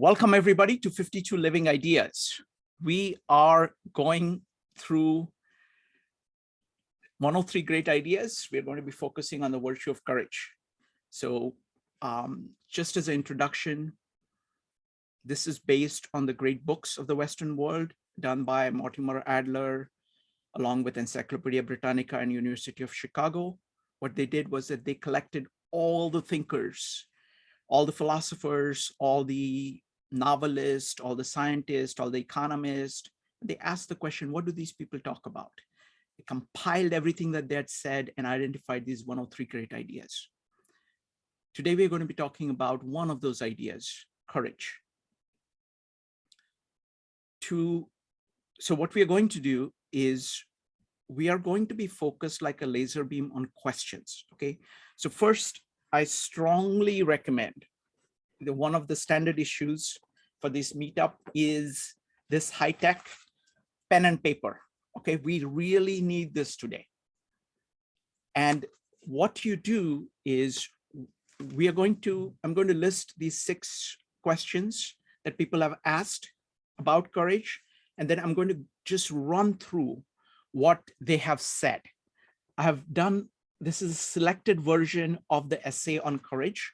Welcome everybody to 52 Living Ideas. We are going through 103 great ideas. We're going to be focusing on the virtue of courage. So just as an introduction, this is based on the great books of the Western world done by Mortimer Adler, along with Encyclopedia Britannica and University of Chicago. What they did was that they collected all the thinkers, all the philosophers, all the novelists, all the scientists, all the economists. They asked the question, what do these people talk about? They compiled everything that they had said and identified these 103 great ideas. Today, we're going to be talking about one of those ideas, courage. So what we are going to do is we are going to be focused like a laser beam on questions, okay? So first, I strongly recommend one of the standard issues for this meetup is this high-tech pen and paper. Okay, we really need this today. And what you do is I'm going to list these 6 questions that people have asked about courage, and then I'm going to just run through what they have said. I have done, this is a selected version of the essay on courage.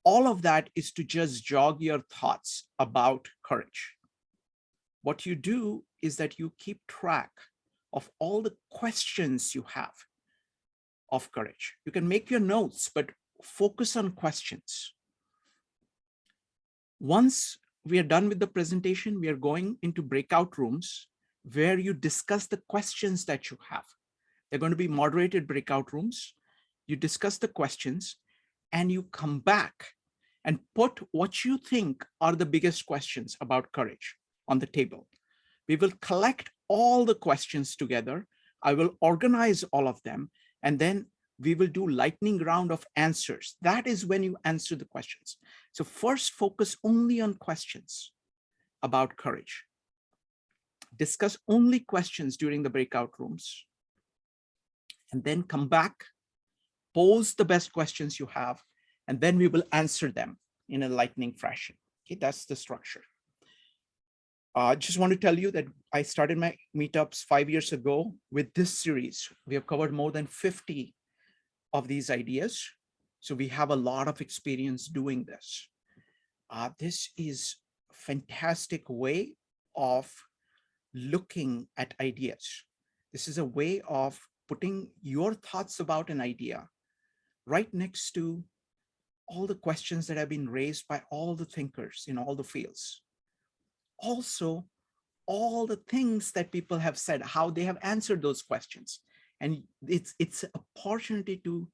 All of that is to just jog your thoughts about courage. What you do is that you keep track of all the questions you have of courage. You can make your notes, but focus on questions. Once we are done with the presentation, we are going into breakout rooms where you discuss the questions that you have. They're going to be moderated breakout rooms. You discuss the questions and you come back and put what you think are the biggest questions about courage on the table. We will collect all the questions together. I will organize all of them, and then we will do lightning round of answers. That is when you answer the questions. So first, focus only on questions about courage. Discuss only questions during the breakout rooms, and then come back, pose the best questions you have, and then we will answer them in a lightning fashion. Okay, that's the structure. I just want to tell you that I started my meetups 5 years ago with this series. We have covered more than 50 of these ideas. So we have a lot of experience doing this. This is a fantastic way of looking at ideas. This is a way of putting your thoughts about an idea right next to all the questions that have been raised by all the thinkers in all the fields. Also, all the things that people have said, how they have answered those questions. And it's an opportunity to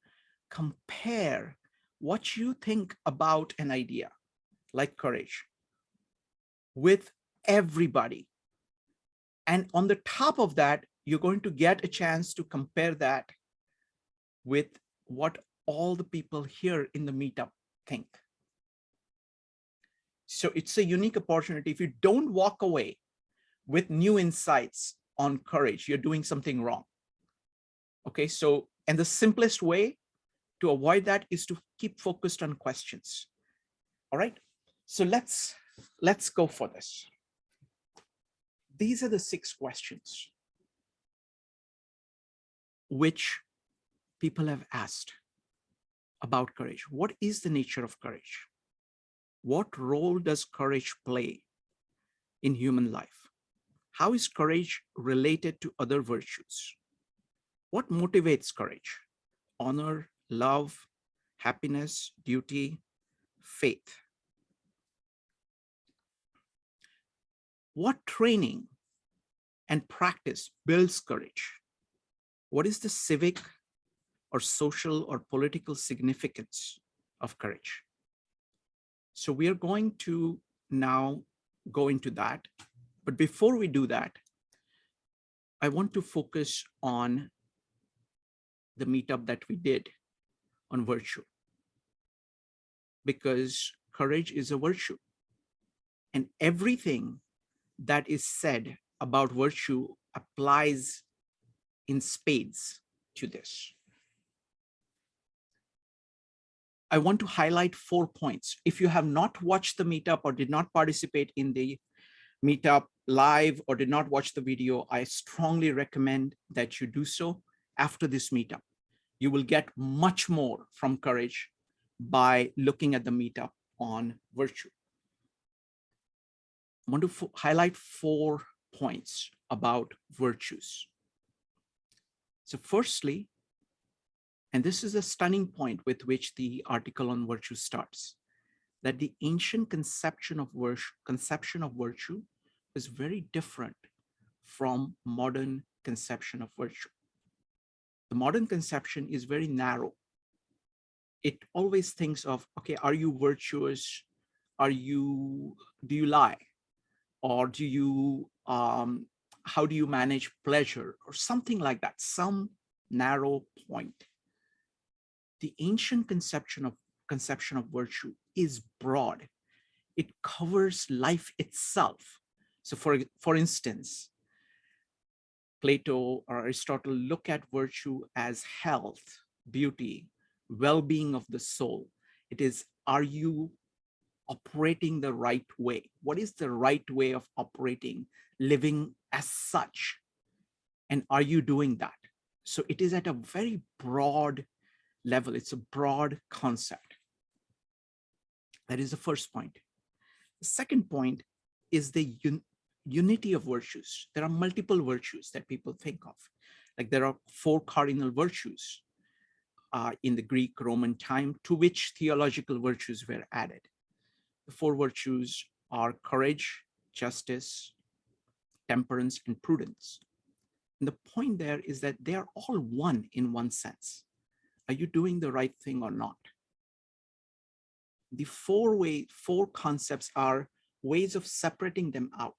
compare what you think about an idea, like courage, with everybody. And on the top of that, you're going to get a chance to compare that with what all the people here in the meetup think. So it's a unique opportunity. If you don't walk away with new insights on courage, you're doing something wrong. Okay, so, and the simplest way to avoid that is to keep focused on questions. All right, so let's go for this. These are the 6 questions which people have asked about courage. What is the nature of courage? What role does courage play in human life? How is courage related to other virtues? What motivates courage? Honor, love, happiness, duty, faith. What training and practice builds courage? What is the civic or social or political significance of courage? So we are going to now go into that. But before we do that, I want to focus on the meetup that we did on virtue, because courage is a virtue. And everything that is said about virtue applies in spades to this. I want to highlight 4 points. If you have not watched the meetup or did not participate in the meetup live or did not watch the video, I strongly recommend that you do so after this meetup. You will get much more from courage by looking at the meetup on virtue. I want to highlight 4 points about virtues. So firstly, and this is a stunning point with which the article on virtue starts, that the ancient conception of virtue is very different from modern conception of virtue. The modern conception is very narrow. It always thinks of, okay, are you virtuous? Do you lie? Or do you, how do you manage pleasure or something like that, some narrow point. The ancient conception of virtue is broad. It covers life itself. So for instance, Plato or Aristotle look at virtue as health, beauty, well-being of the soul. It is, are you operating the right way? What is the right way of operating, living as such? And are you doing that? So it is at a very broad level. It's a broad concept. That is the first point. The second point is the unity of virtues. There are multiple virtues that people think of. Like there are 4 cardinal virtues in the Greek Roman time, to which theological virtues were added. The 4 virtues are courage, justice, temperance, and prudence. And the point there is that they are all one in one sense. Are you doing the right thing or not? The 4 concepts are ways of separating them out.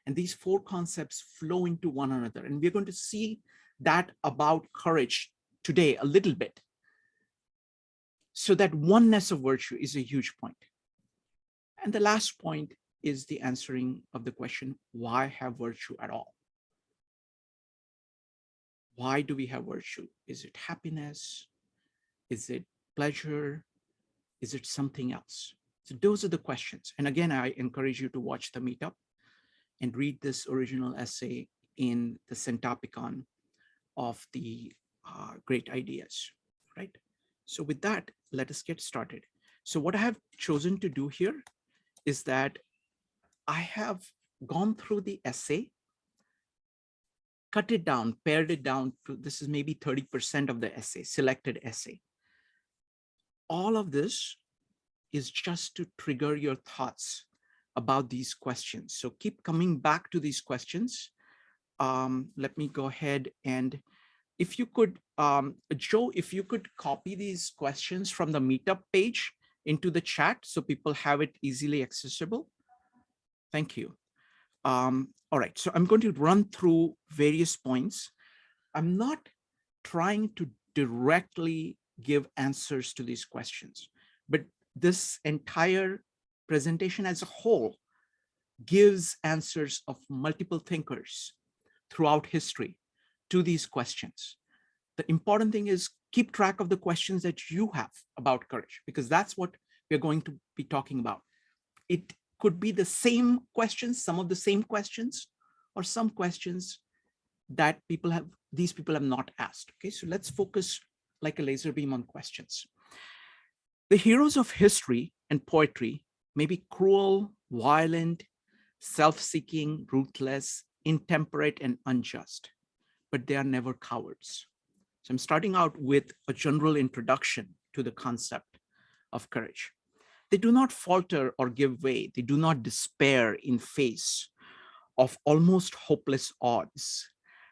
And these 4 concepts flow into one another. And we're going to see that about courage today a little bit. So that oneness of virtue is a huge point. And the last point is the answering of the question, why have virtue at all? Why do we have virtue? Is it happiness? Is it pleasure? Is it something else? So those are the questions. And again, I encourage you to watch the meetup and read this original essay in the Centopicon of the great ideas, right? So with that, let us get started. So what I have chosen to do here is that I have gone through the essay, cut it down, pared it down to, this is maybe 30% of the essay, selected essay. All of this is just to trigger your thoughts about these questions. So keep coming back to these questions. Let me go ahead and if you could, Joe, if you could copy these questions from the meetup page into the chat so people have it easily accessible. Thank you. All right, so I'm going to run through various points. I'm not trying to directly give answers to these questions, but this entire presentation as a whole gives answers of multiple thinkers throughout history to these questions. The important thing is keep track of the questions that you have about courage, because that's what we're going to be talking about. It could be the same questions, some of the same questions, or some questions that these people have not asked. Okay, so let's focus like a laser beam on questions. The heroes of history and poetry may be cruel, violent, self-seeking, ruthless, intemperate, and unjust, but they are never cowards. So I'm starting out with a general introduction to the concept of courage. They do not falter or give way. They do not despair in face of almost hopeless odds.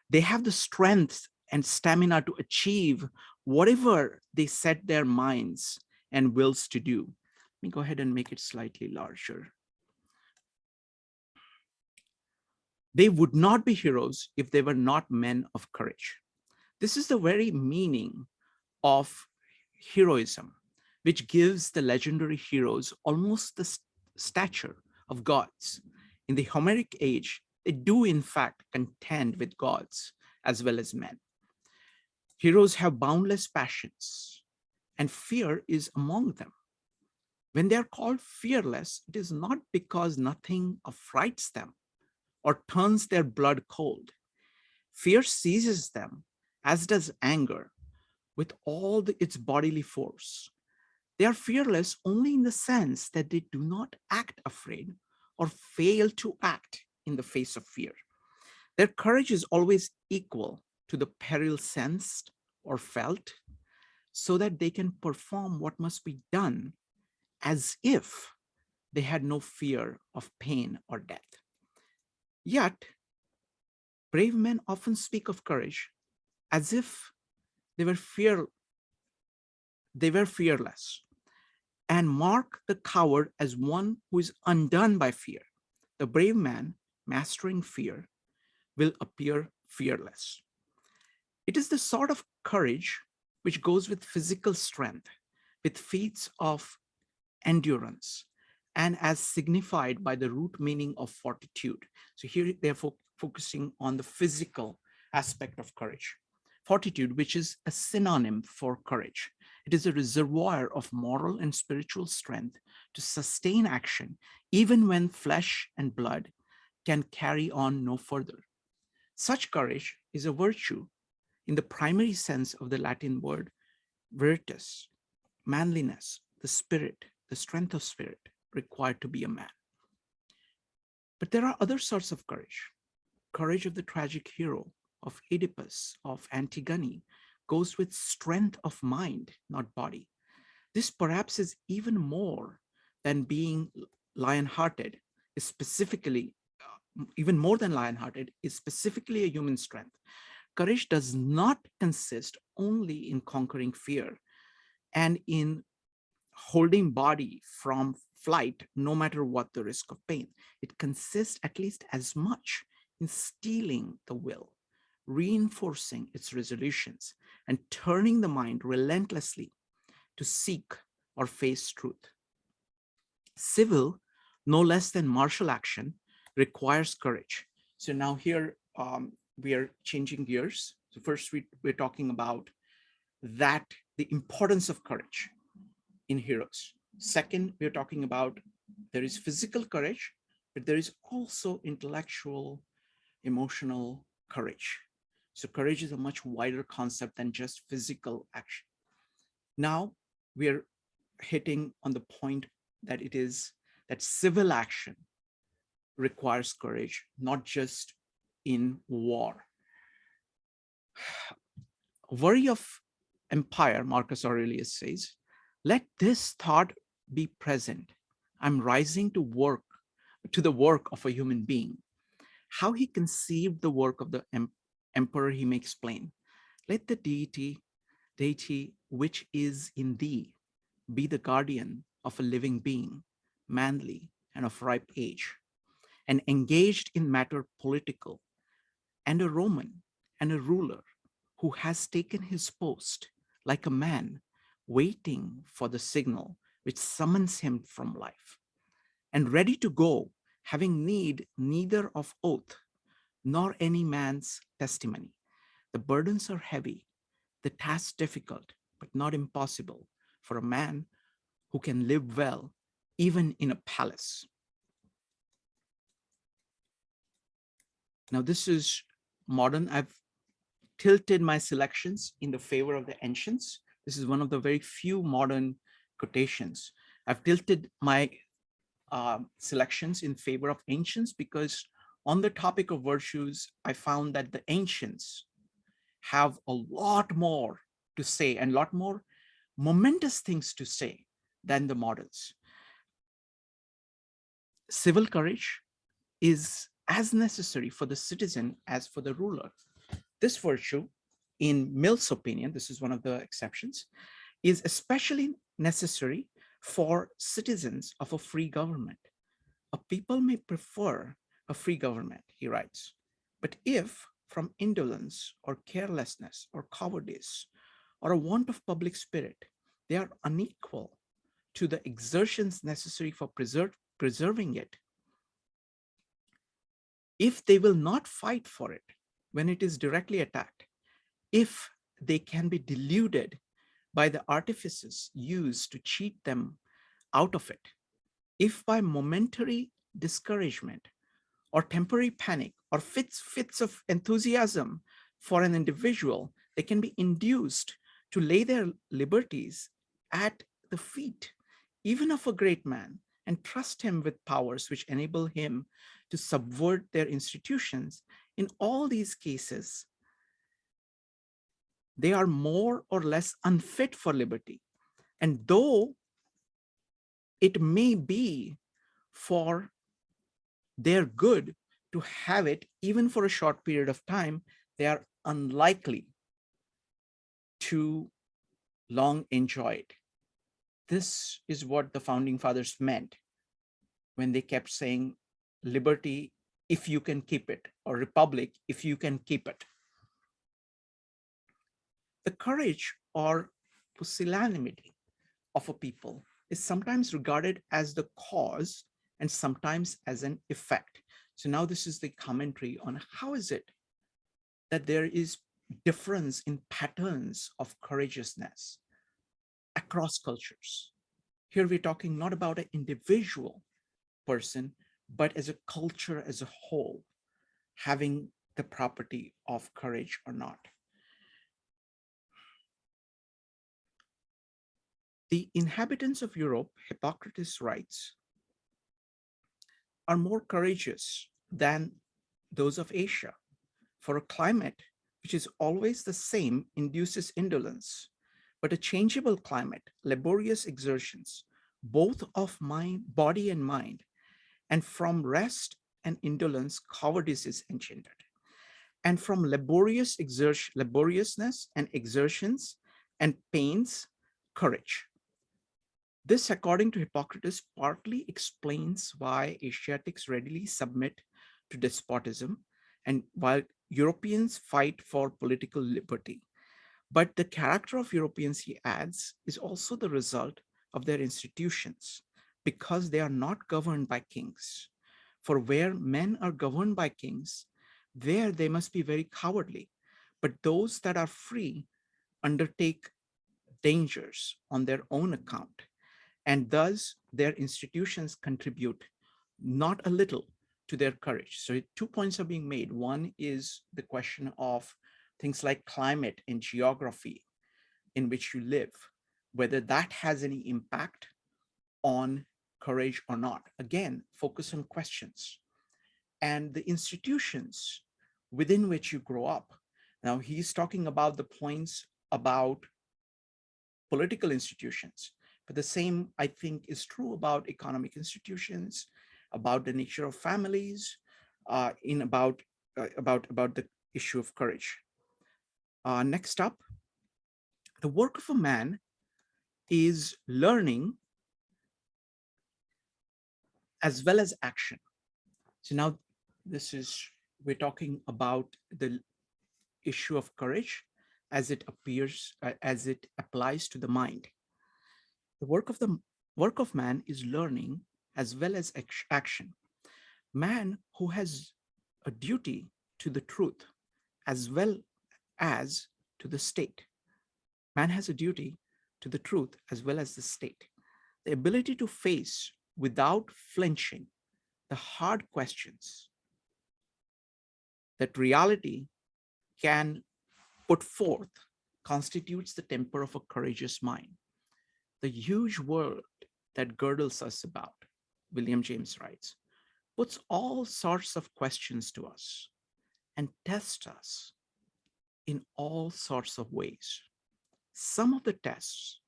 They have the strength and stamina to achieve whatever they set their minds and wills to do. Let me go ahead and make it slightly larger. They would not be heroes if they were not men of courage. This is the very meaning of heroism, which gives the legendary heroes almost the stature of gods. In the Homeric age, they do in fact contend with gods as well as men. Heroes have boundless passions, and fear is among them. When they are called fearless, it is not because nothing affrights them or turns their blood cold. Fear seizes them, as does anger, with all its bodily force. They are fearless only in the sense that they do not act afraid or fail to act in the face of fear. Their courage is always equal to the peril sensed or felt, so that they can perform what must be done as if they had no fear of pain or death. Yet, brave men often speak of courage as if they were fearless, and mark the coward as one who is undone by fear. The brave man, mastering fear, will appear fearless. It is the sort of courage which goes with physical strength, with feats of endurance, and as signified by the root meaning of fortitude. So here they're focusing on the physical aspect of courage. Fortitude, which is a synonym for courage. It is a reservoir of moral and spiritual strength to sustain action, even when flesh and blood can carry on no further. Such courage is a virtue in the primary sense of the Latin word virtus, manliness, the spirit, the strength of spirit required to be a man. But there are other sorts of courage. Courage of the tragic hero, of Oedipus, of Antigone, goes with strength of mind, not body. This perhaps is even more than being lion-hearted, is specifically, even more than lion-hearted, is specifically a human strength. Courage does not consist only in conquering fear and in holding body from flight, no matter what the risk of pain. It consists at least as much in steeling the will, reinforcing its resolutions, and turning the mind relentlessly to seek or face truth. Civil, no less than martial action, requires courage. So now here we are changing gears. So first we're talking about that, the importance of courage in heroes. Second, we're talking about there is physical courage, but there is also intellectual, emotional courage. So courage is a much wider concept than just physical action. Now we're hitting on the point that it is that civil action requires courage, not just in war. Worry of empire, Marcus Aurelius says, let this thought be present. I'm rising to the work of a human being. How he conceived the work of the emperor he may explain. Let the deity which is in thee be the guardian of a living being, manly and of ripe age, and engaged in matter political, and a Roman and a ruler who has taken his post like a man waiting for the signal which summons him from life, and ready to go, having need neither of oath nor any man's testimony. The burdens are heavy, the task difficult, but not impossible for a man who can live well even in a palace. Now this is modern. I've tilted my selections in the favor of the ancients. This is one of the very few modern quotations. I've tilted my selections in favor of ancients because on the topic of virtues, I found that the ancients have a lot more to say and a lot more momentous things to say than the moderns. Civil courage is as necessary for the citizen as for the ruler. This virtue, in Mill's opinion, this is one of the exceptions, is especially necessary for citizens of a free government. A people may prefer a free government, he writes, but if from indolence or carelessness or cowardice or a want of public spirit, they are unequal to the exertions necessary for preserving it, if they will not fight for it when it is directly attacked, if they can be deluded by the artifices used to cheat them out of it. If by momentary discouragement or temporary panic or fits of enthusiasm for an individual, they can be induced to lay their liberties at the feet, even of a great man, and trust him with powers which enable him to subvert their institutions. In all these cases, they are more or less unfit for liberty. And though it may be for their good to have it, even for a short period of time, they are unlikely to long enjoy it. This is what the founding fathers meant when they kept saying liberty if you can keep it, or republic if you can keep it. The courage or pusillanimity of a people is sometimes regarded as the cause and sometimes as an effect. So now this is the commentary on how is it that there is difference in patterns of courageousness across cultures. Here we're talking not about an individual person, but as a culture as a whole, having the property of courage or not. The inhabitants of Europe, Hippocrates writes, are more courageous than those of Asia, for a climate which is always the same induces indolence, but a changeable climate, laborious exertions, both of mind, body and mind, and from rest and indolence, cowardice is engendered. And from laboriousness and exertions and pains, courage. This, according to Hippocrates, partly explains why Asiatics readily submit to despotism and while Europeans fight for political liberty. But the character of Europeans, he adds, is also the result of their institutions because they are not governed by kings. For where men are governed by kings, there they must be very cowardly. But those that are free undertake dangers on their own account. And thus their institutions contribute not a little to their courage. So 2 points are being made. One is the question of things like climate and geography in which you live, whether that has any impact on courage or not. Again, focus on questions and the institutions within which you grow up. Now he's talking about the points about political institutions, but the same, I think, is true about economic institutions, about the nature of families, about the issue of courage. Next up, the work of a man is learning as well as action. So now we're talking about the issue of courage as it applies to the mind. The work of man is learning as well as action. Man who has a duty to the truth as well as to the state. Man has a duty to the truth as well as the state. The ability to face without flinching the hard questions that reality can put forth constitutes the temper of a courageous mind. The huge world that girdles us about, William James writes, puts all sorts of questions to us and tests us in all sorts of ways. Some of the tests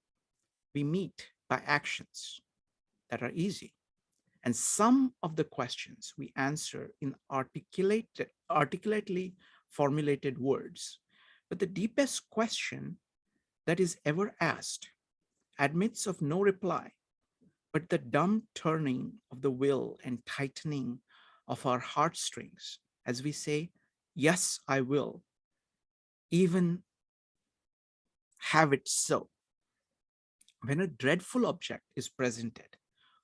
we meet by actions that are easy, and some of the questions we answer in articulately formulated words. But the deepest question that is ever asked admits of no reply, but the dumb turning of the will and tightening of our heartstrings as we say, yes, I will, even have it so. When a dreadful object is presented,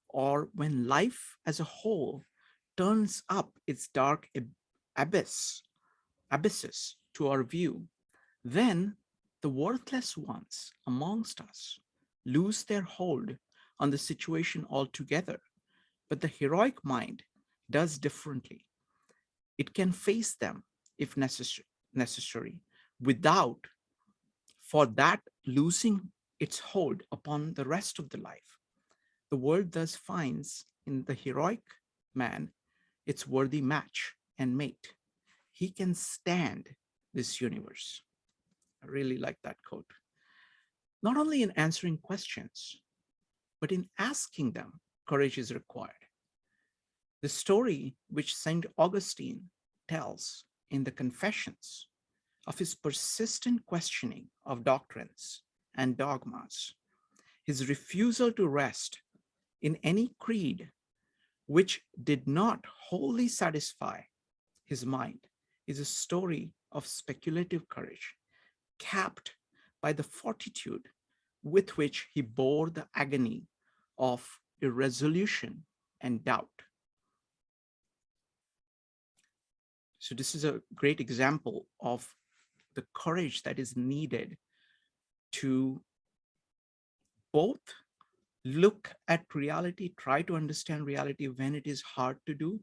or when life as a whole turns up its dark abysses to our view, then the worthless ones amongst us lose their hold on the situation altogether. But the heroic mind does differently. It can face them if necessary without for that losing its hold upon the rest of the life. The world thus finds in the heroic man its worthy match and mate. He can stand this universe. I really like that quote. Not only in answering questions, but in asking them, courage is required. The story which St. Augustine tells in the Confessions of his persistent questioning of doctrines and dogmas, his refusal to rest in any creed which did not wholly satisfy his mind, is a story of speculative courage, capped by the fortitude with which he bore the agony of irresolution and doubt. So this is a great example of the courage that is needed to both look at reality, try to understand reality when it is hard to do,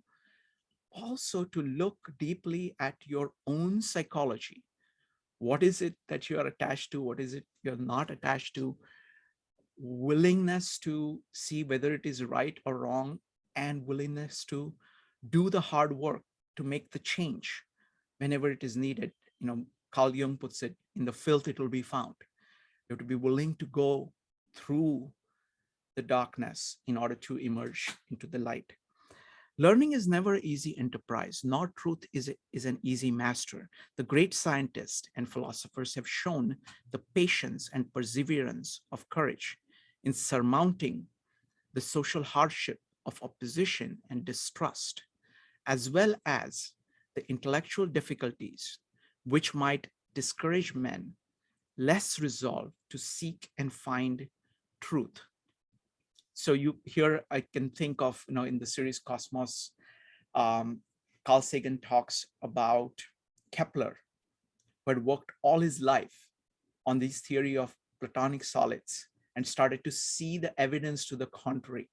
also to look deeply at your own psychology. What is it that you are attached to? What is it you're not attached to? Willingness to see whether it is right or wrong, and willingness to do the hard work to make the change whenever it is needed. Carl Jung puts it, in the filth it will be found. You have to be willing to go through the darkness in order to emerge into the light. Learning is never an easy enterprise, nor truth is an easy master. The great scientists and philosophers have shown the patience and perseverance of courage in surmounting the social hardship of opposition and distrust, as well as the intellectual difficulties which might discourage men less resolved to seek and find truth. So here I can think of, in the series Cosmos, Carl Sagan talks about Kepler, who had worked all his life on this theory of platonic solids and started to see the evidence to the contrary.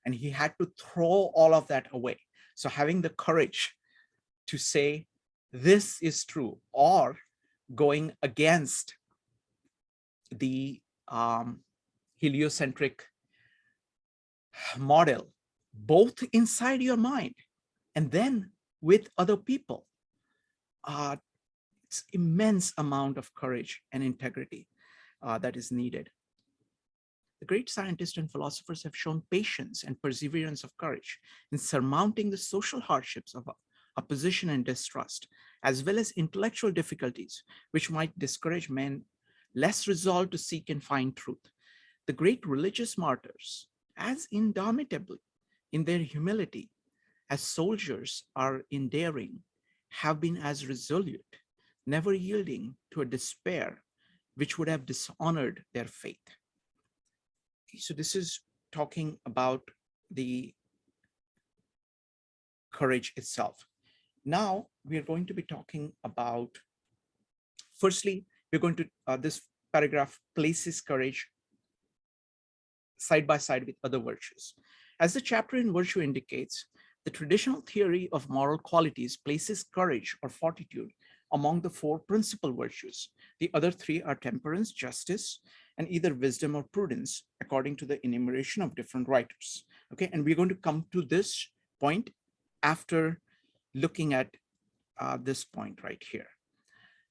And he had to throw all of that away. So having the courage to say, this is true, or going against the heliocentric model, both inside your mind and then with other people. It's immense amount of courage and integrity that is needed. The great scientists and philosophers have shown patience and perseverance of courage in surmounting the social hardships of opposition and distrust, as well as intellectual difficulties, which might discourage men less resolved to seek and find truth. The great religious martyrs, as indomitably in their humility as soldiers are endearing, have been as resolute, never yielding to a despair which would have dishonored their faith. So this is talking about the courage itself. Now we are going to be talking about, firstly, we're going to, this paragraph places courage side by side with other virtues. As the chapter in virtue indicates, the traditional theory of moral qualities places courage or fortitude among the four principal virtues. The other three are temperance, justice, and either wisdom or prudence, according to the enumeration of different writers. Okay, and we're going to come to this point after looking at this point right here.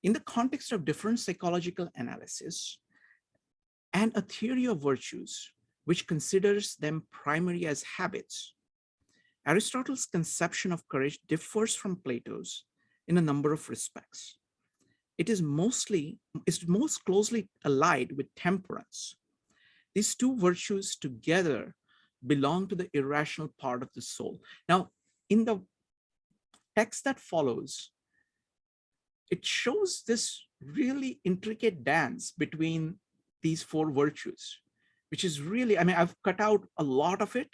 In the context of different psychological analysis and a theory of virtues, which considers them primarily as habits, Aristotle's conception of courage differs from Plato's in a number of respects. It is most closely allied with temperance. These two virtues together belong to the irrational part of the soul. Now, in the text that follows, it shows this really intricate dance between these four virtues, which is really, I've cut out a lot of it,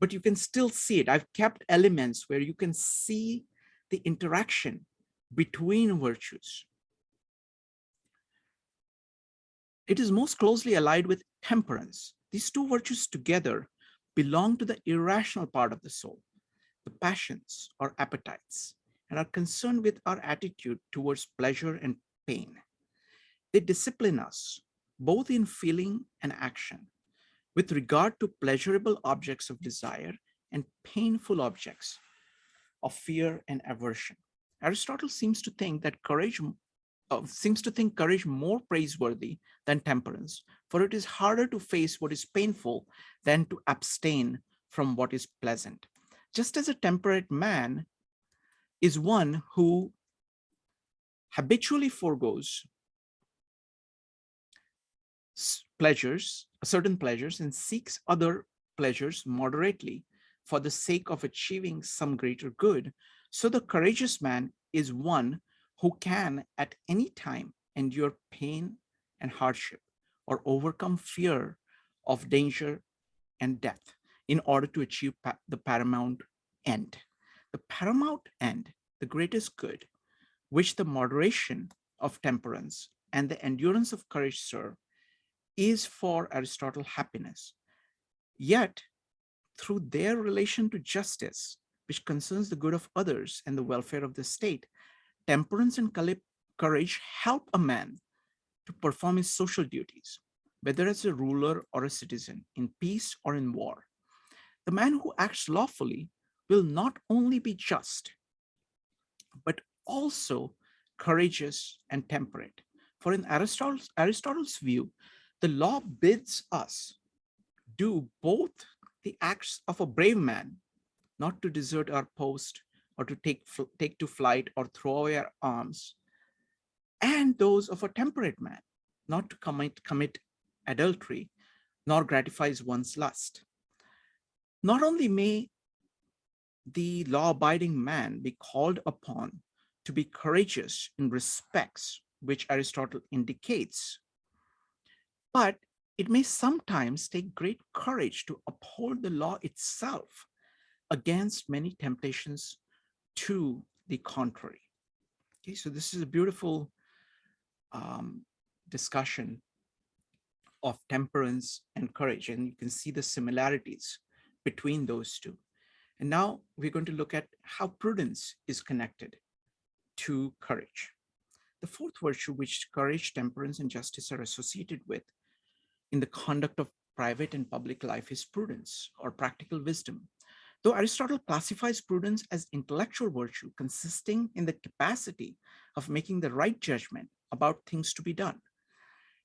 but you can still see it. I've kept elements where you can see the interaction between virtues. It is most closely allied with temperance. These two virtues together belong to the irrational part of the soul, the passions or appetites, and are concerned with our attitude towards pleasure and pain. They discipline us both in feeling and action with regard to pleasurable objects of desire and painful objects of fear and aversion. Aristotle seems to think that courage more praiseworthy than temperance, for it is harder to face what is painful than to abstain from what is pleasant. Just as a temperate man is one who habitually forgoes certain pleasures, and seeks other pleasures moderately for the sake of achieving some greater good, so the courageous man is one who can at any time endure pain and hardship or overcome fear of danger and death in order to achieve the paramount end. The paramount end, the greatest good, which the moderation of temperance and the endurance of courage serve, is for Aristotle happiness. Yet, through their relation to justice, which concerns the good of others and the welfare of the state, temperance and courage help a man to perform his social duties, whether as a ruler or a citizen, in peace or in war. The man who acts lawfully will not only be just, but also courageous and temperate. For in Aristotle's view, the law bids us do both the acts of a brave man, not to desert our post or to take to flight or throw away our arms, and those of a temperate man, not to commit adultery, nor gratifies one's lust. Not only may the law-abiding man be called upon to be courageous in respects which Aristotle indicates, but it may sometimes take great courage to uphold the law itself against many temptations to the contrary. Okay, so this is a beautiful discussion of temperance and courage, and you can see the similarities between those two. And now we're going to look at how prudence is connected to courage. The fourth virtue which courage, temperance, and justice are associated with in the conduct of private and public life is prudence or practical wisdom. Though Aristotle classifies prudence as intellectual virtue consisting in the capacity of making the right judgment about things to be done,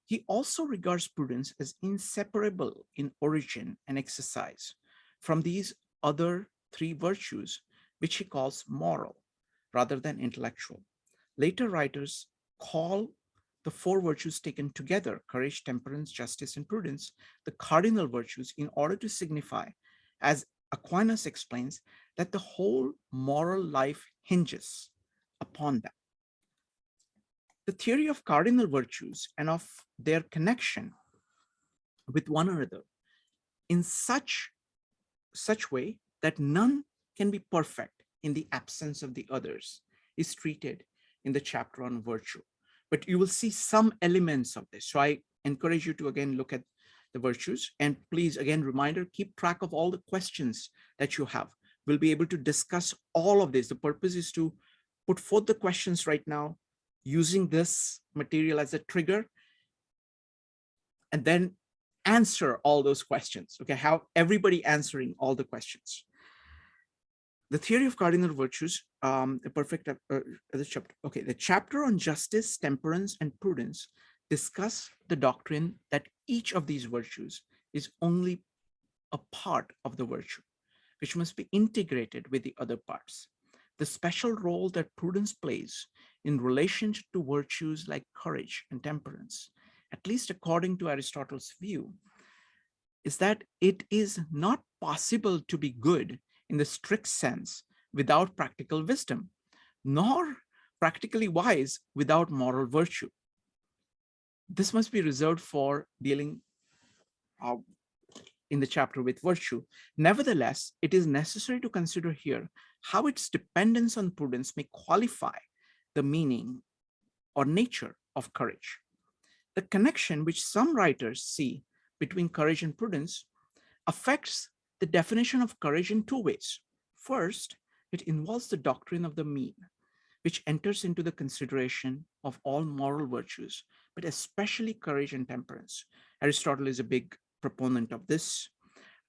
he also regards prudence as inseparable in origin and exercise from these other three virtues, which he calls moral rather than intellectual. Later writers call the four virtues taken together, courage, temperance, justice, and prudence, the cardinal virtues, in order to signify, as Aquinas explains, that the whole moral life hinges upon them. The theory of cardinal virtues and of their connection with one another in such way that none can be perfect in the absence of the others is treated in the chapter on virtue. But you will see some elements of this. So I encourage you to again look at the virtues, and please, again, reminder, keep track of all the questions that you have. We'll be able to discuss all of this. The purpose is to put forth the questions right now using this material as a trigger, and then answer all those questions. Okay, how everybody answering all the questions. The theory of cardinal virtues, the chapter on justice, temperance, and prudence discuss the doctrine that each of these virtues is only a part of the virtue, which must be integrated with the other parts. The special role that prudence plays in relation to virtues like courage and temperance, at least according to Aristotle's view, is that it is not possible to be good in the strict sense without practical wisdom, nor practically wise without moral virtue. This must be reserved for dealing in the chapter with virtue. Nevertheless, it is necessary to consider here how its dependence on prudence may qualify the meaning or nature of courage. The connection which some writers see between courage and prudence affects the definition of courage in two ways. First, it involves the doctrine of the mean, which enters into the consideration of all moral virtues, but especially courage and temperance. Aristotle is a big proponent of this.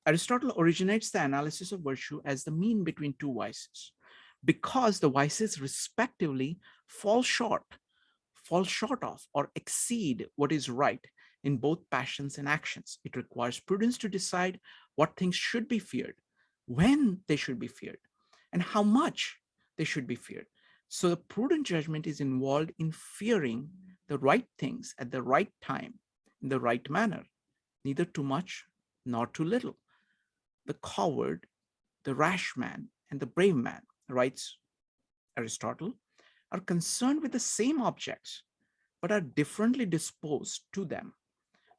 Aristotle originates the analysis of virtue as the mean between two vices, because the vices respectively fall short of or exceed what is right in both passions and actions. It requires prudence to decide what things should be feared, when they should be feared, and how much they should be feared. So the prudent judgment is involved in fearing the right things at the right time, in the right manner, neither too much nor too little. The coward, the rash man, and the brave man, writes Aristotle, are concerned with the same objects, but are differently disposed to them.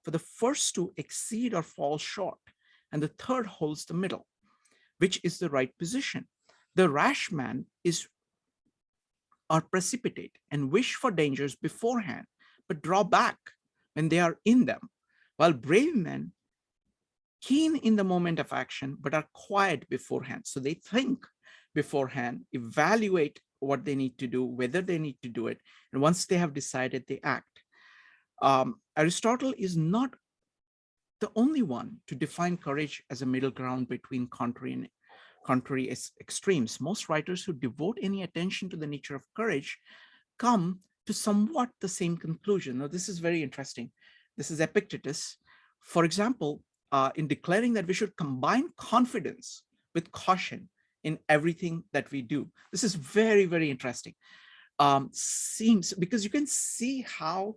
For the first two exceed or fall short, and the third holds the middle, which is the right position. The rash man is or precipitate and wish for dangers beforehand, but draw back when they are in them, while brave men keen in the moment of action, but are quiet beforehand. So they think beforehand, evaluate what they need to do, whether they need to do it. And once they have decided, they act. Aristotle is not the only one to define courage as a middle ground between contrary extremes. Most writers who devote any attention to the nature of courage come to somewhat the same conclusion. Now, this is very interesting. This is Epictetus. For example, in declaring that we should combine confidence with caution in everything that we do. This is very, very interesting. Seems because you can see how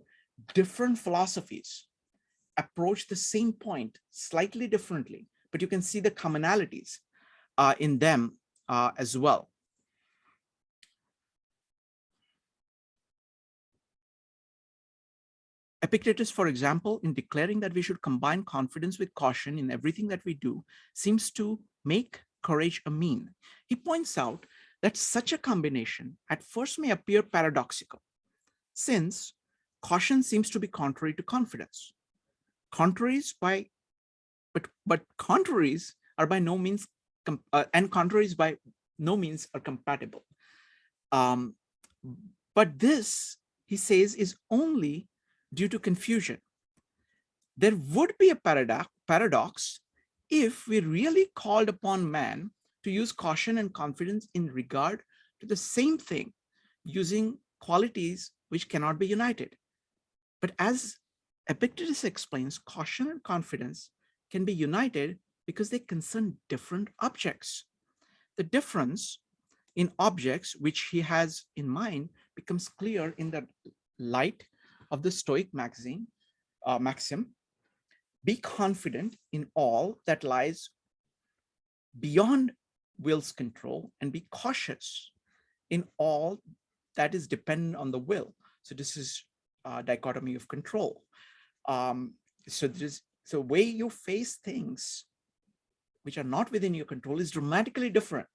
different philosophies approach the same point slightly differently, but you can see the commonalities in them as well. Epictetus, for example, in declaring that we should combine confidence with caution in everything that we do, seems to make courage a mean. He points out that such a combination at first may appear paradoxical, since caution seems to be contrary to confidence. Contraries are by no means contraries by no means are compatible. But this, he says, is only due to confusion. There would be a paradox if we really called upon man to use caution and confidence in regard to the same thing, using qualities which cannot be united. But as Epictetus explains, caution and confidence can be united because they concern different objects. The difference in objects which he has in mind becomes clear in the light of the Stoic maxim, be confident in all that lies beyond will's control and be cautious in all that is dependent on the will. So this is a dichotomy of control. So way you face things which are not within your control is dramatically different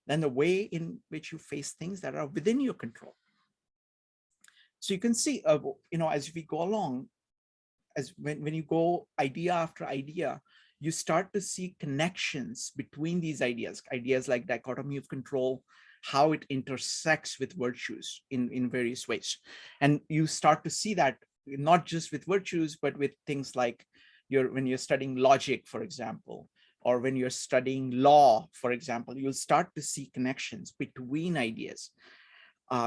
than the way in which you face things that are within your control. So you can see, as we go along, as when you go idea after idea, you start to see connections between these ideas like dichotomy of control, how it intersects with virtues in various ways. And you start to see that not just with virtues, but with things like when you're studying logic, for example, or when you're studying law, for example, you'll start to see connections between ideas.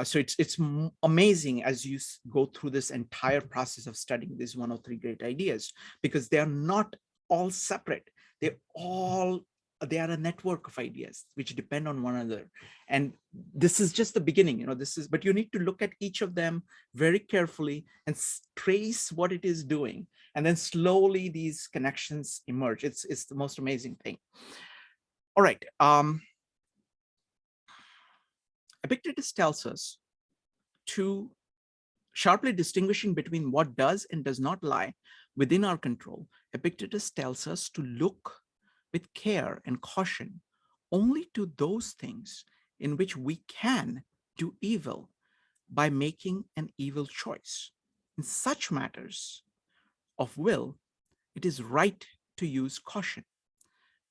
So it's amazing as you go through this entire process of studying these 103 great ideas, because they are not all separate. They are a network of ideas which depend on one another. And this is just the beginning, but you need to look at each of them very carefully and trace what it is doing. And then slowly these connections emerge. It's the most amazing thing. All right. Epictetus tells us to sharply distinguishing between what does and does not lie within our control. Epictetus tells us to look with care and caution only to those things in which we can do evil by making an evil choice. In such matters of will, it is right to use caution.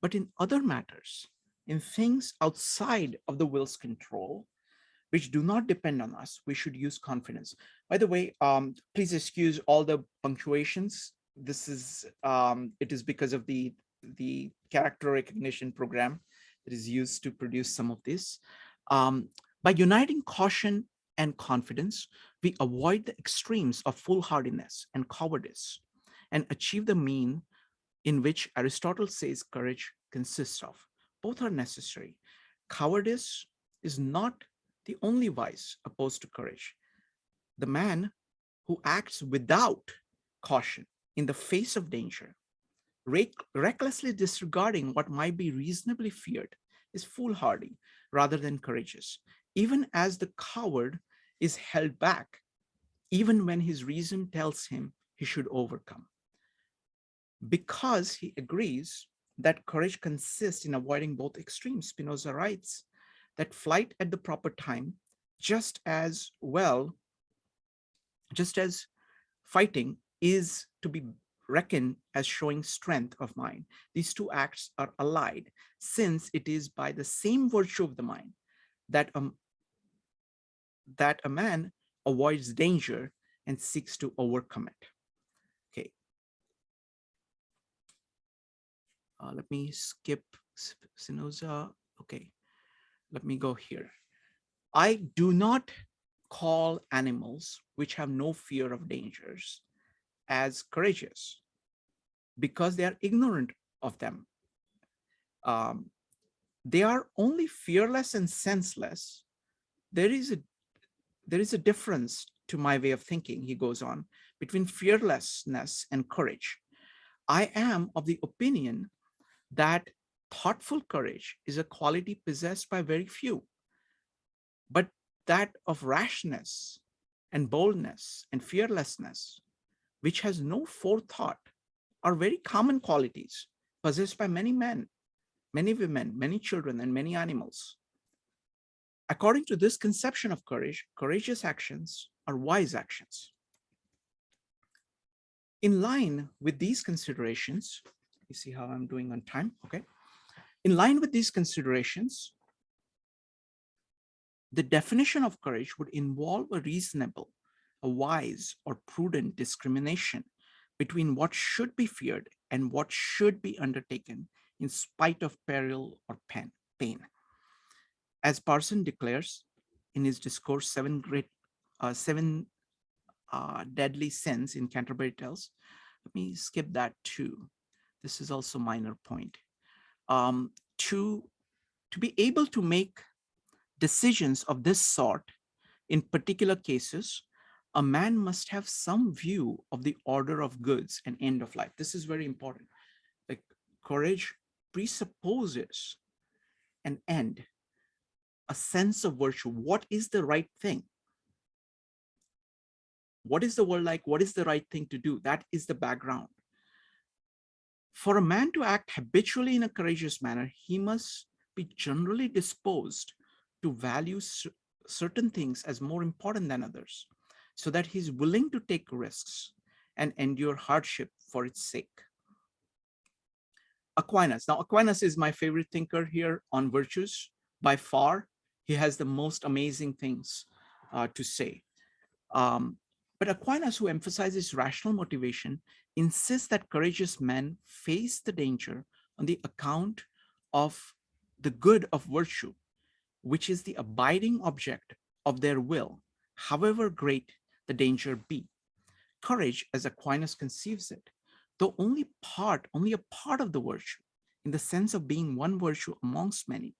But in other matters, in things outside of the will's control, which do not depend on us, we should use confidence. By the way, please excuse all the punctuations. This is it is because of the character recognition program that is used to produce some of this. Um, by uniting caution and confidence, we avoid the extremes of foolhardiness and cowardice and achieve the mean in which Aristotle says courage consists of. Both are necessary. Cowardice is not the only vice opposed to courage. The man who acts without caution in the face of danger, recklessly disregarding what might be reasonably feared, is foolhardy rather than courageous, even as the coward is held back, even when his reason tells him he should overcome. Because he agrees that courage consists in avoiding both extremes, Spinoza writes that flight at the proper time, just as fighting is to be reckoned as showing strength of mind. These two acts are allied, since it is by the same virtue of the mind that a man avoids danger and seeks to overcome it. Okay. Let me skip Spinoza. Okay, let me go here. I do not call animals which have no fear of dangers as courageous because they are ignorant of them. They are only fearless and senseless. There is a difference, to my way of thinking, he goes on, between fearlessness and courage. I am of the opinion that thoughtful courage is a quality possessed by very few, but that of rashness and boldness and fearlessness, which has no forethought, are very common qualities possessed by many men, many women, many children, and many animals. According to this conception of courage, courageous actions are wise actions. In line with these considerations, you see how I'm doing on time, okay? In line with these considerations, the definition of courage would involve a reasonable, a wise, or prudent discrimination between what should be feared and what should be undertaken in spite of peril or pain. As Parson declares in his discourse, Seven Deadly Sins in Canterbury Tales. Let me skip that too. This is also a minor point. To be able to make decisions of this sort in particular cases, a man must have some view of the order of goods and end of life. This is very important. Like, courage presupposes an end, a sense of virtue. What is the right thing? What is the world like? What is the right thing to do? That is the background. For a man to act habitually in a courageous manner, he must be generally disposed to value certain things as more important than others, so that he's willing to take risks and endure hardship for its sake. Aquinas. Now, Aquinas is my favorite thinker here on virtues. By far, he has the most amazing things to say. But Aquinas, who emphasizes rational motivation, insists that courageous men face the danger on the account of the good of virtue, which is the abiding object of their will, however great the danger be. Courage, as Aquinas conceives it, though only a part of the virtue, in the sense of being one virtue amongst many,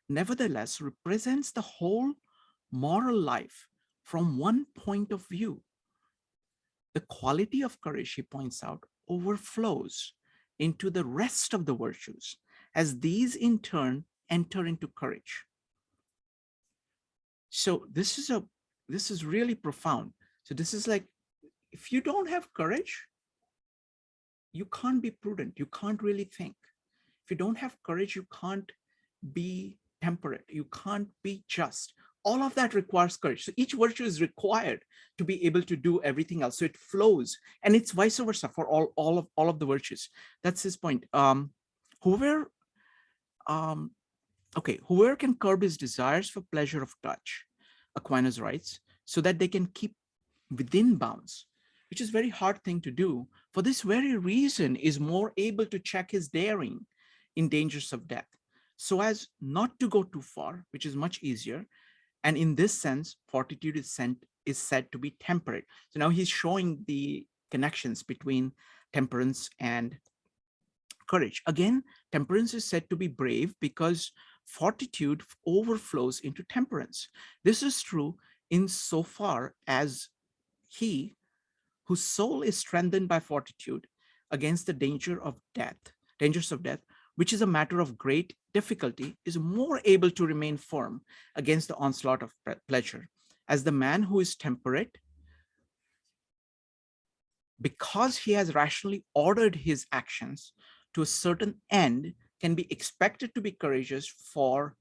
nevertheless represents the whole moral life from one point of view. The quality of courage, he points out, overflows into the rest of the virtues, as these in turn enter into courage. So this is really profound. So this is like, if you don't have courage, you can't be prudent. You can't really think. If you don't have courage, you can't be temperate. You can't be just. All of that requires courage. So each virtue is required to be able to do everything else. So it flows, and it's vice versa for all of the virtues. That's his point. Whoever um, okay, whoever can curb his desires for pleasure of touch, Aquinas writes, so that they can keep within bounds, which is a very hard thing to do. For this very reason is more able to check his daring in dangers of death, so as not to go too far, which is much easier. And in this sense, fortitude is said to be temperate. So now he's showing the connections between temperance and courage. Again, temperance is said to be brave because fortitude overflows into temperance. This is true insofar as he whose soul is strengthened by fortitude against the dangers of death, which is a matter of great difficulty, is more able to remain firm against the onslaught of pleasure, as the man who is temperate, because he has rationally ordered his actions to a certain end, can be expected to be courageous for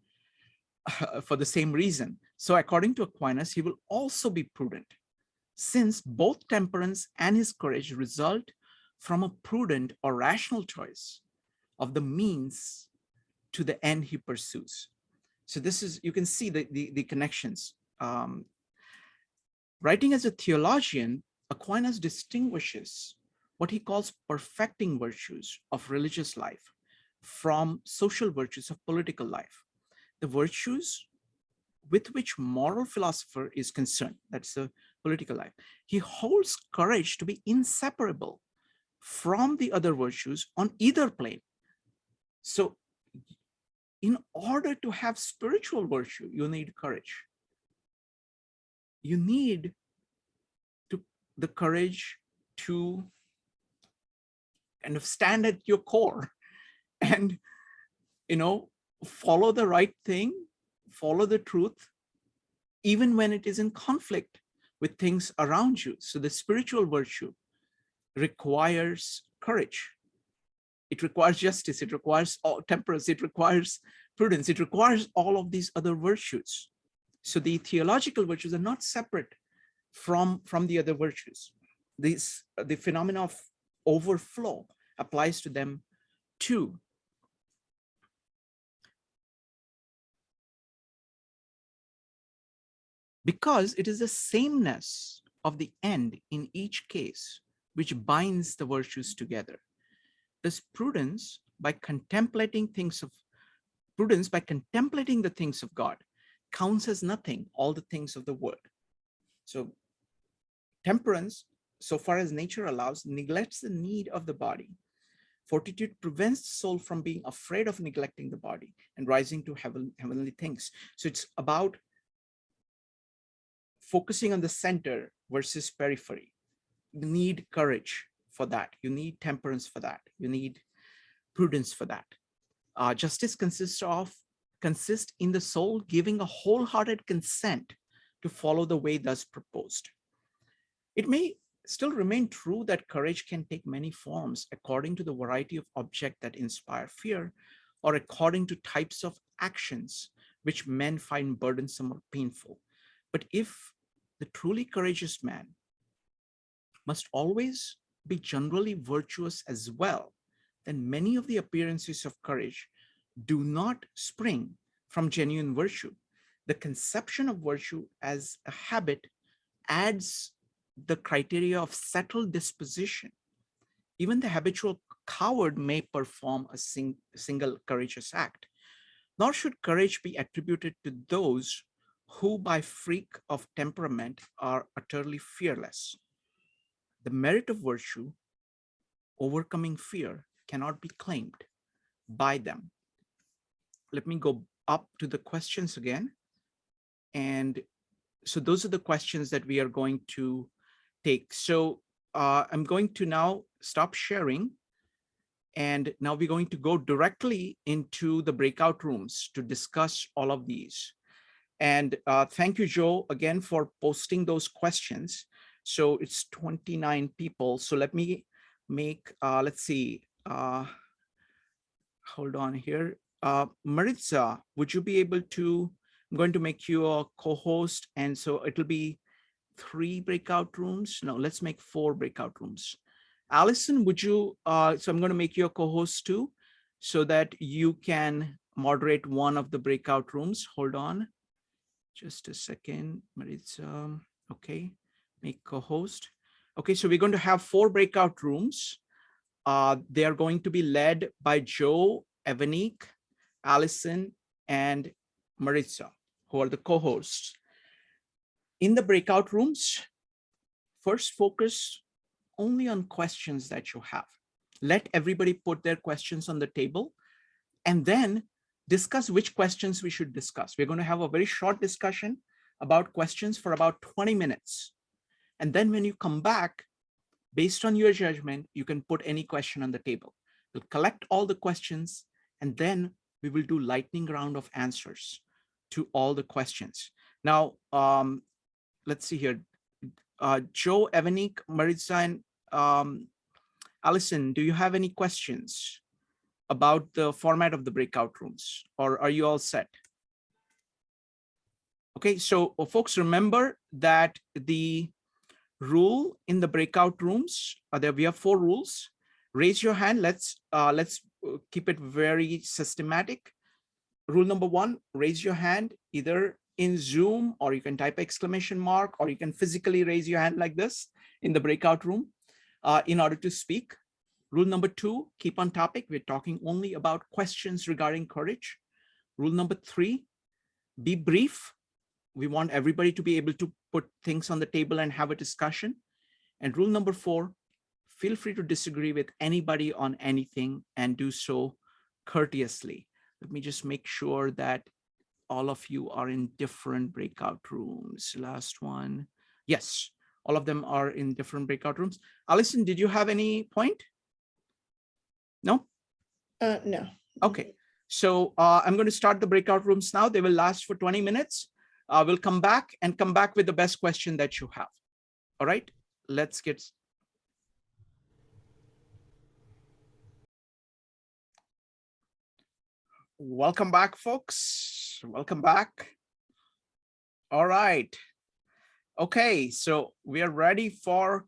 the same reason. So according to Aquinas, he will also be prudent, since both temperance and his courage result from a prudent or rational choice of the means to the end he pursues. So this is, you can see the connections. Writing as a theologian, Aquinas distinguishes what he calls perfecting virtues of religious life from social virtues of political life. The virtues with which moral philosopher is concerned, that's the political life. He holds courage to be inseparable from the other virtues on either plane. So in order to have spiritual virtue, you need courage. You need the courage to kind of stand at your core and, follow the right thing, follow the truth, even when it is in conflict with things around you. So the spiritual virtue requires courage. It requires justice. It requires temperance. It requires prudence. It requires all of these other virtues. So the theological virtues are not separate from the other virtues. The phenomena of overflow applies to them too. Because it is the sameness of the end in each case which binds the virtues together. Thus, prudence by contemplating the things of God counts as nothing all the things of the world. So temperance, so far as nature allows, neglects the need of the body. Fortitude prevents the soul from being afraid of neglecting the body and rising to heavenly things. So it's about focusing on the center versus periphery. You need courage for that. You need temperance for that. You need prudence for that. Justice consists in the soul giving a wholehearted consent to follow the way thus proposed. It may still remain true that courage can take many forms according to the variety of objects that inspire fear, or according to types of actions which men find burdensome or painful. But if the truly courageous man must always be generally virtuous as well, then many of the appearances of courage do not spring from genuine virtue. The conception of virtue as a habit adds the criteria of settled disposition. Even the habitual coward may perform a single courageous act. Nor should courage be attributed to those who by freak of temperament are utterly fearless. The merit of virtue, overcoming fear, cannot be claimed by them. Let me go up to the questions again. And so those are the questions that we are going to take. So I'm going to now stop sharing. And now we're going to go directly into the breakout rooms to discuss all of these. And thank you, Joe, again, for posting those questions. So it's 29 people. So let me make, let's see, hold on here. Maritza, would you be able to I'm going to make you a co-host. And so it'll be 3 breakout rooms. No, let's make 4 breakout rooms. Allison, would you, so I'm going to make you a co-host too, so that you can moderate one of the breakout rooms. Hold on just a second, Maritza. Okay, make co-host. Okay, so we're going to have 4 breakout rooms. They are going to be led by Joe, Evanique, Allison, and Maritza, who are the co-hosts. In the breakout rooms, first focus only on questions that you have. Let everybody put their questions on the table and then discuss which questions we should discuss. We're going to have a very short discussion about questions for about 20 minutes. And then when you come back, based on your judgment, you can put any question on the table. We'll collect all the questions and then we will do lightning round of answers to all the questions. Now, let's see here. Joe, Evanique, Maritza, and Allison, do you have any questions about the format of the breakout rooms, or are you all set? Okay, so folks, remember that the rule in the breakout rooms, we have 4 rules. Raise your hand. Let's keep it very systematic. Rule number 1, raise your hand either in Zoom, or you can type exclamation mark, or you can physically raise your hand like this in the breakout room in order to speak. Rule number 2, keep on topic. We're talking only about questions regarding courage. Rule number 3, be brief. We want everybody to be able to put things on the table and have a discussion. And rule number 4, feel free to disagree with anybody on anything and do so courteously. Let me just make sure that all of you are in different breakout rooms. Last one. Yes, all of them are in different breakout rooms. Allison, did you have any point? No? No. Okay, so I'm going to start the breakout rooms now. They will last for 20 minutes. We'll come back with the best question that you have. All right, let's get. Welcome back, folks. Welcome back. All right. Okay, so we are ready for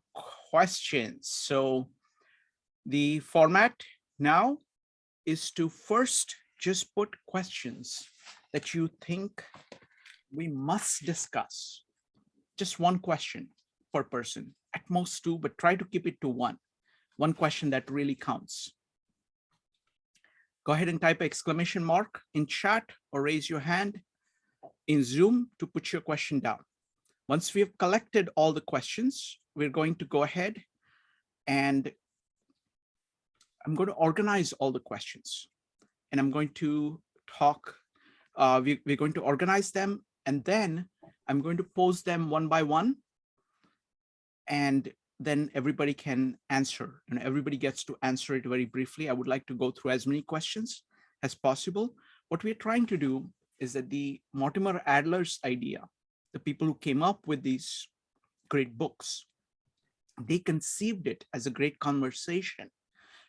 questions. So the format now is to first just put questions that you think we must discuss. Just one question per person, at most 2, but try to keep it to 1. One question that really counts. Go ahead and type exclamation mark in chat or raise your hand in Zoom to put your question down. Once we have collected all the questions, we're going to go ahead and I'm going to organize all the questions and I'm going to talk. We're going to organize them and then I'm going to pose them one by one. And then everybody can answer and everybody gets to answer it very briefly. I would like to go through as many questions as possible. What we're trying to do is that the Mortimer Adler's idea, the people who came up with these great books, they conceived it as a great conversation.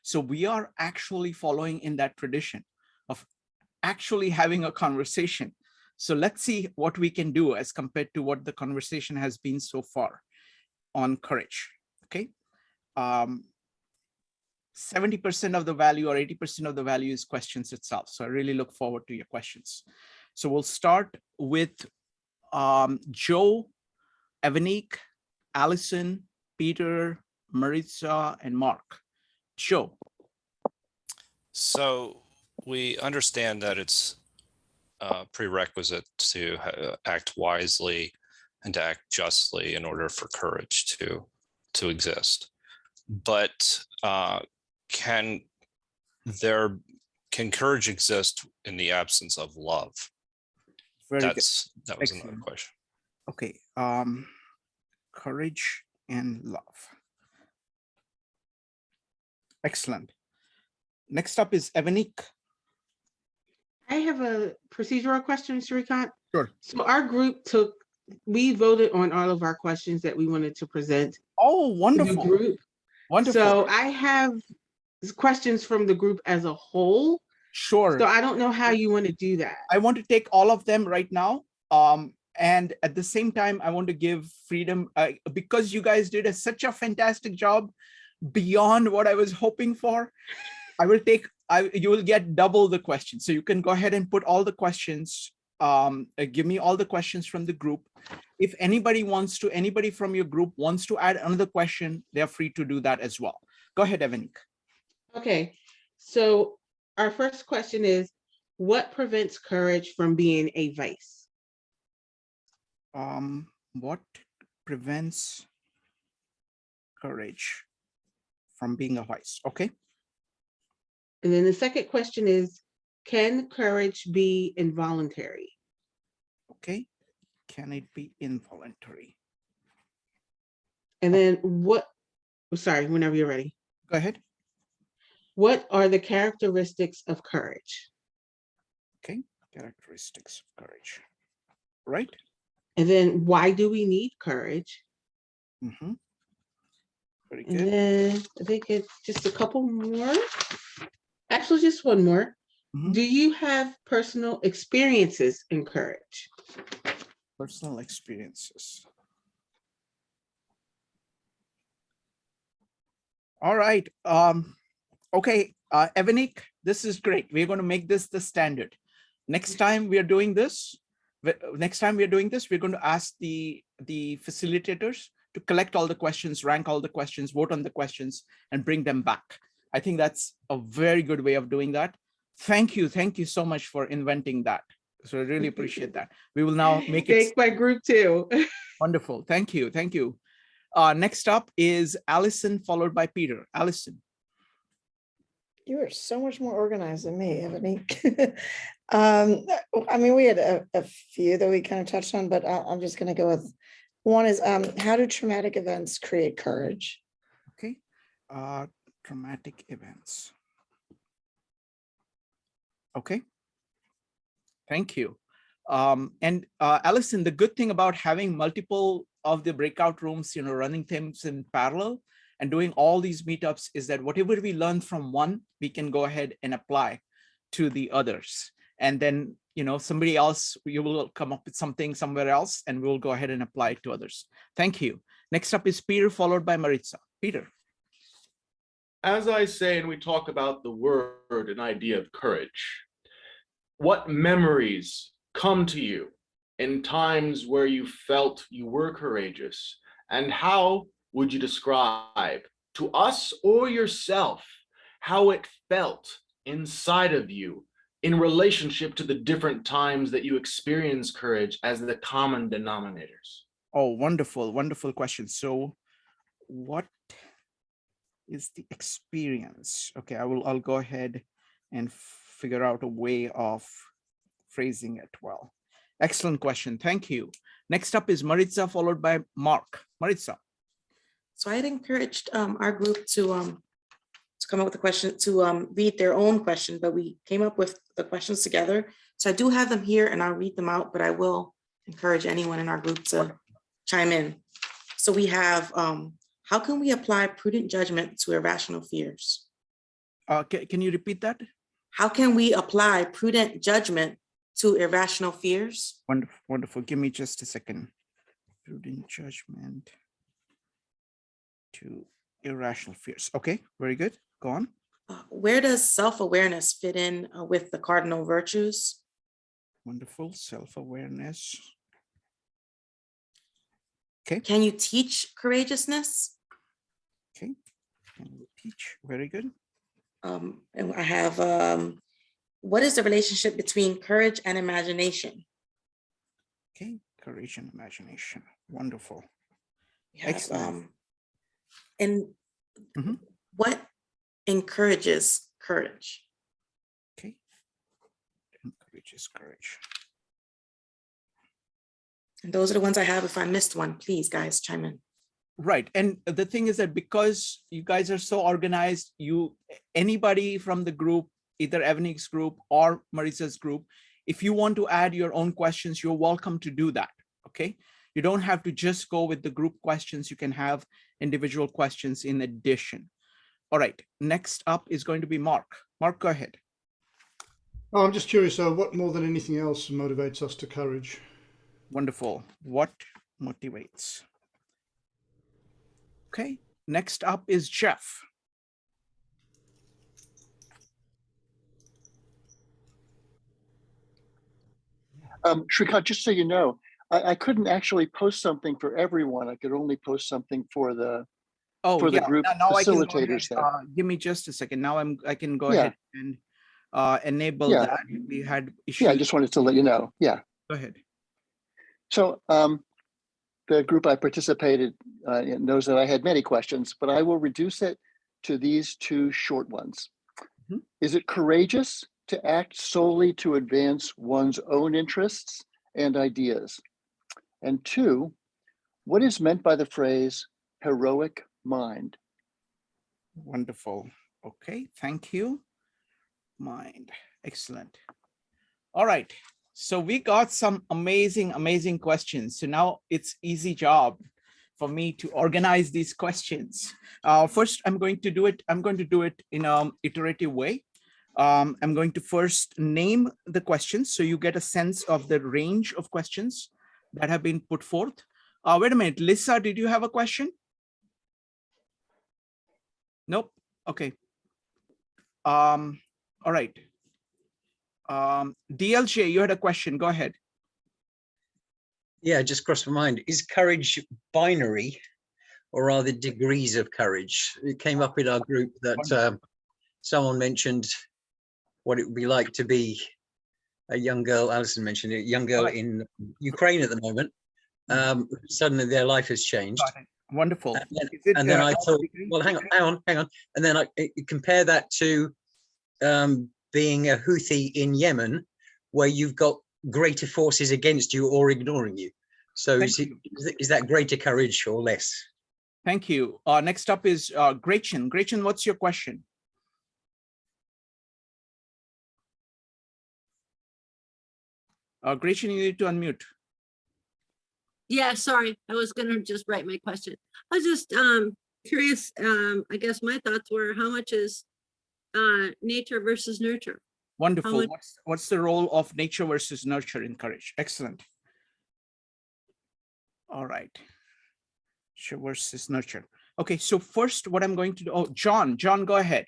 So we are actually following in that tradition of actually having a conversation. So let's see what we can do as compared to what the conversation has been so far on courage. Okay. 70% of the value or 80% of the value is questions itself. So I really look forward to your questions. So we'll start with Joe, Evanique, Allison, Peter, Maritza, and Mark. Joe. So we understand that it's a prerequisite to act wisely and to act justly in order for courage to exist. But can courage exist in the absence of love? That was excellent. Another question. Okay, courage and love. Excellent. Next up is Evanique. I have a procedural question, Shrikant. Sure. So our group we voted on all of our questions that we wanted to present. Oh, wonderful. To the group. Wonderful. So I have questions from the group as a whole. Sure. So I don't know how you want to do that. I want to take all of them right now. And at the same time, I want to give freedom because you guys did such a fantastic job beyond what I was hoping for. I will take, you will get double the questions. So you can go ahead and put all the questions, give me all the questions from the group. If anybody from your group wants to add another question, they're free to do that as well. Go ahead, Evanik. Okay, so our first question is, what prevents courage from being a vice? What prevents courage from being a vice? Okay. And then the second question is, can courage be involuntary? Okay. Can it be involuntary? And then sorry, whenever you're ready. Go ahead. What are the characteristics of courage? Okay. Characteristics of courage. Right. And then why do we need courage? Mm-hmm. Very And good. then I think it's just a couple more. Actually, just one more. Mhm. Do you have personal experiences in courage? Personal experiences. All right. Okay, Evanik, this is great. We're going to make this the standard. Next time we are doing this, we're going to ask the facilitators to collect all the questions, rank all the questions, vote on the questions, and bring them back. I think that's a very good way of doing that. Thank you so much for inventing that. So I really appreciate that. We will now make it. Thank my group too. Wonderful. Thank you. Next up is Allison, followed by Peter. Allison. You are so much more organized than me, Ebony. I mean, we had a few that we kind of touched on, but I'm just going to go with one is how do traumatic events create courage? Okay. Traumatic events. Okay. Thank you. And Allison, the good thing about having multiple of the breakout rooms, running things in parallel and doing all these meetups is that whatever we learn from one, we can go ahead and apply to the others. And then, somebody else, you will come up with something somewhere else and we'll go ahead and apply it to others. Thank you. Next up is Peter, followed by Maritza. Peter. As I say, and we talk about the word and idea of courage, what memories come to you in times where you felt you were courageous, and how would you describe to us or yourself how it felt inside of you in relationship to the different times that you experience courage as the common denominators? Oh, wonderful, wonderful question. So what is the experience? Okay, I'll go ahead and figure out a way of phrasing it well. Excellent question. Thank you. Next up is Maritza, followed by Mark. Maritza. So I had encouraged our group to come up with a question, to read their own question, but we came up with the questions together. So I do have them here and I'll read them out, but I will encourage anyone in our group to chime in. So we have, how can we apply prudent judgment to irrational fears? Can you repeat that? How can we apply prudent judgment to irrational fears? Wonderful, wonderful. Give me just a second. Prudent judgment to irrational fears. Okay, very good. Go on. Where does self-awareness fit in with the cardinal virtues? Wonderful. Self-awareness. Okay. Can you teach courageousness? Okay. Can you teach? Very good. And I have, what is the relationship between courage and imagination? Okay, courage and imagination. Wonderful. We have, Excellent. and what encourages courage? Okay. Encourages courage. And those are the ones I have. If I missed one, please, guys, chime in. Right. And the thing is that because you guys are so organized, anybody from the group, either Evanik's group or Maritza's group, if you want to add your own questions, you're welcome to do that. Okay. You don't have to just go with the group questions. You can have individual questions in addition. All right. Next up is going to be Mark. Mark, go ahead. Oh, I'm just curious, what more than anything else motivates us to courage? Wonderful. What motivates? Okay, next up is Jeff. Shrikant, just so you know, I couldn't actually post something for everyone. I could only post something for the Oh, for the yeah. group Now I can go ahead. facilitators there. Give me just a second. Now I can go Yeah. ahead and enable Yeah. that. We had Yeah, I issues. just wanted to let you know. Yeah. Go ahead. So the group I participated in knows that I had many questions, but I will reduce it to these two short ones. Mhm. Is it courageous to act solely to advance one's own interests and ideas? And two, what is meant by the phrase heroic mind? Wonderful. Okay, thank you. Mind. Excellent. All right. So we got some amazing questions. So now it's easy job for me to organize these questions. First, I'm going to do it in an iterative way. I'm going to first name the questions so you get a sense of the range of questions that have been put forth. Wait a minute, Lisa, did you have a question? Nope. Okay. All right. DLJ, you had a question. Go ahead. Yeah, just crossed my mind. Is courage binary, or are there degrees of courage? It came up in our group that someone mentioned what it would be like to be a young girl. Alison mentioned it, a young girl in Ukraine at the moment. Suddenly their life has changed. Wonderful. And then I thought, well, hang on. And then I compare that to being a Houthi in Yemen, where you've got greater forces against you or ignoring you. So is that greater courage or less? Thank you. Next up is Gretchen. Gretchen, what's your question? Gretchen, you need to unmute. Yeah, sorry. I was going to just write my question. I was just curious. I guess my thoughts were, how much is nature versus nurture? Wonderful. What's the role of nature versus nurture in courage? Excellent. All right. Nature versus nurture. Okay, so first what I'm going to do, John, go ahead.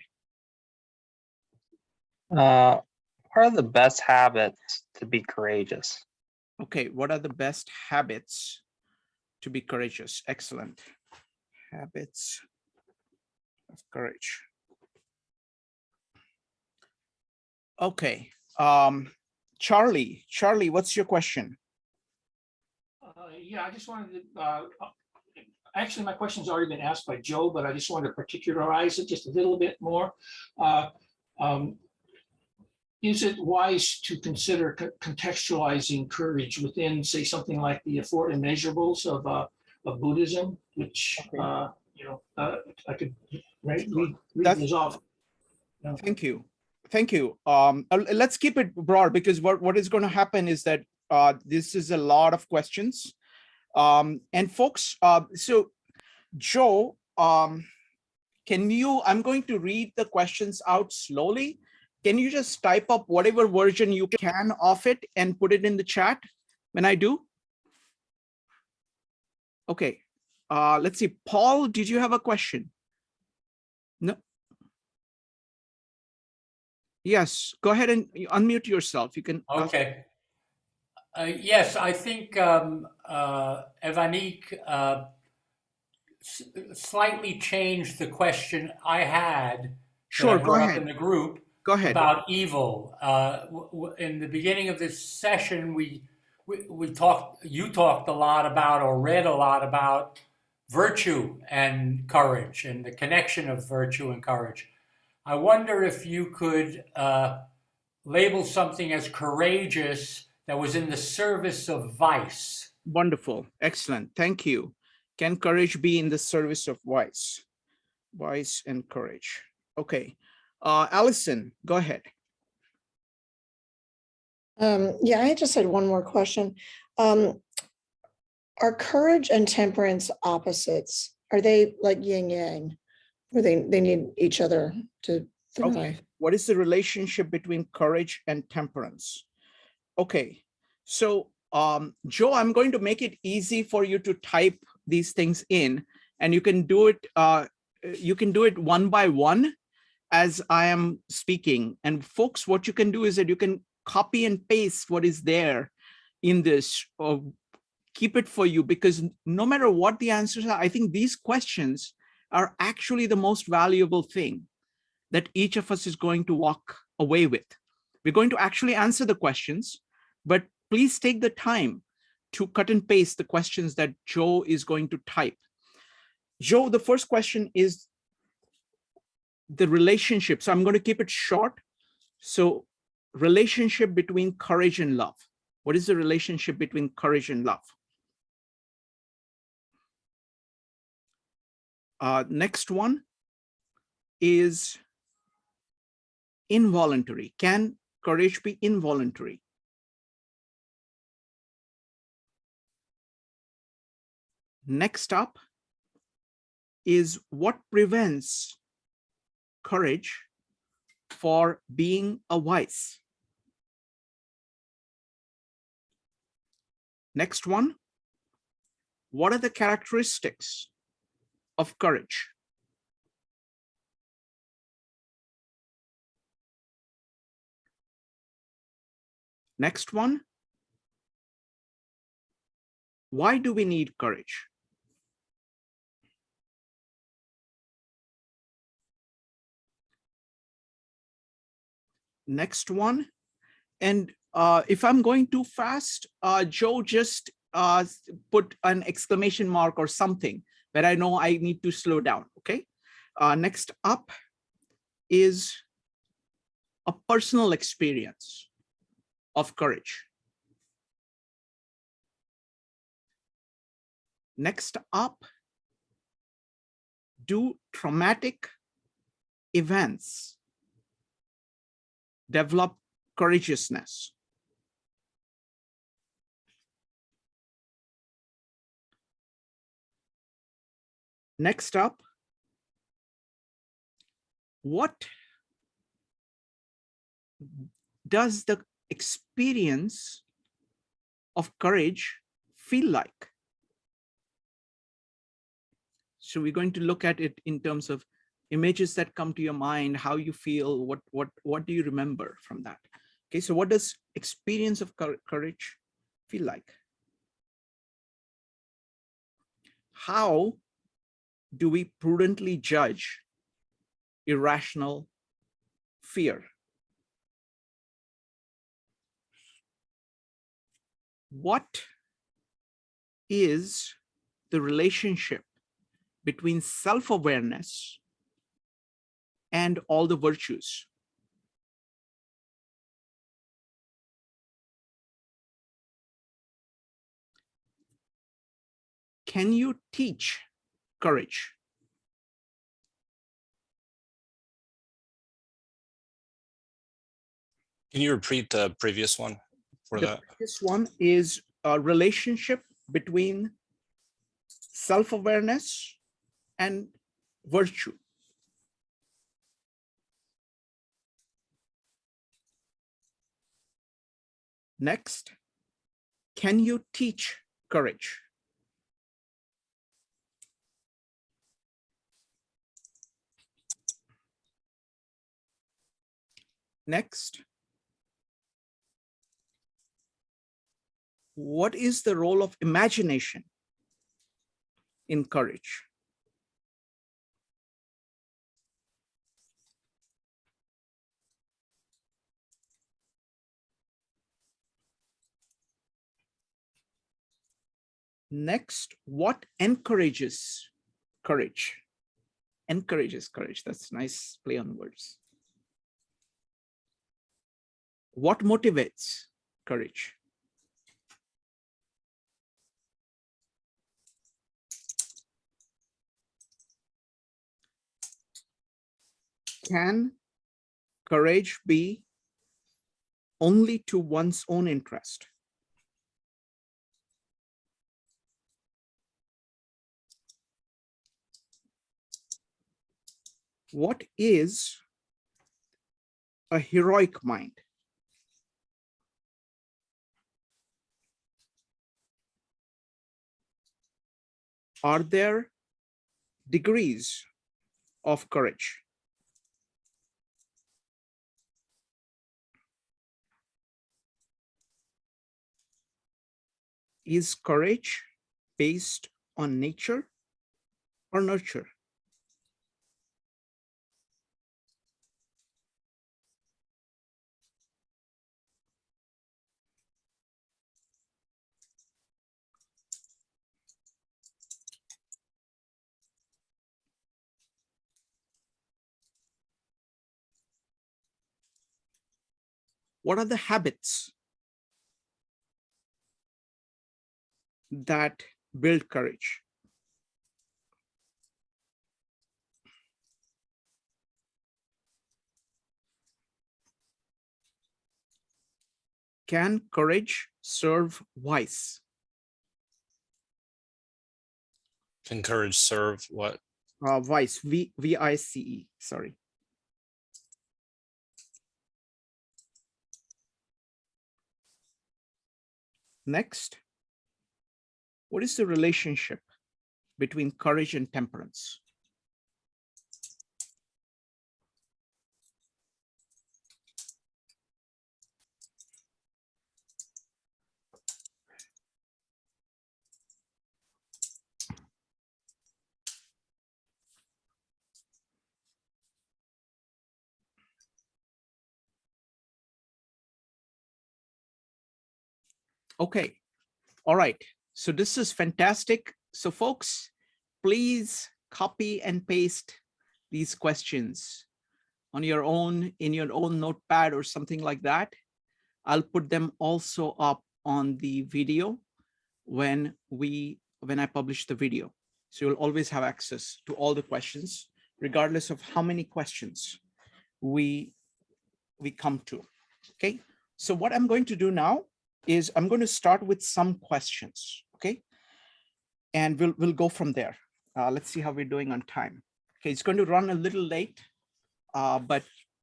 What are the best habits to be courageous? Okay, what are the best habits to be courageous? Excellent. Habits of courage. Okay, Charlie, what's your question? Yeah, I just wanted to, actually my question's already been asked by Joe, but I just wanted to particularize it just a little bit more. Is it wise to consider contextualizing courage within, say, something like the four immeasurables of Buddhism, which I could read those off. Thank you. Let's keep it broad, because what is going to happen is that this is a lot of questions. And folks, so Joe, I'm going to read the questions out slowly. Can you just type up whatever version you can of it and put it in the chat when I do? Okay, let's see. Paul, did you have a question? No. Yes, go ahead and unmute yourself. You can. Okay. Yes, I think Evanik slightly changed the question I had. Sure, go ahead. In the group. Go ahead. About evil. In the beginning of this session, you talked a lot about, or read a lot about, virtue and courage and the connection of virtue and courage. I wonder if you could label something as courageous that was in the service of vice. Wonderful. Excellent. Thank you. Can courage be in the service of vice? Vice and courage. Okay. Alison, go ahead. Yeah, I just had one more question. Are courage and temperance opposites? Are they like yin yang, where they need each other to Okay. What is the relationship between courage and temperance? Okay, so Joe, I'm going to make it easy for you to type these things in, and you can do it one by one as I am speaking. And folks, what you can do is that you can copy and paste what is there in this, or keep it for you, because no matter what the answers are, I think these questions are actually the most valuable thing that each of us is going to walk away with. We're going to actually answer the questions, but please take the time to cut and paste the questions that Joe is going to type. Joe, the first question is the relationship. So I'm going to keep it short. So relationship between courage and love. What is the relationship between courage and love? Next one is involuntary. Can courage be involuntary? Next up is what prevents courage for being a vice? Next one, what are the characteristics of courage? Next one, why do we need courage? Next one, and if I'm going too fast, Joe, just put an exclamation mark or something that I know I need to slow down, okay? Next up is a personal experience of courage. Next up, do traumatic events develop courageousness? Next up, what does the experience of courage feel like? So we're going to look at it in terms of images that come to your mind, how you feel, what do you remember from that? Okay, so what does experience of courage feel like? How do we prudently judge irrational fear? What is the relationship between self-awareness and all the virtues? Can you teach courage? Can you repeat the previous one for The that? previous one is a relationship between self-awareness and virtue. Next, can you teach courage? Next, what is the role of imagination in courage? Next, what encourages courage? Encourages courage. That's a nice play on words. What motivates courage? Can courage be only to one's own interest? What is a heroic mind? Are there degrees of courage? Is courage based on nature or nurture? What are the habits that build courage? Can courage serve vice? Can courage serve what? Vice, V-I-C-E, sorry. Next, what is the relationship between courage and temperance? Okay, all right. So this is fantastic. So folks, please copy and paste these questions on your own, in your own notepad or something like that. I'll put them also up on the video when I publish the video. So you'll always have access to all the questions, regardless of how many questions we come to. Okay, so what I'm going to do now is I'm going to start with some questions, okay? And we'll go from there. Let's see how we're doing on time. Okay, it's going to run a little late, but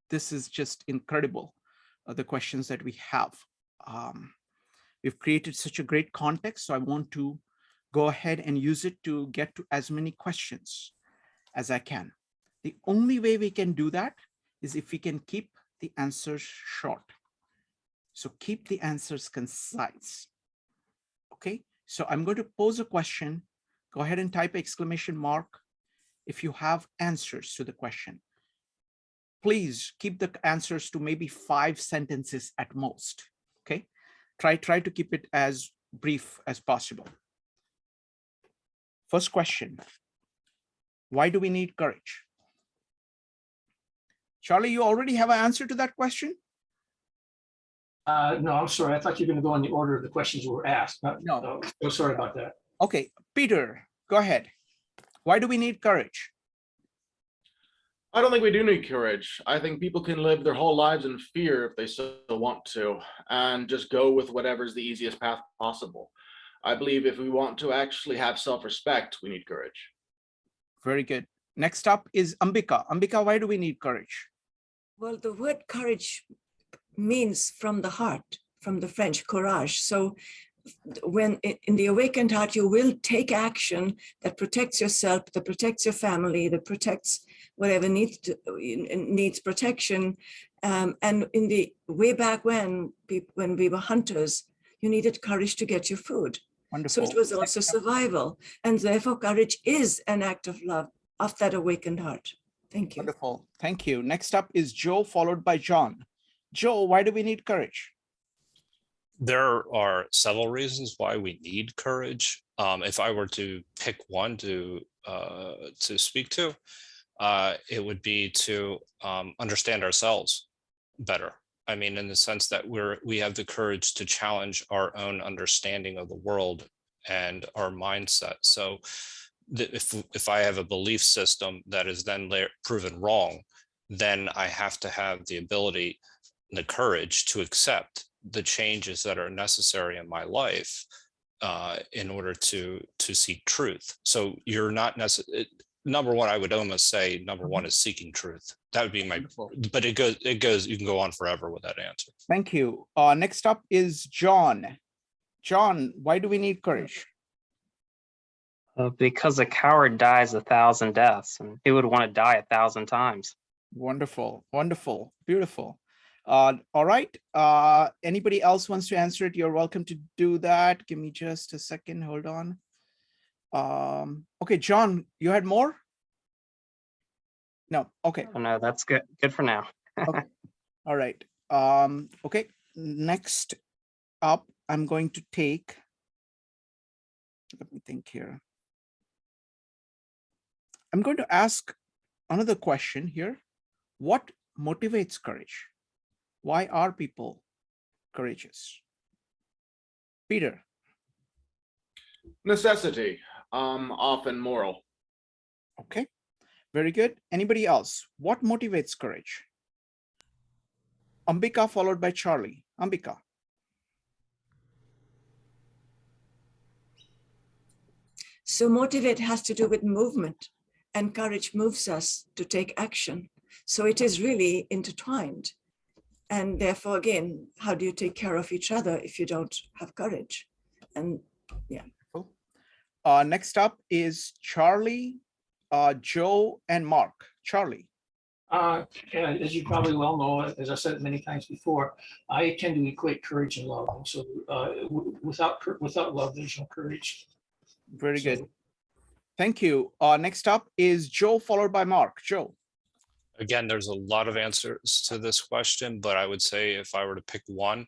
this is just incredible, the questions that we have. We've created such a great context, so I want to go ahead and use it to get to as many questions as I can. The only way we can do that is if we can keep the answers short. So keep the answers concise. Okay, so I'm going to pose a question. Go ahead and type exclamation mark if you have answers to the question. Please keep the answers to maybe 5 sentences at most. Okay, try to keep it as brief as possible. First question, why do we need courage? Charlie, you already have an answer to that question? No, I'm sorry. I thought you were going to go in the order of the questions that were asked. No, sorry about that. Okay, Peter, go ahead. Why do we need courage? I don't think we do need courage. I think people can live their whole lives in fear if they so want to, and just go with whatever's the easiest path possible. I believe if we want to actually have self-respect, we need courage. Very good. Next up is Ambika. Ambika, why do we need courage? Well, the word courage means from the heart, from the French courage. So when in the awakened heart, you will take action that protects yourself, that protects your family, that protects whatever needs protection. And in the way back when we were hunters, you needed courage to get your food. Wonderful. So it was also survival. And therefore, courage is an act of love of that awakened heart. Thank you. Wonderful. Thank you. Next up is Joe, followed by John. Joe, why do we need courage? There are several reasons why we need courage. If I were to pick one to speak to, it would be to understand ourselves better. I mean, in the sense that we have the courage to challenge our own understanding of the world and our mindset. So if I have a belief system that is then proven wrong, then I have to have the ability, the courage to accept the changes that are necessary in my life in order to seek truth. So you're not necessarily, number one, I would almost say number one is seeking truth. That would be my, Wonderful. but it goes, you can go on forever with that answer. Thank you. Next up is John. John, why do we need courage? Because a coward dies 1,000 deaths, and he would want to die 1,000 times. Wonderful, wonderful, beautiful. All right. Anybody else wants to answer it? You're welcome to do that. Give me just a second. Hold on. Okay, John, you had more? No. Okay. Oh, no, that's good. Good for now. Okay. All right. Okay. Next up, I'm going to take, let me think here. I'm going to ask another question here. What motivates courage? Why are people courageous? Peter. Necessity, often moral. Okay, very good. Anybody else? What motivates courage? Ambika followed by Charlie. Ambika. So motivate has to do with movement, and courage moves us to take action. So it is really intertwined. And therefore, again, how do you take care of each other if you don't have courage? And yeah. Next up is Charlie, Joe, and Mark. Charlie. As you probably well know, as I said many times before, I tend to equate courage and love. And so without love, there's no courage. Very good. Thank you. Next up is Joe, followed by Mark. Joe. Again, there's a lot of answers to this question, but I would say if I were to pick one,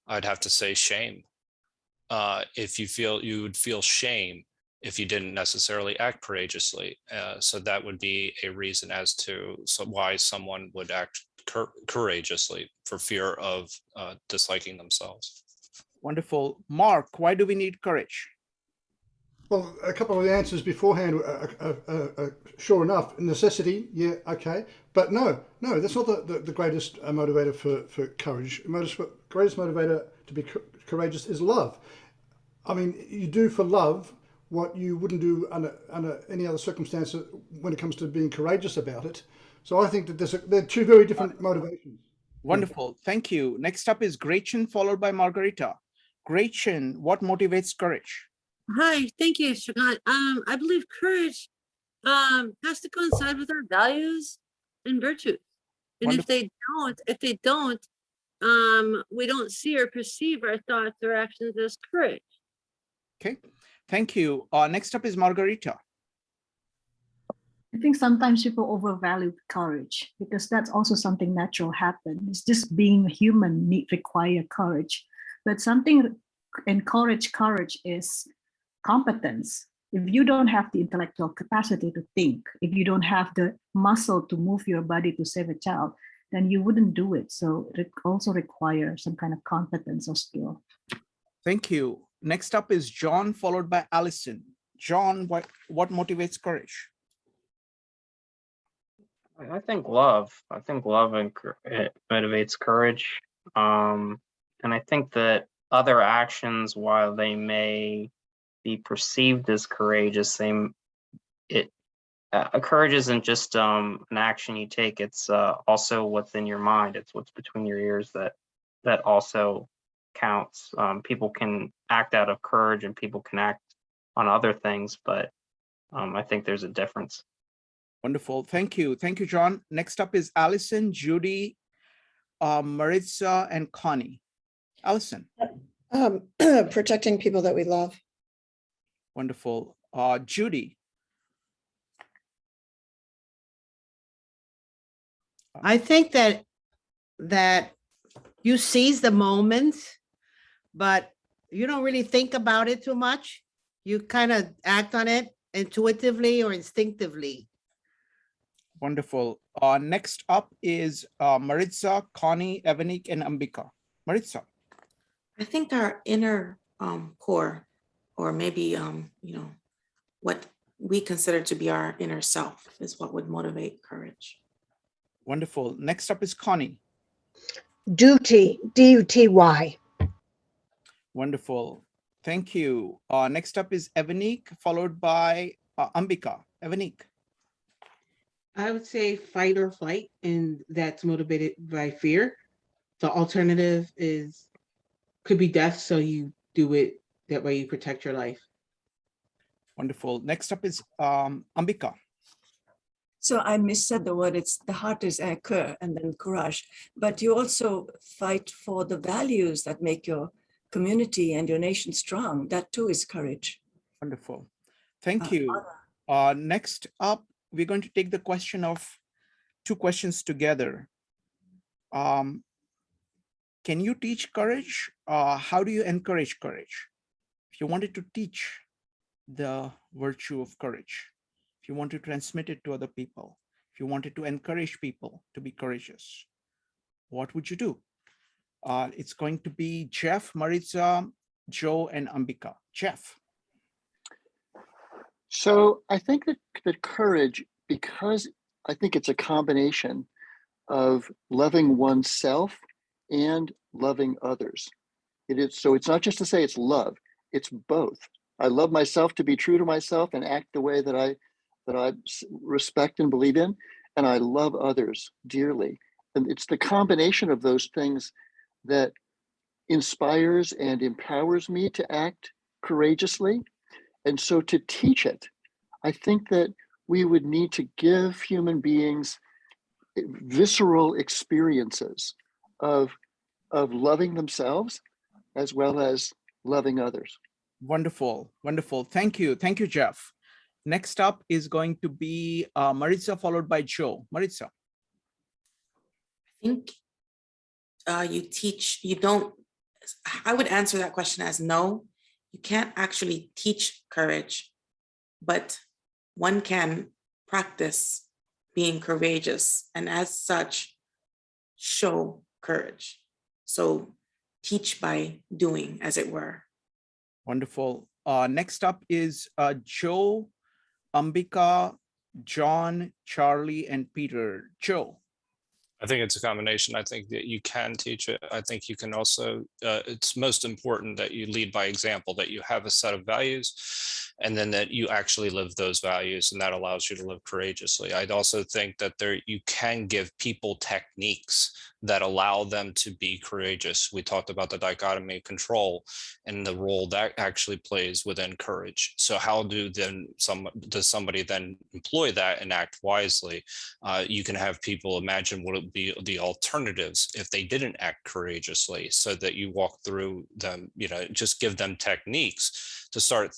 I'd have to say shame. If you would feel shame if you didn't necessarily act courageously. So that would be a reason as to why someone would act courageously, for fear of disliking themselves. Wonderful. Mark, why do we need courage? Well, a couple of the answers beforehand are sure enough. Necessity, yeah, okay. But no, that's not the greatest motivator for courage. Greatest motivator to be courageous is love. I mean, you do for love what you wouldn't do under any other circumstance when it comes to being courageous about it. So I think that they're two very different motivations. Wonderful. Thank you. Next up is Gretchen, followed by Margarita. Gretchen, what motivates courage? Hi, thank you, Shrikant. I believe courage has to coincide with our values and virtues. And if they don't, we don't see or perceive our thoughts or actions as courage. Okay, thank you. Next up is Margarita. I think sometimes people overvalue courage because that's also something natural happen. It's just being human require courage, but something encourage courage is competence. If you don't have the intellectual capacity to think, if you don't have the muscle to move your body to save a child, then you wouldn't do it. So it also requires some kind of competence or skill. Thank you. Next up is John, followed by Allison. John, what motivates courage? I think love. I think love it motivates courage. And I think that other actions, while they may be perceived as courageous, courage isn't just an action you take. It's also what's in your mind. It's what's between your ears that also counts. People can act out of courage and people can act on other things, but I think there's a difference. Wonderful. Thank you. Thank you, John. Next up is Allison, Judy, Maritza, and Connie. Allison. Protecting people that we love. Wonderful. Judy. I think that you seize the moment, but you don't really think about it too much. You kind of act on it intuitively or instinctively. Wonderful. Next up is Maritza, Connie, Evanik, and Ambika. Maritza. I think our inner core, or maybe what we consider to be our inner self, is what would motivate courage. Wonderful. Next up is Connie. Duty, D-U-T-Y. Wonderful. Thank you. Next up is Evanik, followed by Ambika. Evanik. I would say fight or flight, and that's motivated by fear. The alternative is could be death, so you do it that way you protect your life. Wonderful. Next up is Ambika. So I missaid the word. It's the heart is cœur and then courage. But you also fight for the values that make your community and your nation strong. That too is courage. Wonderful. Thank you. Next up, we're going to take the question of two questions together. Can you teach courage? How do you encourage courage? If you wanted to teach the virtue of courage, if you want to transmit it to other people, if you wanted to encourage people to be courageous, what would you do? It's going to be Jeff, Maritza, Joe, and Ambika. Jeff. So I think that courage, because I think it's a combination of loving oneself and loving others. It is, so it's not just to say it's love, it's both. I love myself to be true to myself and act the way that I respect and believe in, and I love others dearly. And it's the combination of those things that inspires and empowers me to act courageously. And so to teach it, I think that we would need to give human beings visceral experiences of loving themselves as well as loving others. Wonderful, wonderful. Thank you. Thank you, Jeff. Next up is going to be Maritza, followed by Joe. Maritza. I think I would answer that question as no, you can't actually teach courage, but one can practice being courageous and as such show courage. So teach by doing, as it were. Wonderful. Next up is Joe, Ambika, John, Charlie, and Peter. Joe. I think it's a combination. I think that you can teach it. I think you can also, it's most important that you lead by example, that you have a set of values, and then that you actually live those values, and that allows you to live courageously. I'd also think that you can give people techniques that allow them to be courageous. We talked about the dichotomy of control and the role that actually plays within courage. So how does somebody then employ that and act wisely? You can have people imagine what it would be the alternatives if they didn't act courageously, so that you walk through them, just give them techniques to start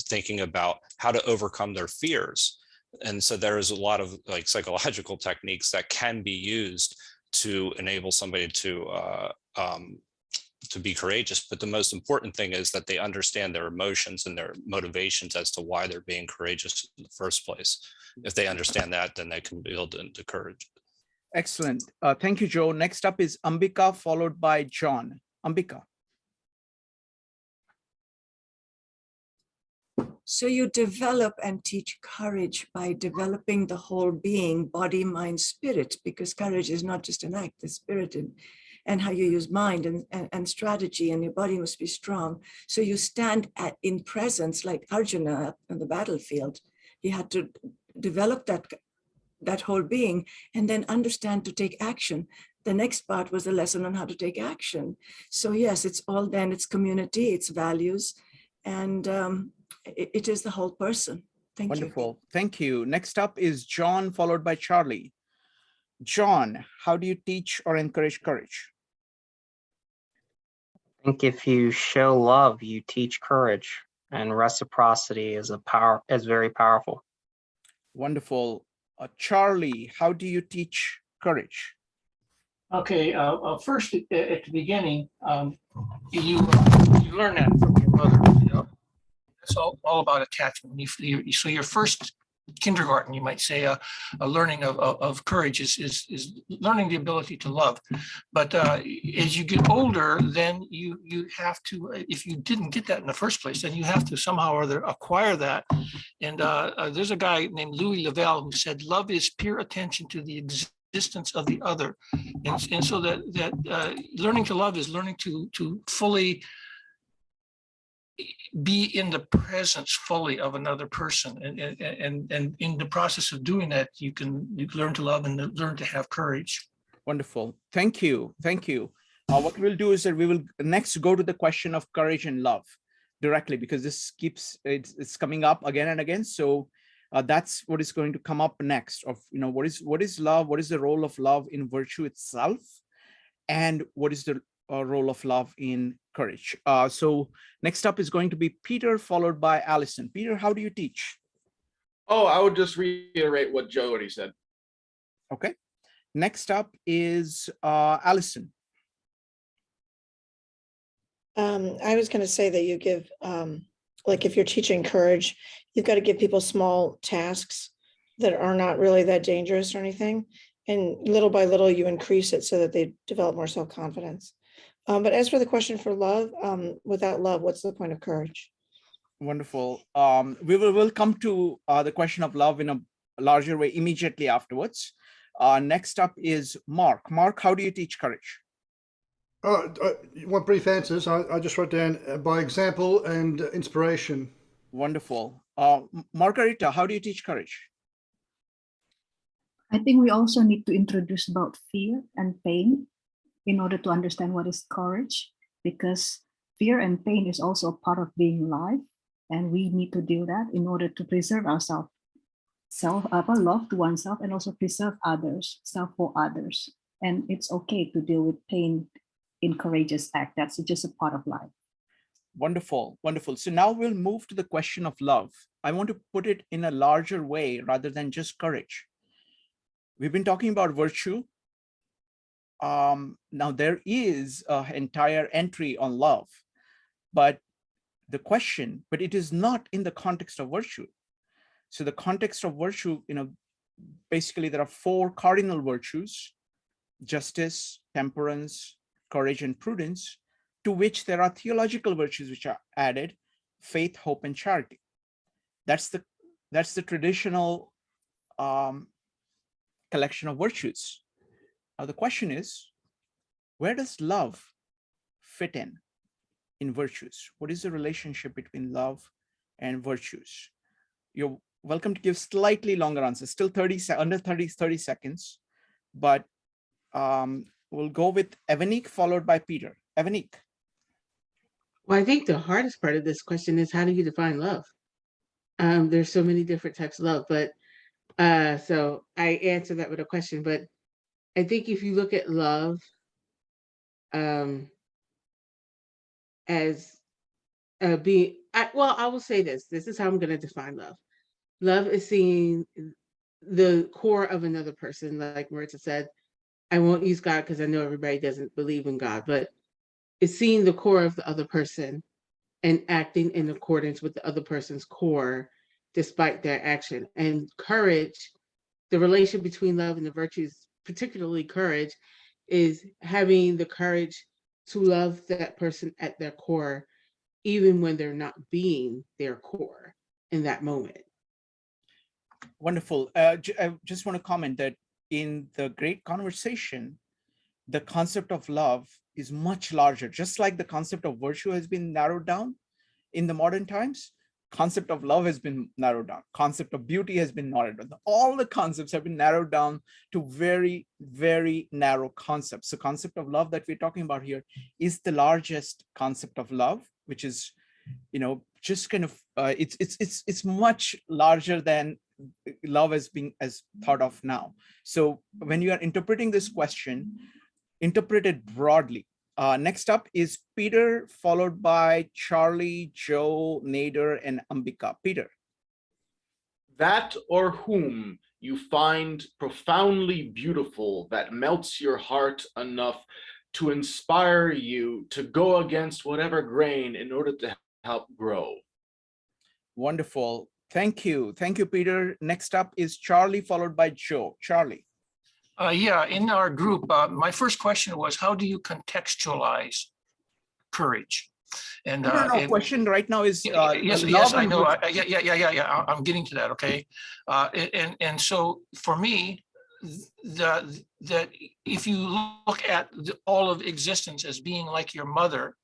thinking about how to overcome their fears. And so there is a lot of like psychological techniques that can be used to enable somebody to be courageous. But the most important thing is that they understand their emotions and their motivations as to why they're being courageous in the first place. If they understand that, then they can build into courage. Excellent. Thank you, Joe. Next up is Ambika, followed by John. Ambika. So you develop and teach courage by developing the whole being, body, mind, spirit, because courage is not just an act, it's spirit and how you use mind and strategy, and your body must be strong. So you stand in presence like Arjuna on the battlefield. He had to develop that whole being and then understand to take action. The next part was the lesson on how to take action. So yes, it's all then, it's community, it's values, and it is the whole person. Thank you. Wonderful. Thank you. Next up is John, followed by Charlie. John, how do you teach or encourage courage? I think if you show love, you teach courage, and reciprocity is very powerful. Wonderful. Charlie, how do you teach courage? Okay, first at the beginning, you learn that from your mother. It's all about attachment. So your first kindergarten, you might say, a learning of courage is learning the ability to love. But as you get older, then you have to, if you didn't get that in the first place, then you have to somehow or other acquire that. And there's a guy named Louis Lavelle who said, love is pure attention to the existence of the other. And so that learning to love is learning to fully be in the presence fully of another person. And in the process of doing that, you learn to love and learn to have courage. Wonderful. Thank you. Thank you. What we'll do is that we will next go to the question of courage and love directly, because this keeps it's coming up again and again. So that's what is going to come up next. Of what is love? What is the role of love in virtue itself, and what is the role of love in courage? So next up is going to be Peter, followed by Allison. Peter, how do you teach? Oh, I would just reiterate what Joe already said. Okay. Next up is Allison. I was going to say that you give, like if you're teaching courage, you've got to give people small tasks that are not really that dangerous or anything. And little by little, you increase it so that they develop more self-confidence. But as for the question for love, without love, what's the point of courage? Wonderful. We'll come to the question of love in a larger way immediately afterwards. Next up is Mark. Mark, how do you teach courage? You want brief answers? I just wrote down by example and inspiration. Wonderful. Margarita, how do you teach courage? I think we also need to introduce about fear and pain in order to understand what is courage, because fear and pain is also a part of being alive, and we need to do that in order to preserve ourselves, love to oneself, and also preserve others, self for others. And it's okay to deal with pain in courageous act. That's just a part of life. Wonderful, wonderful. So now we'll move to the question of love. I want to put it in a larger way rather than just courage. We've been talking about virtue. Now there is an entire entry on love, but it is not in the context of virtue. So the context of virtue, basically there are 4 cardinal virtues: justice, temperance, courage, and prudence, to which there are theological virtues which are added: faith, hope, and charity. That's the traditional collection of virtues. Now the question is, where does love fit in virtues? What is the relationship between love and virtues? You're welcome to give slightly longer answers, still under 30 seconds, but we'll go with Evanik, followed by Peter. Evanik. Well, I think the hardest part of this question is, how do you define love? There's so many different types of love, but so I answer that with a question. But I think if you look at love as being, I will say this. This is how I'm going to define love. Love is seeing the core of another person, like Marissa said. I won't use God because I know everybody doesn't believe in God, but it's seeing the core of the other person and acting in accordance with the other person's core, despite their action. And courage, the relation between love and the virtues, particularly courage, is having the courage to love that person at their core, even when they're not being their core in that moment. Wonderful. I just want to comment that in the great conversation, the concept of love is much larger. Just like the concept of virtue has been narrowed down in the modern times, concept of love has been narrowed down. Concept of beauty has been narrowed down. All the concepts have been narrowed down to very, very narrow concepts. The concept of love that we're talking about here is the largest concept of love, which is, just kind of, it's much larger than love as thought of now. So when you are interpreting this question, interpret it broadly. Next up is Peter, followed by Charlie, Joe, Nader, and Ambika. Peter. That or whom you find profoundly beautiful, that melts your heart enough to inspire you to go against whatever grain in order to help grow. Wonderful. Thank you. Thank you, Peter. Next up is Charlie, followed by Joe. Charlie. Yeah, in our group, my first question was, how do you contextualize courage? And question right now is yes, I know. Yeah. I'm getting to that. Okay, and so for me, that if you look at all of existence as being like your mother,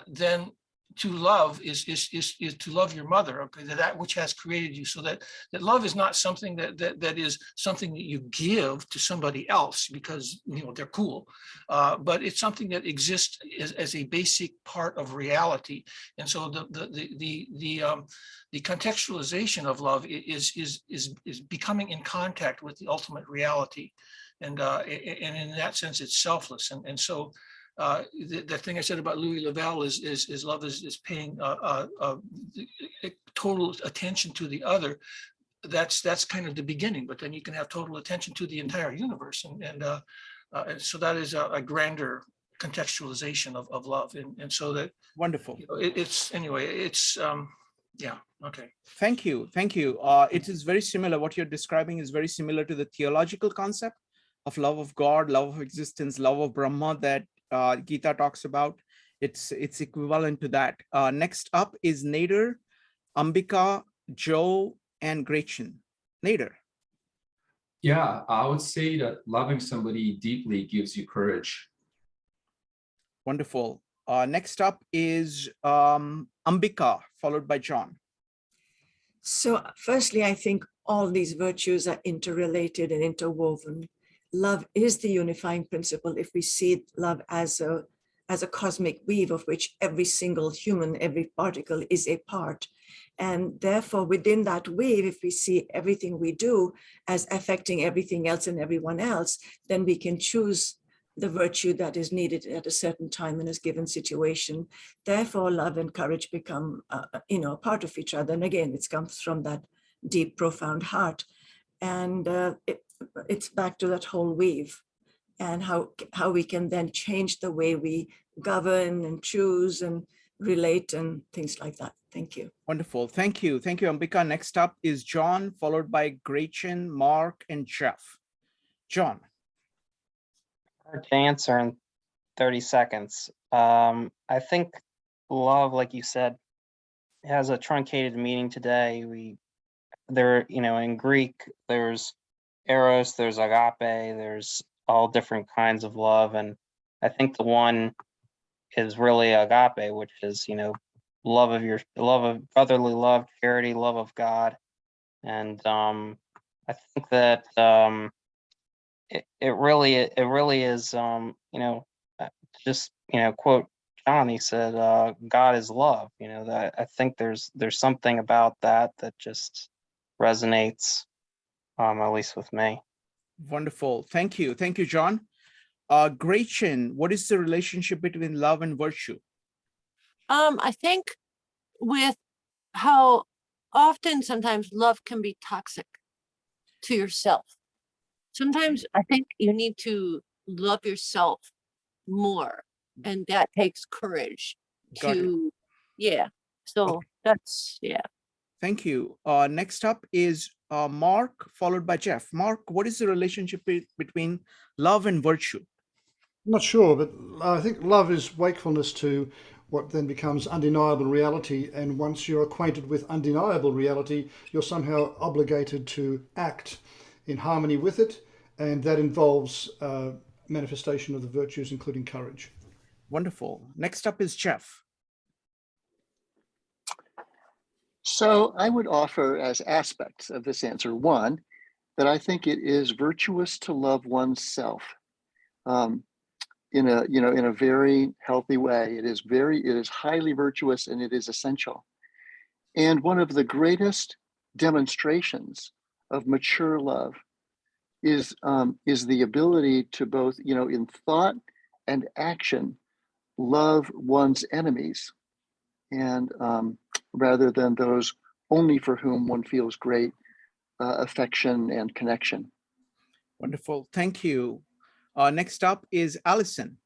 then to love is to love your mother, okay, that which has created you, so that love is not something that is something that you give to somebody else because they're cool, but it's something that exists as a basic part of reality. And so the contextualization of love is becoming in contact with the ultimate reality, and in that sense it's selfless, and so the thing I said about Louis Lavelle is love is paying total attention to the other. That's kind of the beginning, but then you can have total attention to the entire universe, and so that is a grander contextualization of love, and so that wonderful. It's anyway. It's yeah. Okay. Thank you. Thank you. It is very similar. What you're describing is very similar to the theological concept of love of God, love of existence, love of Brahma that Gita talks about. It's equivalent to that. Next up is Nader, Ambika, Joe, and Gretchen. Nader. Yeah, I would say that loving somebody deeply gives you courage. Wonderful. Next up is Ambika, followed by John. So firstly, I think all these virtues are interrelated and interwoven. Love is the unifying principle if we see love as a cosmic weave of which every single human, every particle is a part. And therefore, within that wave, if we see everything we do as affecting everything else and everyone else, then we can choose the virtue that is needed at a certain time in a given situation. Therefore, love and courage become, part of each other. And again, it comes from that deep, profound heart. And it's back to that whole weave and how we can then change the way we govern and choose and relate and things like that. Thank you. Wonderful. Thank you. Thank you, Ambika. Next up is John, followed by Gretchen, Mark, and Jeff. John. Hard to answer in 30 seconds. I think love, like you said, has a truncated meaning today. In Greek, there's eros, there's agape, there's all different kinds of love. And I think the one is really agape, which is, love of brotherly love, charity, love of God. And I think that it really is, quote John, he said, God is love. That I think there's something about that just resonates, at least with me. Wonderful. Thank you. Thank you, John. Gretchen, what is the relationship between love and virtue? I think with how often sometimes love can be toxic to yourself. Sometimes I think you need to love yourself more, and that takes courage yeah. So okay. That's, yeah. Thank you. Next up is Mark, followed by Jeff. Mark, what is the relationship between love and virtue? I'm not sure, but I think love is wakefulness to what then becomes undeniable reality. And once you're acquainted with undeniable reality, you're somehow obligated to act in harmony with it. And that involves manifestation of the virtues, including courage. Wonderful. Next up is Jeff. So I would offer as aspects of this answer, one, that I think it is virtuous to love oneself in a very healthy way. It is highly virtuous and it is essential. And one of the greatest demonstrations of mature love is the ability to both, in thought and action, love one's enemies, and rather than those only for whom one feels great affection and connection. Wonderful. Thank you. Next up is Allison.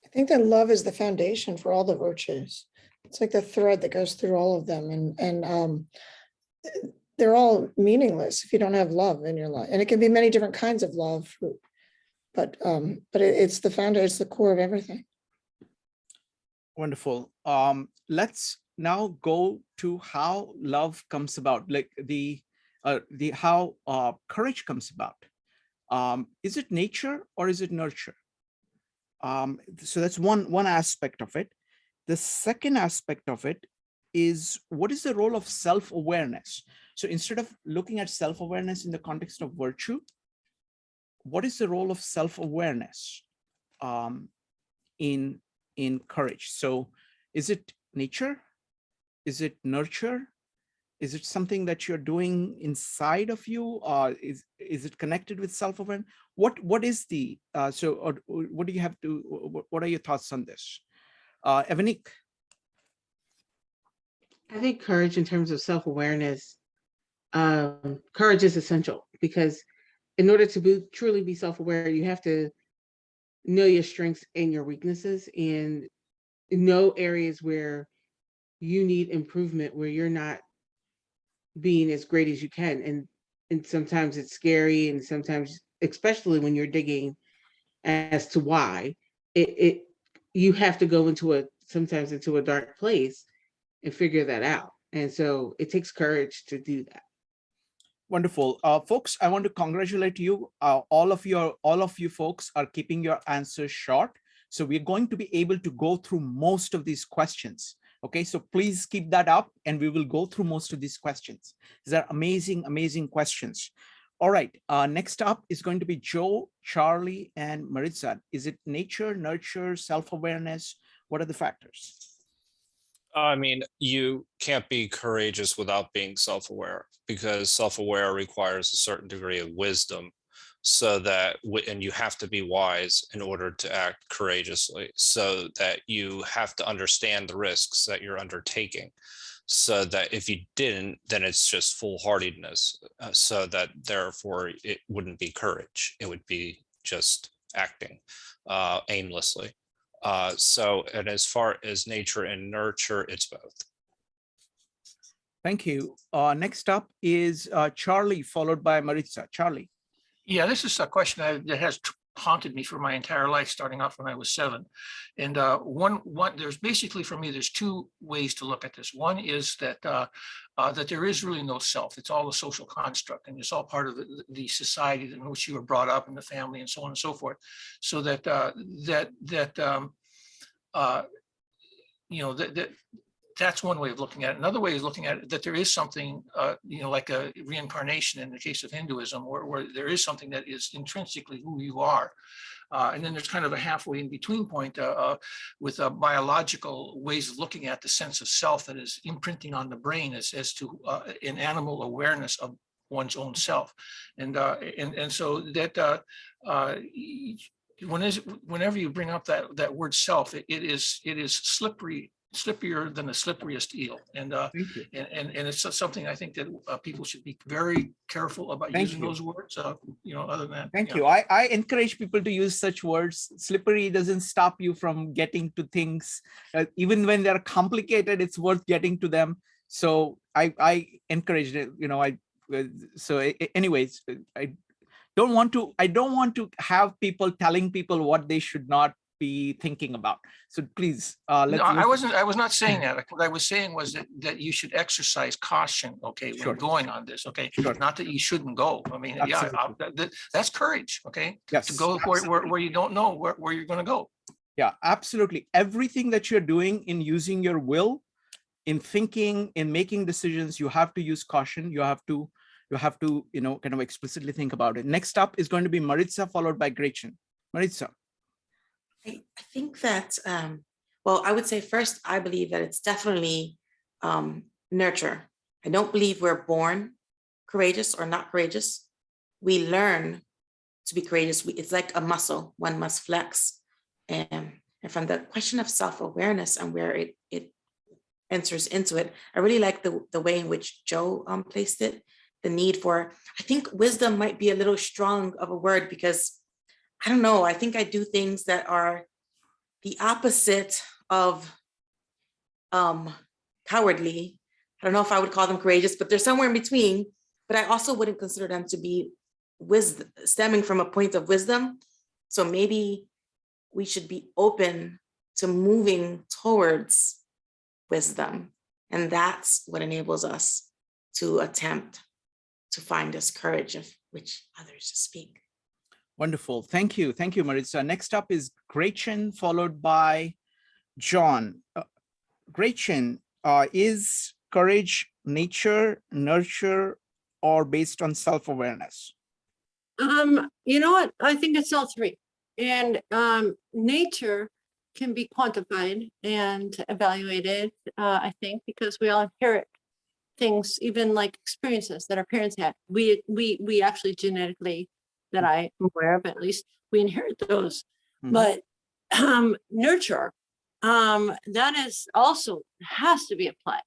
I think that love is the foundation for all the virtues. It's like the thread that goes through all of them, and they're all meaningless if you don't have love in your life. And it can be many different kinds of love, but it's the foundation, it's the core of everything. Wonderful. Let's now go to how love comes about, like how courage comes about. Is it nature or is it nurture? So that's one aspect of it. The second aspect of it is, what is the role of self-awareness? So instead of looking at self-awareness in the context of virtue, what is the role of self-awareness in courage? So is it nature? Is it nurture? Is it something that you're doing inside of you? Is it connected with self-awareness? What is the what do you have to? What are your thoughts on this, Evanik? I think courage in terms of self-awareness, courage is essential, because in order to truly be self-aware, you have to know your strengths and your weaknesses, and know areas where you need improvement, where you're not being as great as you can. And sometimes it's scary, and sometimes, especially when you're digging as to why, it you have to go sometimes into a dark place and figure that out. And so it takes courage to do that. Wonderful. Folks, I want to congratulate you. All of you folks are keeping your answers short. So we're going to be able to go through most of these questions. Okay, so please keep that up and we will go through most of these questions. These are amazing, amazing questions. All right, next up is going to be Joe, Charlie, and Maritza. Is it nature, nurture, self-awareness? What are the factors? I mean, you can't be courageous without being self-aware, because self-aware requires a certain degree of wisdom, so that, and you have to be wise in order to act courageously, so that you have to understand the risks that you're undertaking, so that if you didn't, then it's just foolhardiness, so that therefore it wouldn't be courage, it would be just acting aimlessly. And as far as nature and nurture, it's both. Thank you. Next up is Charlie, followed by Maritza. Charlie. Yeah, this is a question that has haunted me for my entire life, starting off when I was 7. And there's basically, for me, there's 2 ways to look at this. One is that that there is really no self. It's all a social construct, and it's all part of the society in which you were brought up, and the family, and so on and so forth. So that that's one way of looking at it. Another way is looking at it, that there is something, like a reincarnation in the case of Hinduism, where there is something that is intrinsically who you are. And then there's kind of a halfway in between point with biological ways of looking at the sense of self that is imprinting on the brain as to an animal awareness of one's own self. And so that whenever you bring up that word self, it is slipperier than the slipperiest eel, and it's something I think that people should be very careful about using those words. Other than that, thank you. I encourage people to use such words. Slippery doesn't stop you from getting to things, even when they're complicated. It's worth getting to them. So I encourage it. Anyways, I don't want to have people telling people what they should not be thinking about. So please, I was not saying that. What I was saying was that you should exercise caution, okay, when going on this, okay? Not that you shouldn't go. I mean, that's courage, okay? Yes. To go where you don't know where you're going to go. Yeah, absolutely. Everything that you're doing in using your will, in thinking, in making decisions, you have to use caution. You have to, kind of explicitly think about it. Next up is going to be Maritza, followed by Gretchen. Maritza. I think that, well, I would say first, I believe that it's definitely nurture. I don't believe we're born courageous or not courageous. We learn to be courageous. It's like a muscle, one must flex. And from the question of self-awareness and where it enters into it, I really like the way in which Joe placed it, the need for, I think wisdom might be a little strong of a word, because I don't know, I think I do things that are the opposite of cowardly. I don't know if I would call them courageous, but they're somewhere in between. But I also wouldn't consider them to be stemming from a point of wisdom. So maybe we should be open to moving towards wisdom. And that's what enables us to attempt to find this courage of which others speak. Wonderful. Thank you. Thank you, Maritza. Next up is Gretchen, followed by John. Gretchen, is courage nature, nurture, or based on self-awareness? You know what? I think it's all three. And nature can be quantified and evaluated, I think, because we all inherit things, even like experiences that our parents had. We actually genetically, that I am aware of at least, we inherit those. But nurture, that is also has to be applied.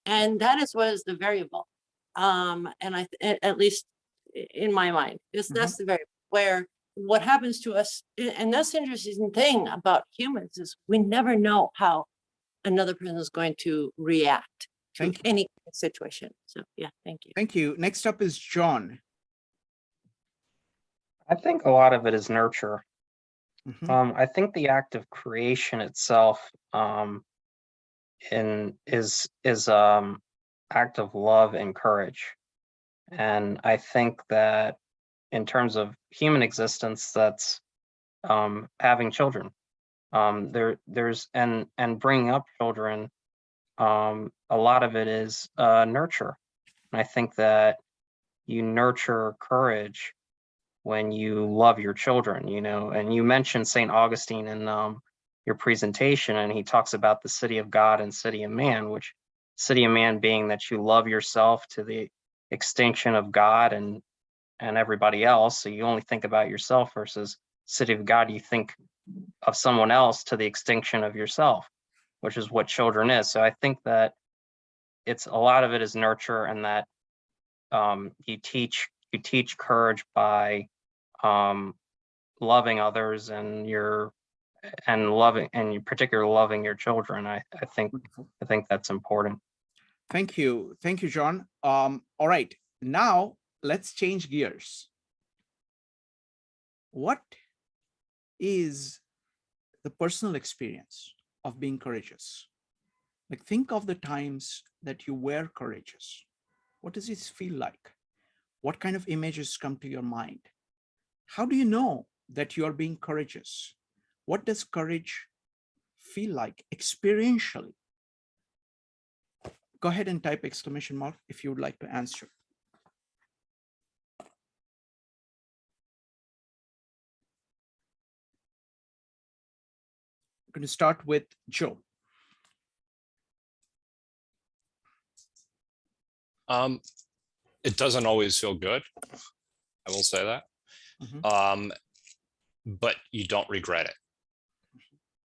And that is what is the variable. And at least in my mind, that's the variable where what happens to us. And that's the interesting thing about humans is we never know how another person is going to react to any situation. So yeah, thank you. Thank you. Next up is John. I think a lot of it is nurture. I think the act of creation itself is act of love and courage. And I think that in terms of human existence, that's having children. There's and bringing up children. A lot of it is nurture. And I think that you nurture courage when you love your children, you know. And you mentioned St. Augustine in your presentation, and he talks about the city of God and city of man, which city of man being that you love yourself to the extinction of God and everybody else. So you only think about yourself, versus city of God, you think of someone else to the extinction of yourself, which is what children is. So I think that it's a lot of it is nurture, and that you teach courage by loving others and particularly loving your children. I think that's important. Thank you. Thank you, John. All right, now let's change gears. What is the personal experience of being courageous? Like, think of the times that you were courageous. What does it feel like? What kind of images come to your mind? How do you know that you are being courageous? What does courage feel like experientially? Go ahead and type exclamation mark if you would like to answer. I'm going to start with Joe. It doesn't always feel good. I will say that. But you don't regret it.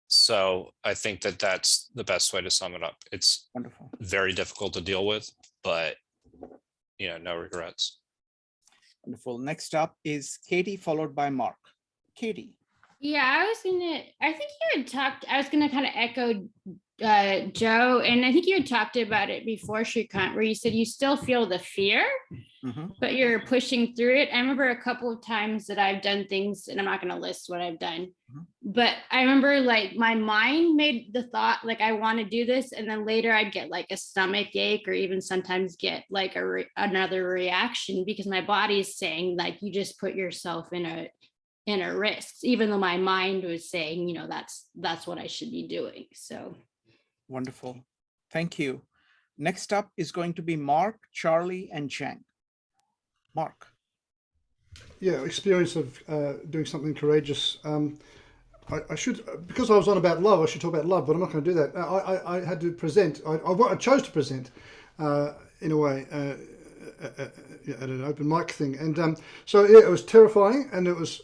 So I think that that's the best way to sum it up. It's wonderful, very very difficult to deal with, but no regrets. Wonderful. Next up is Katie, followed by Mark. Katie. Yeah, I think you had talked, I was gonna kind of echo Joe, and I think you had talked about it before, Shrikant, where you said you still feel the fear, but you're pushing through it. I remember a couple of times that I've done things, and I'm not gonna list what I've done, but I remember like my mind made the thought like I want to do this, and then later I'd get like a stomach ache, or even sometimes get like another reaction, because my body is saying like you just put yourself in a risk, even though my mind was saying, that's what I should be doing. So wonderful. Thank you. Next up is going to be Mark, Charlie, and Chang. Mark. Yeah, experience of doing something courageous. I should, because I was on about love, I should talk about love, but I'm not going to do that. I had to present, I chose to present in a way at an open mic thing. And so yeah, it was terrifying, and it was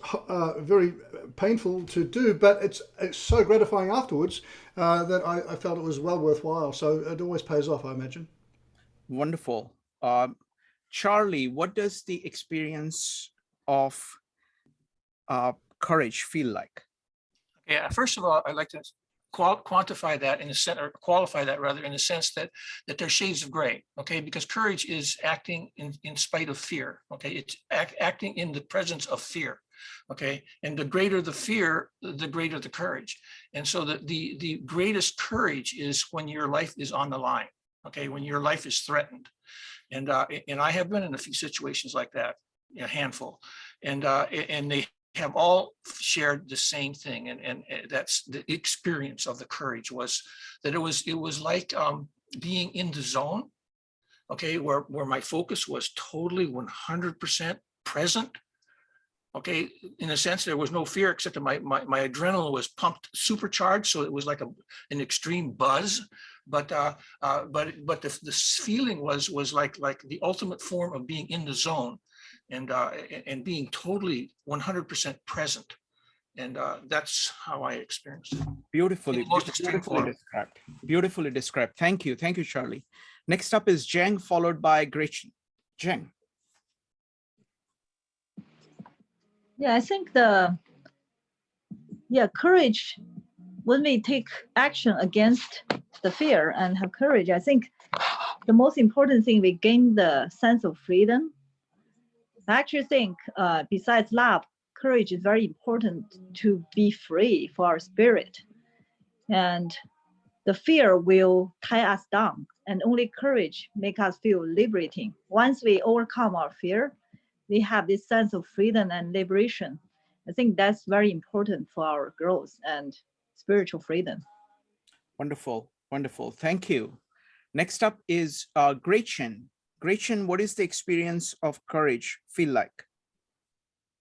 very painful to do, but it's so gratifying afterwards that I felt it was well worthwhile. So it always pays off, I imagine. Wonderful. Charlie, what does the experience of courage feel like? Yeah, first of all, I'd like to quantify that in the sense, or qualify that rather, in the sense that there's shades of gray, okay? Because courage is acting in spite of fear, okay? It's acting in the presence of fear, okay? And the greater the fear, the greater the courage. And so the greatest courage is when your life is on the line, okay? When your life is threatened. And I have been in a few situations like that, a handful, and they have all shared the same thing, and that's the experience of the courage, was that it was like being in the zone, okay, where my focus was totally 100% present. Okay, in a sense, there was no fear, except that my adrenaline was pumped, supercharged, so it was like an extreme buzz. But the feeling was like the ultimate form of being in the zone, and being totally 100% present. And that's how I experienced it. Beautifully, most extreme beautifully form. described. Beautifully described. Thank you, Charlie. Next up is Zheng, followed by Gretchen. Zheng. Yeah, I think courage, when we take action against the fear and have courage, I think the most important thing, we gain the sense of freedom. I actually think besides love, courage is very important to be free for our spirit. And the fear will tie us down, and only courage make us feel liberating. Once we overcome our fear, we have this sense of freedom and liberation. I think that's very important for our growth and spiritual freedom. Wonderful, wonderful. Thank you. Next up is Gretchen. Gretchen, what is the experience of courage feel like?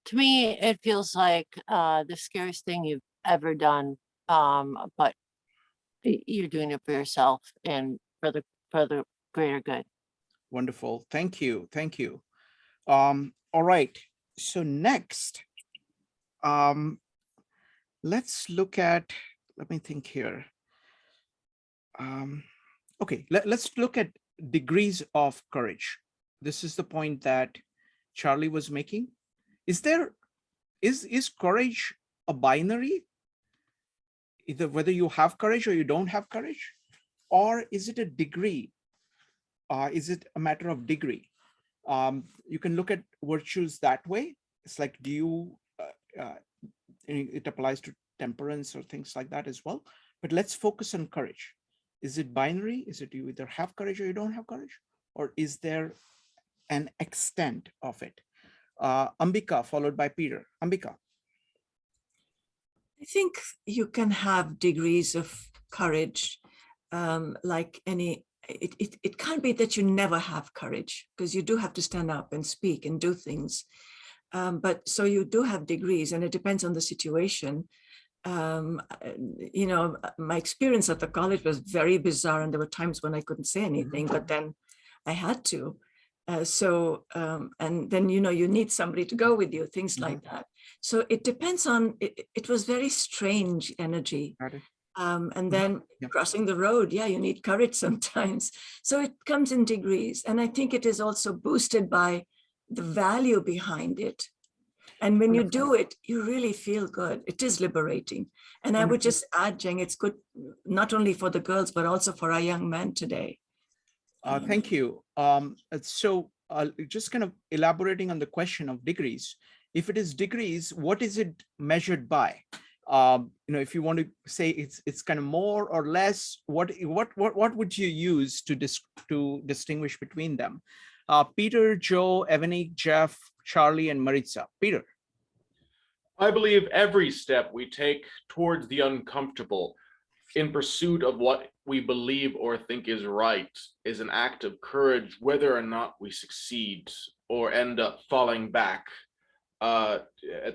To me, it feels like the scariest thing you've ever done, but you're doing it for yourself and for the greater good. Wonderful. Thank you. Thank you. All right. So next, let's look at, let me think here. Okay, let's look at degrees of courage. This is the point that Charlie was making. Is courage a binary? Either whether you have courage or you don't have courage, or is it a degree? Is it a matter of degree? You can look at virtues that way. It's like, do you, it applies to temperance or things like that as well. But let's focus on courage. Is it binary? Is it you either have courage or you don't have courage? Or is there an extent of it? Ambika, followed by Peter. Ambika. I think you can have degrees of courage, like any, it can't be that you never have courage, because you do have to stand up and speak and do things. But so you do have degrees, and it depends on the situation. You know, my experience at the college was very bizarre, and there were times when I couldn't say anything, but then I had to. And then, you know, you need somebody to go with you, things like that. So it depends on, it was very strange energy. And then crossing the road, yeah, you need courage sometimes. So it comes in degrees. And I think it is also boosted by the value behind it. And when you do it, you really feel good. It is liberating. And I would just add, Jeng, it's good not only for the girls, but also for our young men today. Thank you. So just kind of elaborating on the question of degrees. If it is degrees, what is it measured by? You know, if you want to say it's kind of more or less, what would you use to distinguish between them? Peter, Joe, Evanik, Jeff, Charlie, and Maritza. Peter. I believe every step we take towards the uncomfortable in pursuit of what we believe or think is right is an act of courage, whether or not we succeed or end up falling back at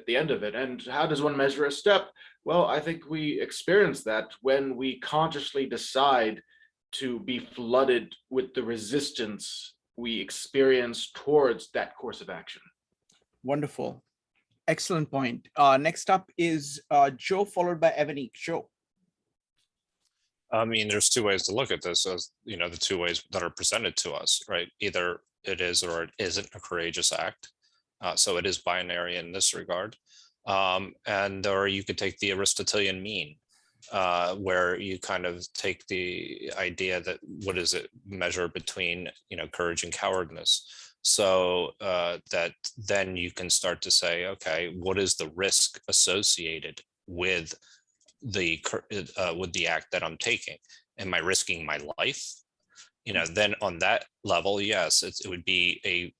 the end of it. And how does one measure a step? Well, I think we experience that when we consciously decide to be flooded with the resistance we experience towards that course of action. Wonderful. Excellent point. Next up is Joe, followed by Evanik. Joe. I mean, there's two ways to look at this, as you know, the two ways that are presented to us, right? Either it is or it isn't a courageous act. So it is binary in this regard. Or you could take the Aristotelian mean, where you kind of take the idea that what is it measure between, you know, courage and cowardness. So that then you can start to say, okay, what is the risk associated with the act that I'm taking? Am I risking my life? You know, then on that level, yes, it would be a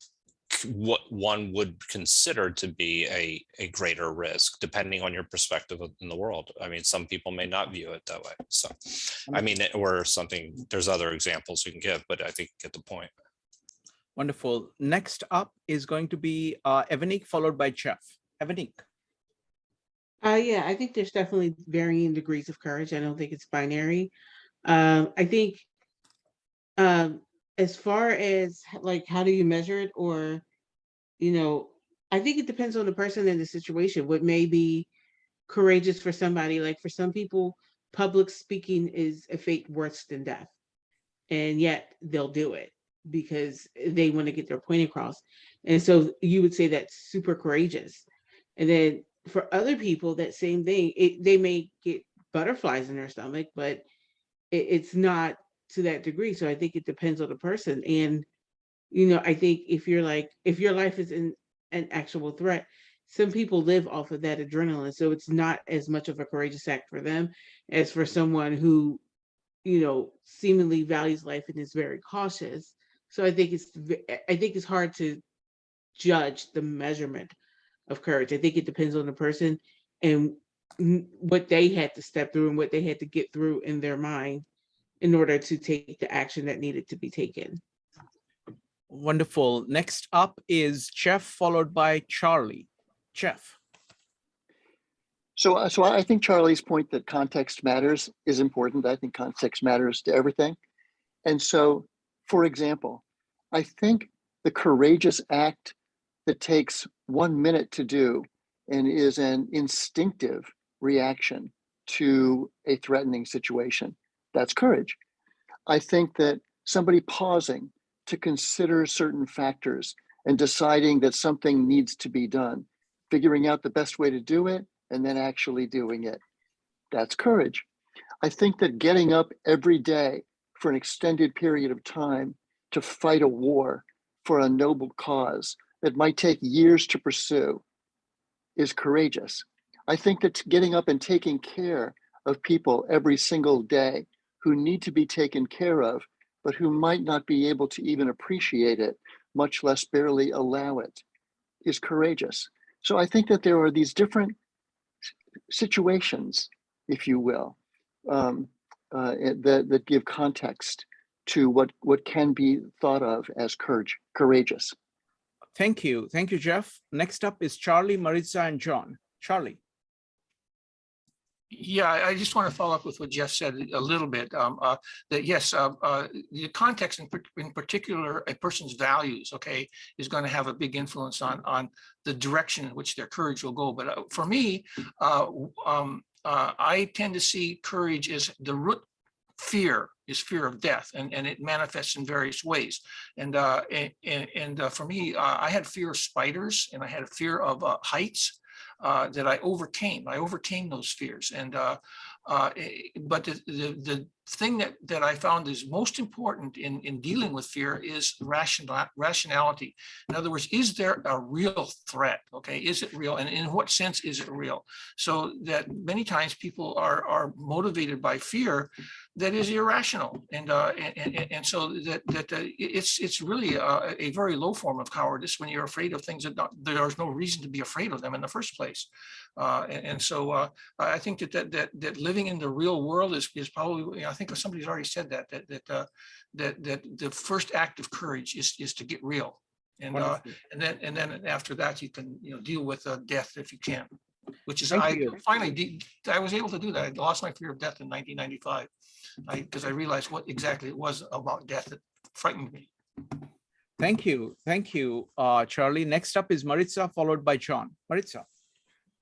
what one would consider to be a greater risk, depending on your perspective in the world. I mean, some people may not view it that way. So, I mean, or something, there's other examples you can give, but I think you get the point. Wonderful. Next up is going to be Evanik, followed by Jeff. Evanik. Yeah, I think there's definitely varying degrees of courage. I don't think it's binary. I think as far as like, how do you measure it? Or, I think it depends on the person and the situation. What may be courageous for somebody, like for some people, public speaking is a fate worse than death. And yet they'll do it because they want to get their point across. And so you would say that's super courageous. And then for other people, that same thing, they may get butterflies in their stomach, but it's not to that degree. So I think it depends on the person. And, I think if your life is in an actual threat, some people live off of that adrenaline. So it's not as much of a courageous act for them as for someone who, seemingly values life and is very cautious. So I think it's hard to judge the measurement of courage. I think it depends on the person and what they had to step through and what they had to get through in their mind in order to take the action that needed to be taken. Wonderful. Next up is Jeff, followed by Charlie. Jeff. So I think Charlie's point that context matters is important. I think context matters to everything. And so, for example, I think the courageous act that takes 1 minute to do and is an instinctive reaction to a threatening situation, that's courage. I think that somebody pausing to consider certain factors and deciding that something needs to be done, figuring out the best way to do it, and then actually doing it, that's courage. I think that getting up every day for an extended period of time to fight a war for a noble cause that might take years to pursue is courageous. I think that getting up and taking care of people every single day who need to be taken care of, but who might not be able to even appreciate it, much less barely allow it, is courageous. So I think that there are these different situations, if you will, that give context to what can be thought of as courageous. Thank you. Thank you, Jeff. Next up is Charlie, Maritza, and John. Charlie. Yeah, I just want to follow up with what Jeff said a little bit. That yes, the context in particular, a person's values, okay, is going to have a big influence on the direction in which their courage will go. But for me, I tend to see courage as the root fear is fear of death, and it manifests in various ways. And for me, I had fear of spiders, and I had a fear of heights. That I overcame. I overcame those fears, and but the thing that I found is most important in dealing with fear is rationality. In other words, is there a real threat? Okay, is it real, and in what sense is it real? So that many times people are motivated by fear that is irrational, and so that it's really a very low form of cowardice when you're afraid of things that there's no reason to be afraid of them in the first place. So I think that living in the real world is probably, I think somebody's already said that the first act of courage is to get real, and then after that you can deal with death if you can, which is I was able to do that. I lost my fear of death in 1995 because I realized what exactly it was about death that frightened me. Thank you, Charlie. Next up is Maritza, followed by John. Maritza.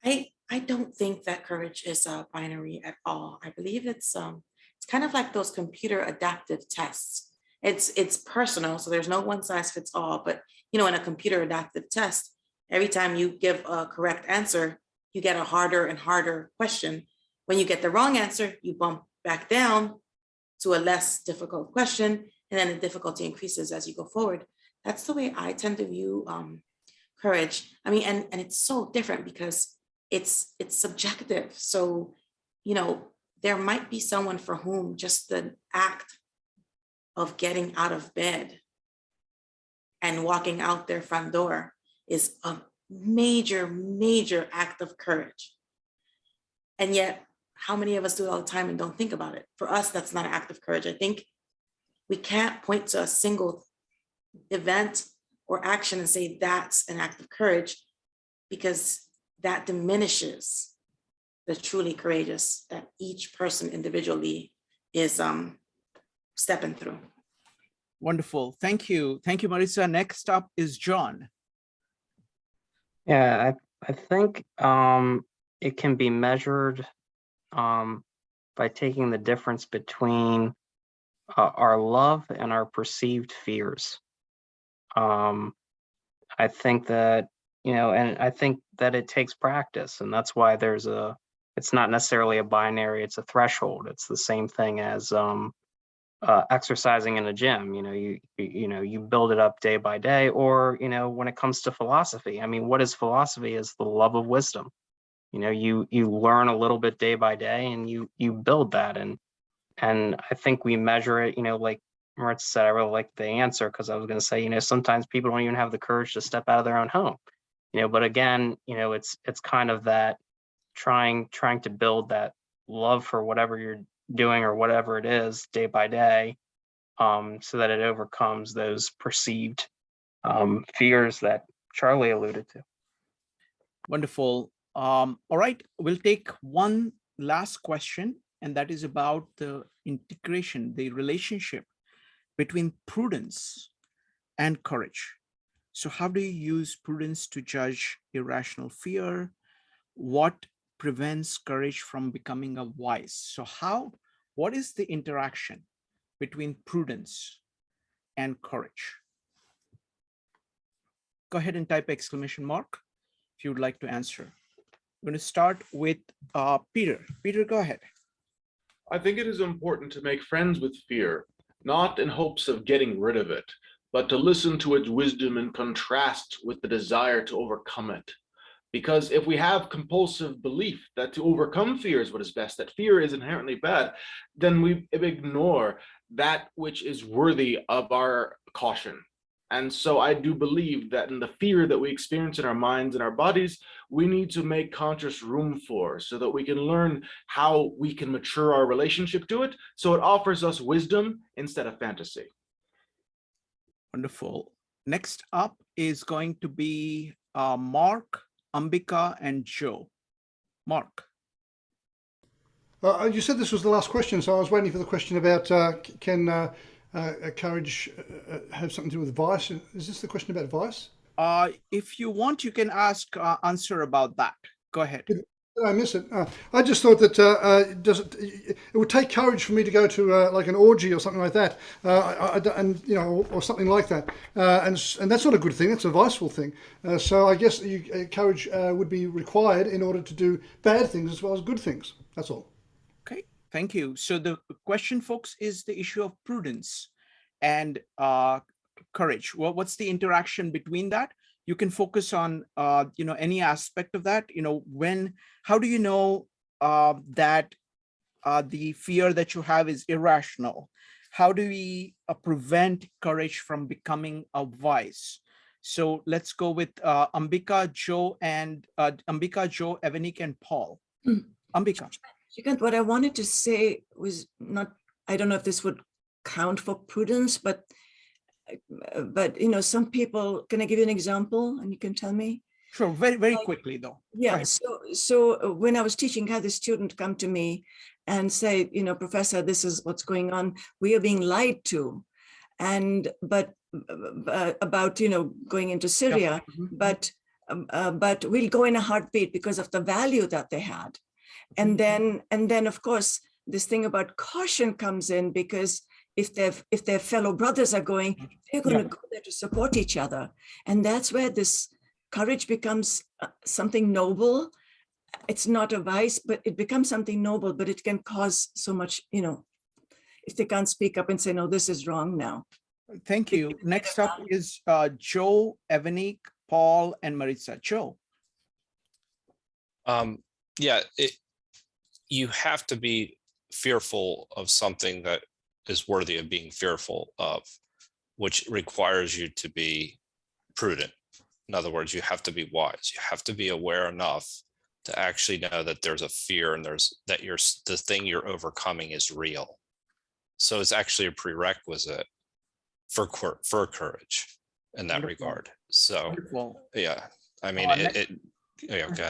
I don't think that courage is binary at all. I believe it's kind of like those computer adaptive tests. It's personal, so there's no one size fits all. But in a computer adaptive test, every time you give a correct answer, you get a harder and harder question. When you get the wrong answer, you bump back down to a less difficult question, and then the difficulty increases as you go forward. That's the way I tend to view courage. I mean, and it's so different because it's subjective. So, there might be someone for whom just the act of getting out of bed and walking out their front door is a major, major act of courage. And yet, how many of us do it all the time and don't think about it? For us, that's not an act of courage. I think we can't point to a single event or action and say that's an act of courage, because that diminishes the truly courageous that each person individually is stepping through. Wonderful. Thank you. Thank you, Marissa. Next up is John. Yeah, I think it can be measured by taking the difference between our love and our perceived fears. I think that, and I think that it takes practice, and that's why it's not necessarily a binary, it's a threshold. It's the same thing as exercising in a gym. You build it up day by day, or, when it comes to philosophy, I mean, what is philosophy? Is the love of wisdom. You learn a little bit day by day, and you build that. And I think we measure it, like Maritza said, I really like the answer, because I was going to say, sometimes people don't even have the courage to step out of their own home, but again, it's kind of that trying to build that love for whatever you're doing or whatever it is day by day, so that it overcomes those perceived fears that Charlie alluded to. Wonderful. All right, we'll take one last question, and that is about the integration, the relationship between prudence and courage. So how do you use prudence to judge irrational fear? What prevents courage from becoming a vice? So what is the interaction between prudence and courage? Go ahead and type exclamation mark if you would like to answer. I'm going to start with Peter. Peter, go ahead. I think it is important to make friends with fear, not in hopes of getting rid of it, but to listen to its wisdom in contrast with the desire to overcome it. Because if we have compulsive belief that to overcome fear is what is best, that fear is inherently bad, then we ignore that which is worthy of our caution. And so I do believe that in the fear that we experience in our minds and our bodies, we need to make conscious room for, so that we can learn how we can mature our relationship to it, so it offers us wisdom instead of fantasy. Wonderful. Next up is going to be Mark, Ambika, and Joe. Mark. You said this was the last question, so I was waiting for the question about can courage have something to do with vice? Is this the question about vice? If you want, you can answer about that. Go ahead. Did I miss it? I just thought that it would take courage for me to go to like an orgy or something like that, or something like that, and that's not a good thing. That's a viceful thing. So I guess courage would be required in order to do bad things as well as good things. That's all. Okay, thank you. So the question, folks, is the issue of prudence and courage. Well, what's the interaction between that? You can focus on any aspect of that. How do you know that the fear that you have is irrational? How do we prevent courage from becoming a vice? So let's go with Ambika, Joe, Evanik, and Paul. Ambika. Shrikant, what I wanted to say was not, I don't know if this would count for prudence, but some people, can I give you an example and you can tell me? Sure, very, very quickly though. Yeah, so when I was teaching, I had a student come to me and say, Professor, this is what's going on. We are being lied to. But about, going into Syria, but we'll go in a heartbeat because of the value that they had. And then of course, this thing about caution comes in, because if their fellow brothers are going, they're going to go there to support each other. And that's where this courage becomes something noble. It's not a vice, but it becomes something noble, but it can cause so much, if they can't speak up and say, no, this is wrong now. Thank you. Next up is Joe, Evanik, Paul, and Maritza. Joe. You have to be fearful of something that is worthy of being fearful of. which requires you to be prudent. In other words, you have to be wise. You have to be aware enough to actually know that there's a fear and the thing you're overcoming is real. So it's actually a prerequisite for courage in that Wonderful. regard. So Wonderful. yeah, I mean, yeah, go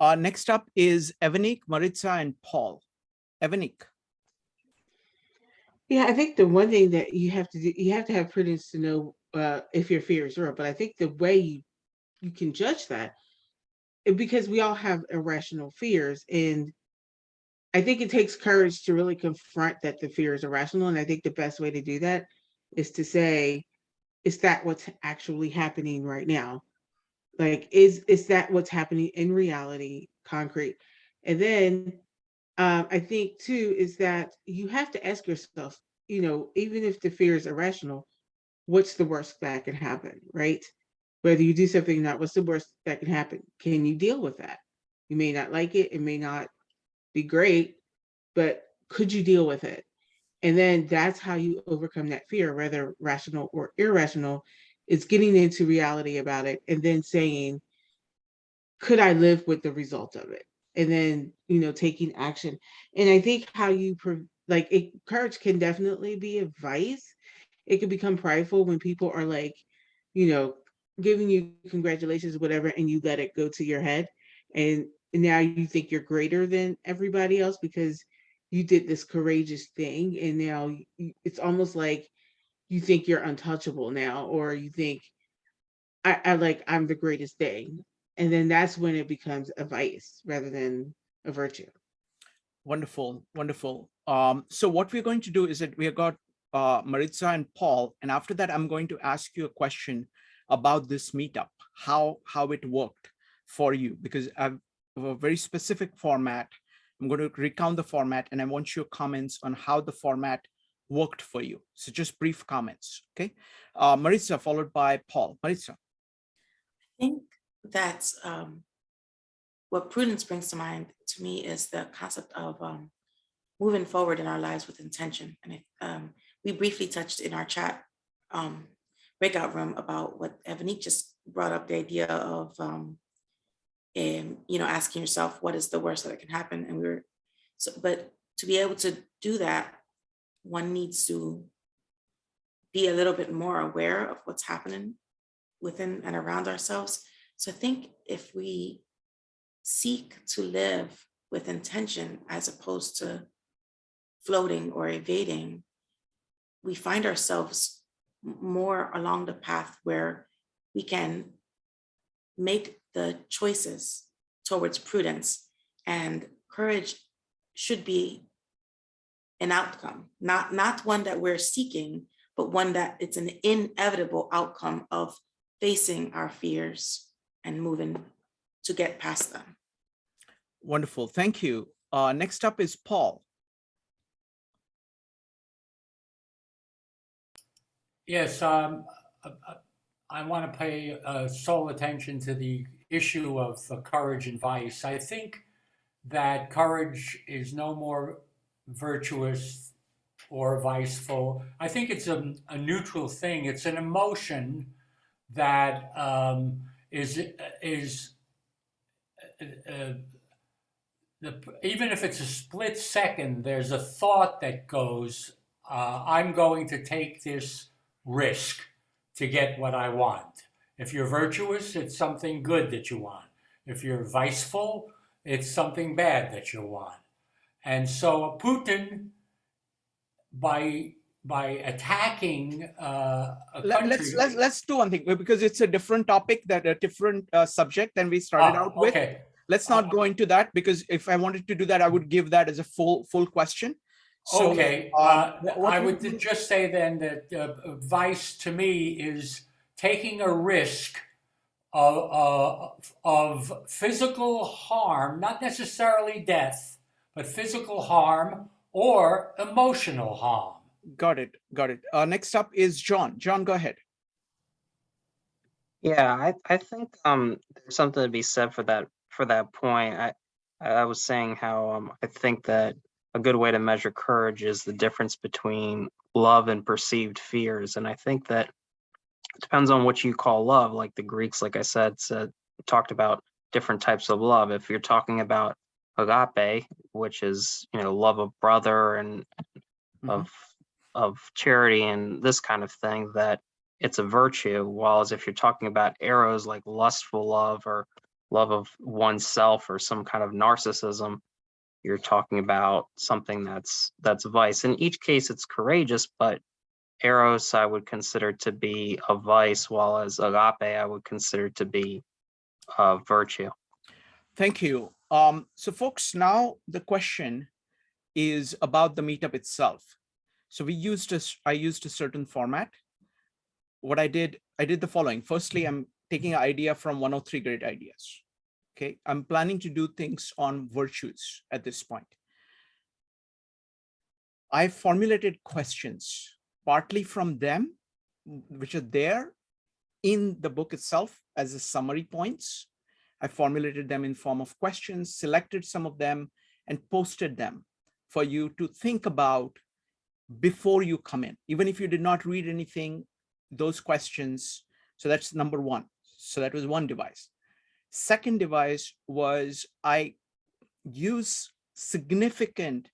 ahead. Next up is Evanik, Maritza, and Paul. Evanik. Yeah, I think the one thing that you have to do, you have to have prudence to know if your fear is real. But I think the way you can judge that, because we all have irrational fears, and I think it takes courage to really confront that the fear is irrational. And I think the best way to do that is to say, is that what's actually happening right now? Like, is that what's happening in reality, concrete? And then I think too is that you have to ask yourself, even if the fear is irrational, what's the worst that can happen, right? Whether you do something or not, what's the worst that can happen? Can you deal with that? You may not like it, it may not be great, but could you deal with it? And then that's how you overcome that fear, whether rational or irrational, is getting into reality about it and then saying, could I live with the result of it? And then, taking action. And I think how you, courage can definitely be advice. It can become prideful when people are like, giving you congratulations, whatever, and you let it go to your head. And now you think you're greater than everybody else because you did this courageous thing. And now it's almost like you think you're untouchable now, or you think I'm the greatest thing. And then that's when it becomes a vice rather than a virtue. Wonderful, wonderful. So what we're going to do is that we have got Maritza and Paul, and after that, I'm going to ask you a question about this meetup, how it worked for you, because I have a very specific format. I'm going to recount the format, and I want your comments on how the format worked for you. So just brief comments, okay? Maritza, followed by Paul. Maritza. I think that's what prudence brings to mind to me is the concept of moving forward in our lives with intention. And we briefly touched in our chat breakout room about what Evanik just brought up, the idea of asking yourself, what is the worst that can happen? And but to be able to do that, one needs to be a little bit more aware of what's happening within and around ourselves. So I think if we seek to live with intention as opposed to floating or evading, we find ourselves more along the path where we can make the choices towards prudence. And courage should be an outcome, not one that we're seeking, but one that it's an inevitable outcome of facing our fears and moving to get past them. Wonderful, thank you. Next up is Paul. Yes, I want to pay sole attention to the issue of courage and vice. I think that courage is no more virtuous or viceful. I think it's a neutral thing. It's an emotion that even if it's a split second, there's a thought that goes, I'm going to take this risk to get what I want. If you're virtuous, it's something good that you want. If you're viceful, it's something bad that you want. And so Putin, by attacking a country. Let's do one thing, because it's a different topic, that a different subject than we started out with. Okay. Let's not go into that, because if I wanted to do that, I would give that as a full question. So, okay, I would just say then that vice to me is taking a risk of physical harm, not necessarily death, but physical harm or emotional harm. Got it. Next up is John. John, go ahead. Yeah, I think there's something to be said for that point. I was saying how I think that a good way to measure courage is the difference between love and perceived fears. And I think that it depends on what you call love. Like the Greeks, like I said, talked about different types of love. If you're talking about agape, which is, you know, love of brother and of charity and this kind of thing, that it's a virtue. While as if you're talking about eros, like lustful love or love of oneself or some kind of narcissism, you're talking about something that's vice. In each case, it's courageous, but eros I would consider to be a vice, while as agape I would consider to be a virtue. Thank you. So folks, now the question is about the meetup itself. So I used a certain format. What I did the following. Firstly, I'm taking an idea from 103 Great Ideas. Okay, I'm planning to do things on virtues at this point. I formulated questions partly from them, which are there in the book itself as a summary points. I formulated them in form of questions, selected some of them, and posted them for you to think about before you come in. Even if you did not read anything, those questions. So that's number one. So that was one device. Second device was I use significant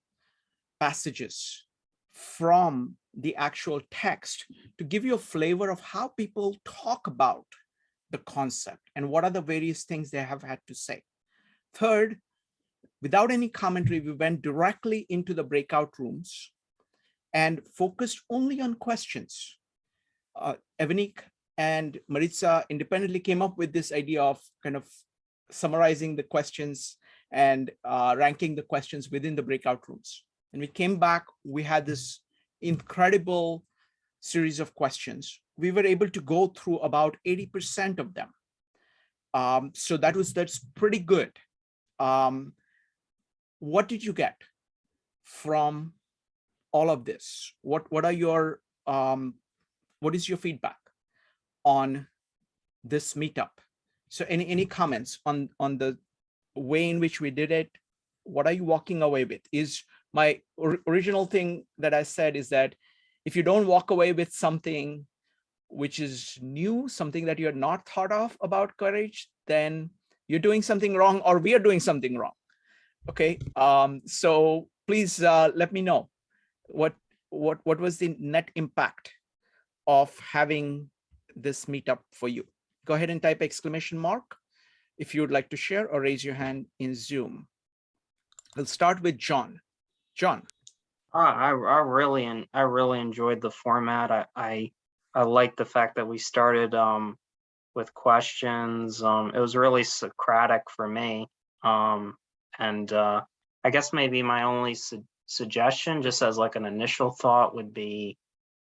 passages from the actual text to give you a flavor of how people talk about the concept and what are the various things they have had to say. Third, without any commentary, we went directly into the breakout rooms and focused only on questions. Evanik and Maritza independently came up with this idea of kind of summarizing the questions and ranking the questions within the breakout rooms. And we came back, we had this incredible series of questions. We were able to go through about 80% of them. So that's pretty good. What did you get from all of this? What are your what is your feedback on this meetup? So any comments on the way in which we did it? What are you walking away with? Is my original thing that I said is that if you don't walk away with something which is new, something that you're not thought of about courage, then you're doing something wrong or we are doing something wrong. Okay, so please let me know what was the net impact of having this meetup for you. Go ahead and type exclamation mark if you would like to share or raise your hand in Zoom. We'll start with John. John. I really enjoyed the format. I like the fact that we started with questions. It was really Socratic for me. And I guess maybe my only suggestion, just as like an initial thought, would be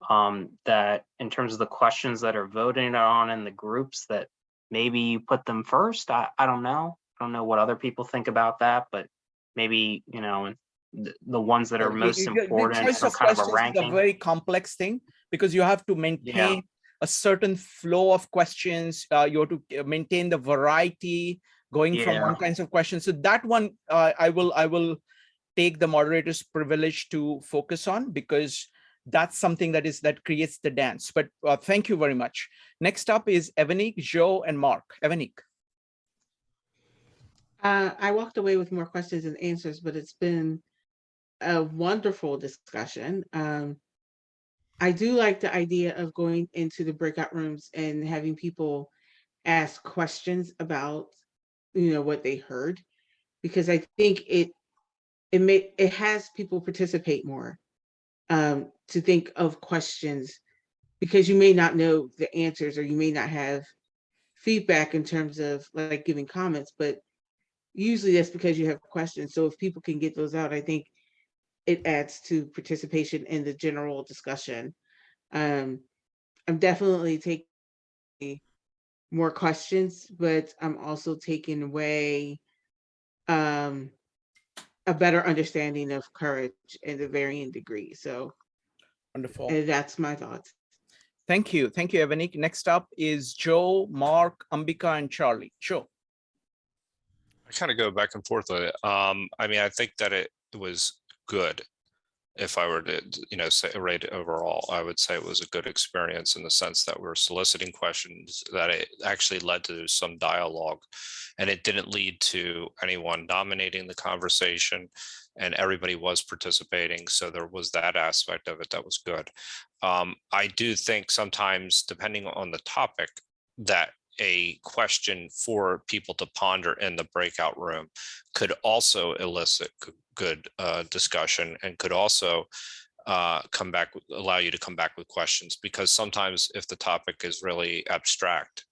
that in terms of the questions that are voting on in the groups, that maybe you put them first. I don't know. I don't know what other people think about that, but maybe, you know, the ones that are most important, the choice some of kind of a questions is ranking. a very complex thing because you have to maintain a certain flow of questions. You have to maintain the variety going from one kinds of questions. So that one I will take the moderator's privilege to focus on, because that's something that creates the dance. But thank you very much. Next up is Evanik, Joe, and Mark. Evanik. I walked away with more questions and answers, but it's been a wonderful discussion. I do like the idea of going into the breakout rooms and having people ask questions about, you know, what they heard, because I think it has people participate more, to think of questions, because you may not know the answers or you may not have feedback in terms of like giving comments, but usually that's because you have questions. So if people can get those out, I think it adds to participation in the general discussion. I'm definitely taking more questions, but I'm also taking away a better understanding of courage in the varying degrees. So wonderful. And that's my thoughts. Thank you. Thank you, Evanik. Next up is Joe, Mark, Ambika, and Charlie. Joe. I kind of go back and forth with it. I mean, I think that it was good. if I were to, say rate it overall, I would say it was a good experience in the sense that we're soliciting questions, that it actually led to some dialogue, and it didn't lead to anyone dominating the conversation, and everybody was participating. So there was that aspect of it that was good. I do think sometimes, depending on the topic, that a question for people to ponder in the breakout room could also elicit good discussion, and could also allow you to come back with questions, because sometimes if the topic is really abstract,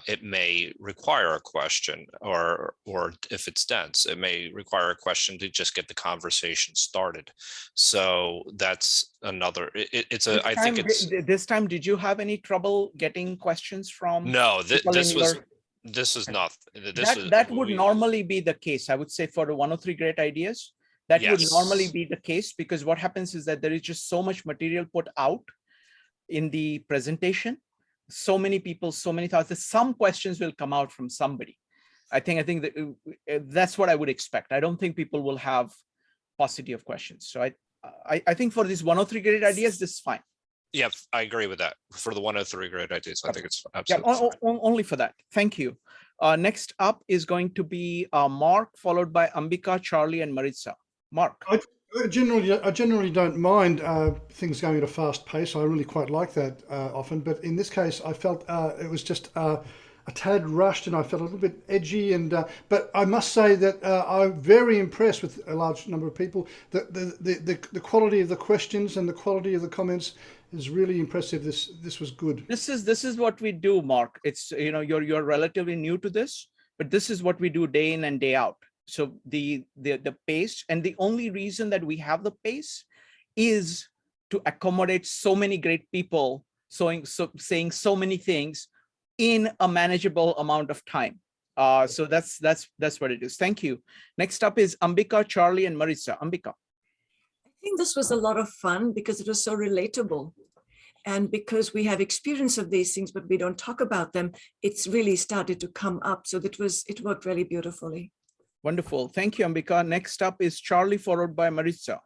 it may require a question, or if it's dense, it may require a question to just get the conversation started. So that's another, I think it's. This time, did you have any trouble getting questions from? No, this is not. That would normally be the case. I would say for the 103 great ideas, that would normally be the case, because what happens is that there is just so much material put out in the presentation. So many people, so many thoughts, that some questions will come out from somebody. I think that that's what I would expect. I don't think people will have paucity of questions. So I think for these 103 great ideas, this is fine. Yeah, I agree with that. For the 103 great ideas, I think it's absolutely fine. Only for that. Thank you. Next up is going to be Mark, followed by Ambika, Charlie, and Maritza. Mark. I generally don't mind things going at a fast pace. I really quite like that often. But in this case, I felt it was just a tad rushed, and I felt a little bit edgy. But I must say that I'm very impressed with a large number of people. The quality of the questions and the quality of the comments is really impressive. This was good. This is what we do, Mark. It's you're relatively new to this, but this is what we do day in and day out. So the pace, and the only reason that we have the pace is to accommodate so many great people saying so many things in a manageable amount of time. So that's what it is. Thank you. Next up is Ambika, Charlie, and Maritza. Ambika. I think this was a lot of fun because it was so relatable. And because we have experience of these things, but we don't talk about them, it's really started to come up. So it worked really beautifully. Wonderful. Thank you, Ambika. Next up is Charlie, followed by Maritza.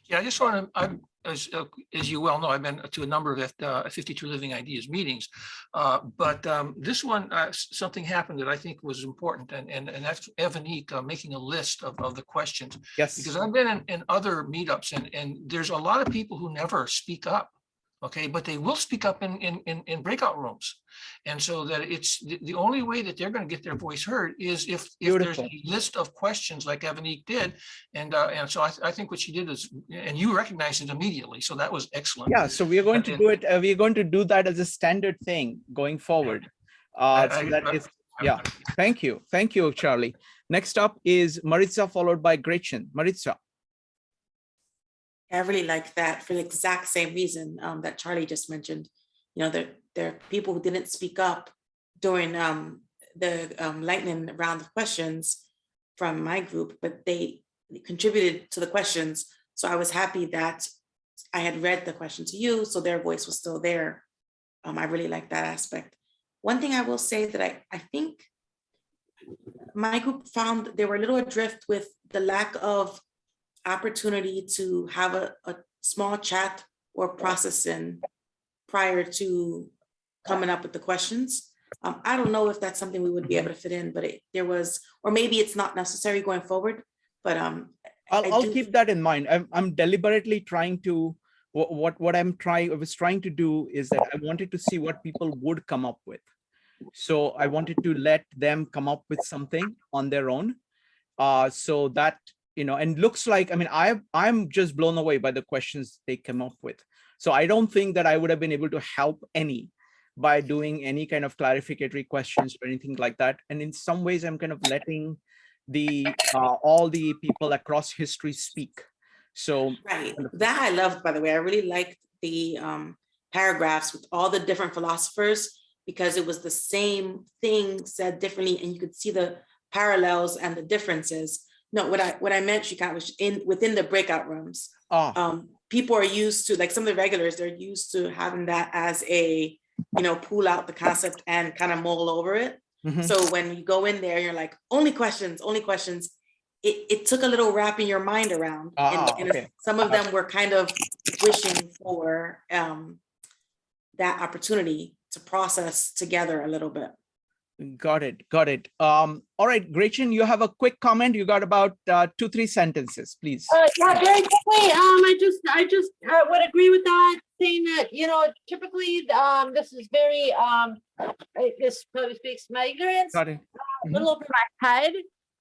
Yeah, I just want to, as you well know, I've been to a number of 52 Living Ideas meetings, but this one, something happened that I think was important, and that's Evanique making a list of the questions. Yes. Because I've been in other meetups, and there's a lot of people who never speak up. Okay, but they will speak up in breakout rooms. And so that it's the only way that they're going to get their voice heard is if there's a list of questions like Evanique did. And so I think what she did is, and you recognized it immediately. So that was excellent. Yeah, so we are going to do it. We are going to do that as a standard thing going forward. Yeah, thank you. Thank you, Charlie. Next up is Maritza, followed by Gretchen. Maritza. I really like that for the exact same reason that Charlie just mentioned. There are people who didn't speak up during the lightning round of questions from my group, but they contributed to the questions. So I was happy that I had read the question to you, so their voice was still there. I really like that aspect. One thing I will say that I think my group found they were a little adrift with the lack of opportunity to have a small chat or processing prior to coming up with the questions. I don't know if that's something we would be able to fit in, but there was, or maybe it's not necessary going forward, but I'll keep that in mind. I'm deliberately trying to, what I was trying to do is that I wanted to see what people would come up with. So I wanted to let them come up with something on their own. So that, and looks like, I'm just blown away by the questions they come up with. So I don't think that I would have been able to help any by doing any kind of clarificatory questions or anything like that. And in some ways, I'm kind of letting all the people across history speak. So right, that I loved, by the way. I really liked the paragraphs with all the different philosophers, because it was the same thing said differently, and you could see the parallels and the differences. No, what I meant, Shrikant, was within the breakout rooms. People are used to, like some of the regulars, they're used to having that as a, pull out the concept and kind of mull over it. Mm-hmm. So when you go in there, you're like, only questions. it took a little wrapping your mind around. And Okay. some of them were kind of wishing for that opportunity to process together a little bit. Got it. Got it. All right, Gretchen, you have a quick comment. You got about 2-3 sentences, please. Yeah, very quickly. I just would agree with that, saying that, you know, typically, this is very, this probably speaks to my ignorance, Got it. a little over my head.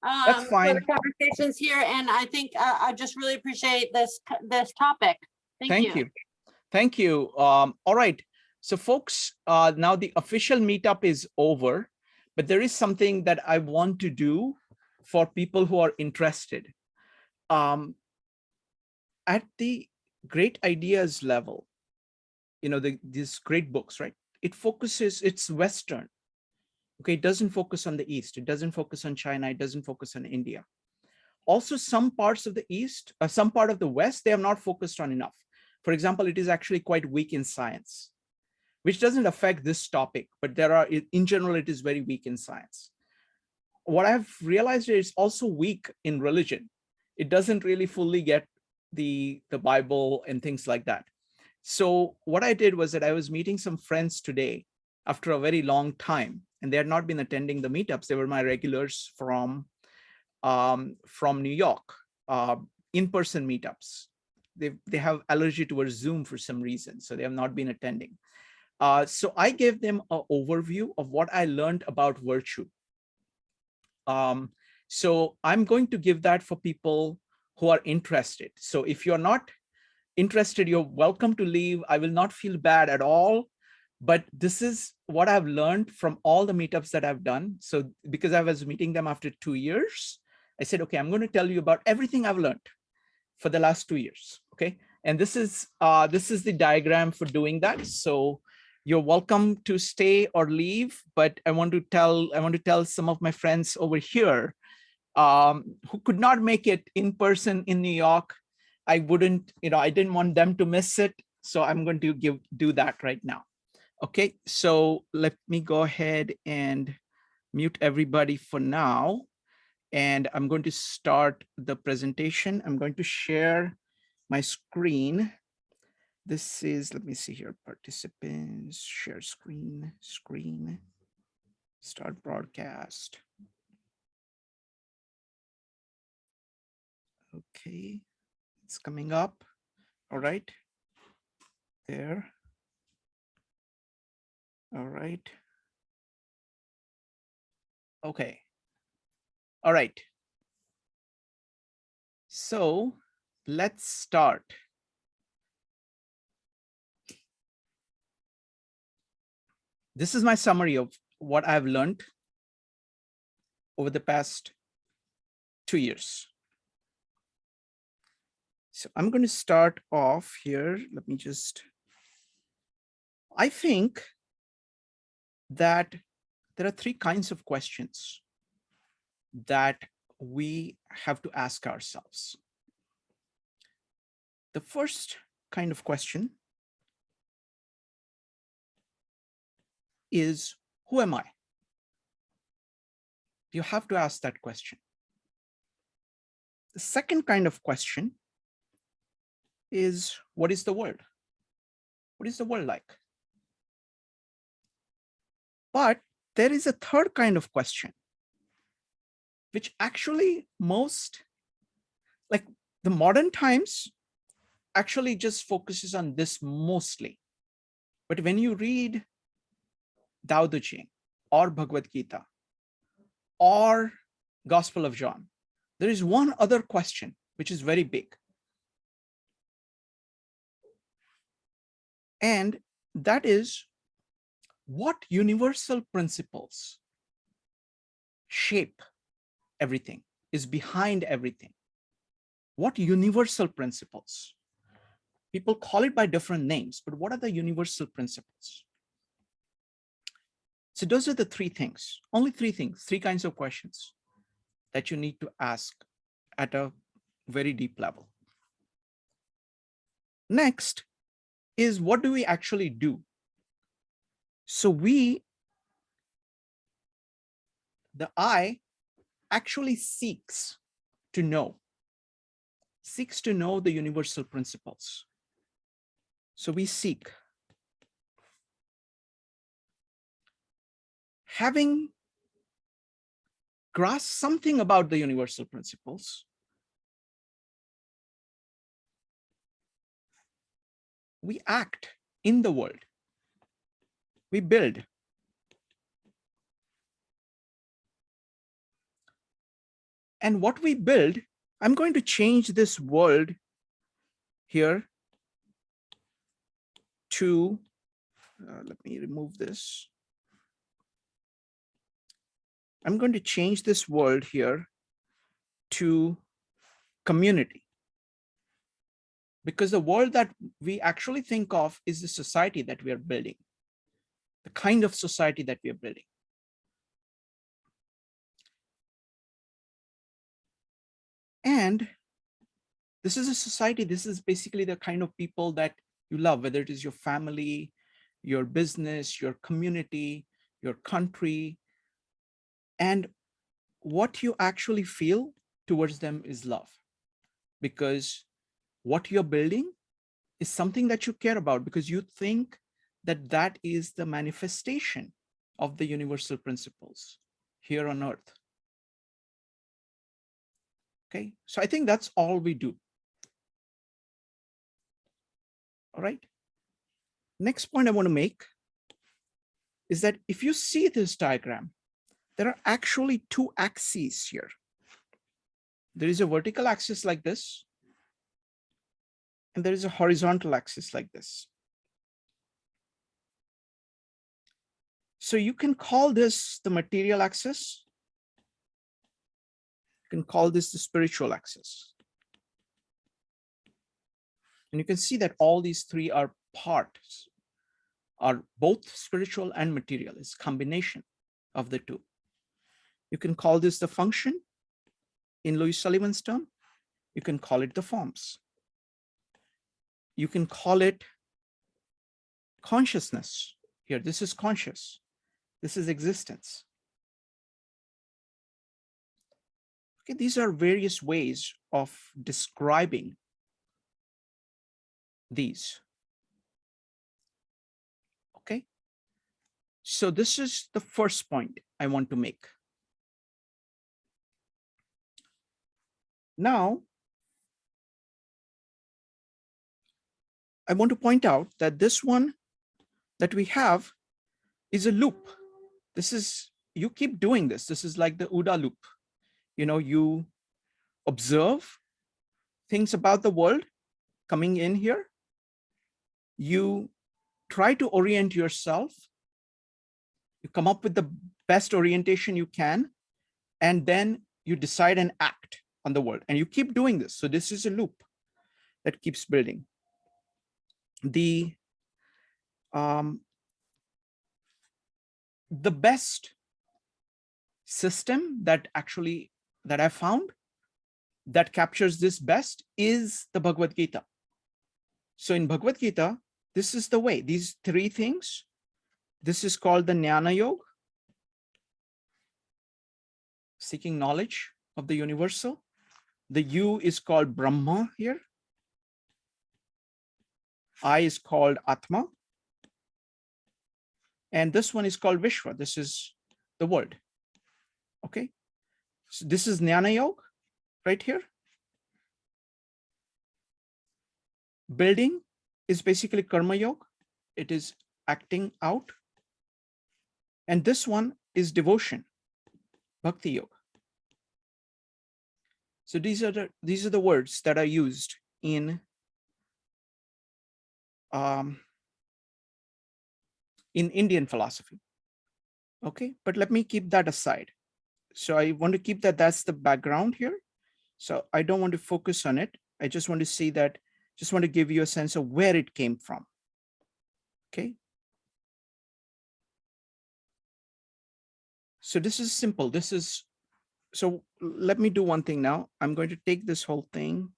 That's For fine. the conversations here, and I think I just really appreciate this topic. Thank you. Thank you. All right. So folks, now the official meetup is over, but there is something that I want to do for people who are interested. At the great ideas level, you know, these great books, right? It focuses, it's Western. Okay, it doesn't focus on the East. It doesn't focus on China. It doesn't focus on India. Also, some parts of the East, some part of the West, they have not focused on enough. For example, it is actually quite weak in science, which doesn't affect this topic, but there are, in general, it is very weak in science. What I've realized is also weak in religion. It doesn't really fully get the Bible and things like that. So what I did was that I was meeting some friends today after a very long time, and they had not been attending the meetups. They were my regulars from New York, in-person meetups. They have allergy towards Zoom for some reason, so they have not been attending. So I gave them an overview of what I learned about virtue. So I'm going to give that for people who are interested. So if you're not interested, you're welcome to leave. I will not feel bad at all. But this is what I've learned from all the meetups that I've done. So because I was meeting them after 2 years, I said, okay, I'm going to tell you about everything I've learned for the last 2 years. Okay. And this is the diagram for doing that. So you're welcome to stay or leave, but I want to tell some of my friends over here who could not make it in person in New York. I didn't want them to miss it. So I'm going to do that right now. Okay, so let me go ahead and mute everybody for now. And I'm going to start the presentation. I'm going to share my screen. This is, let me see here, participants, share screen, start broadcast. Okay, it's coming up. All right, there. All right. Okay. All right. So let's start. This is my summary of what I've learned over the past 2 years. So I'm going to start off here. Let me just, I think that there are 3 kinds of questions that we have to ask ourselves. The first kind of question is, who am I? You have to ask that question. The second kind of question is, what is the world? What is the world like? But there is a third kind of question, which actually most, like the modern times, actually just focuses on this mostly. But when you read Tao Te Ching or Bhagavad Gita or Gospel of John, there is one other question which is very big. And that is, what universal principles shape everything, is behind everything? What universal principles? People call it by different names, but what are the universal principles? So those are the 3 things, only 3 things, 3 kinds of questions that you need to ask at a very deep level. Next is, what do we actually do? So the I actually seeks to know, seeks to know the universal principles. So we seek. Having grasped something about the universal principles, we act in the world. We build. And what we build, I'm going to change this world here to, let me remove this. I'm going to change this world here to community. Because the world that we actually think of is the society that we are building, the kind of society that we are building. And this is a society, this is basically the kind of people that you love, whether it is your family, your business, your community, your country. And what you actually feel towards them is love. Because what you're building is something that you care about, because you think that that is the manifestation of the universal principles here on earth. Okay, so I think that's all we do. All right. Next point I want to make is that if you see this diagram, there are actually two axes here. There is a vertical axis like this, and there is a horizontal axis like this. So you can call this the material axis. You can call this the spiritual axis. And you can see that all these three are parts, are both spiritual and material. It's a combination of the two. You can call this the function in Louis Sullivan's term. You can call it the forms. You can call it consciousness. Here, this is conscious. This is existence. Okay, these are various ways of describing these. Okay, so this is the first point I want to make. Now, I want to point out that this one that we have is a loop. This is, you keep doing this. This is like the OODA loop. You know, you observe things about the world coming in here. You try to orient yourself. You come up with the best orientation you can, and then you decide and act on the world. And you keep doing this. So this is a loop that keeps building. The best system that I found that captures this best is the Bhagavad Gita. So in Bhagavad Gita, this is the way, these three things. This is called the Jnana Yoga, seeking knowledge of the universal. The U is called Brahma here. I is called Atma. And this one is called Vishwa. This is the world. Okay. So this is Jnana Yoga right here. Building is basically Karma Yoga. It is acting out. And this one is devotion, Bhakti Yoga. So these are the words that are used in Indian philosophy. Okay, but let me keep that aside. So I want to keep that's the background here. So I don't want to focus on it. I just want to see that, just want to give you a sense of where it came from. Okay. So this is simple. So let me do one thing now. I'm going to take this whole thing.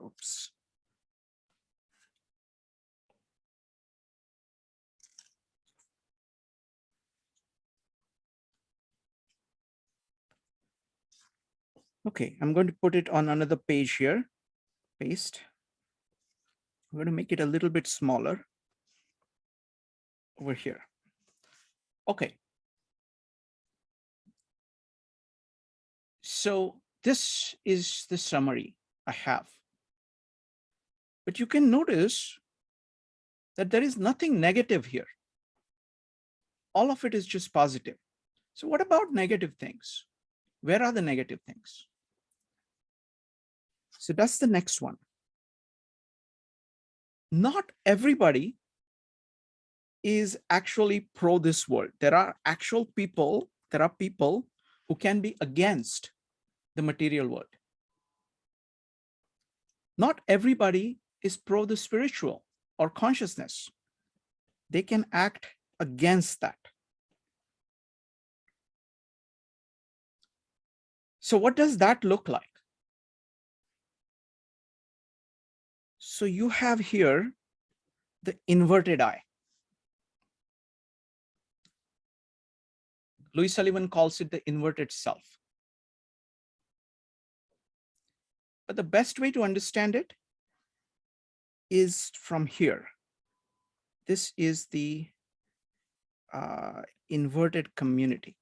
Oops. Okay, I'm going to put it on another page here. Paste. I'm going to make it a little bit smaller over here. Okay. So this is the summary I have. But you can notice that there is nothing negative here. All of it is just positive. So what about negative things? Where are the negative things? So that's the next one. Not everybody is actually pro this world. There are people who can be against the material world. Not everybody is pro the spiritual or consciousness. They can act against that. So what does that look like? So you have here the inverted eye. Louis Sullivan calls it the inverted self. But the best way to understand it is from here. This is the inverted community.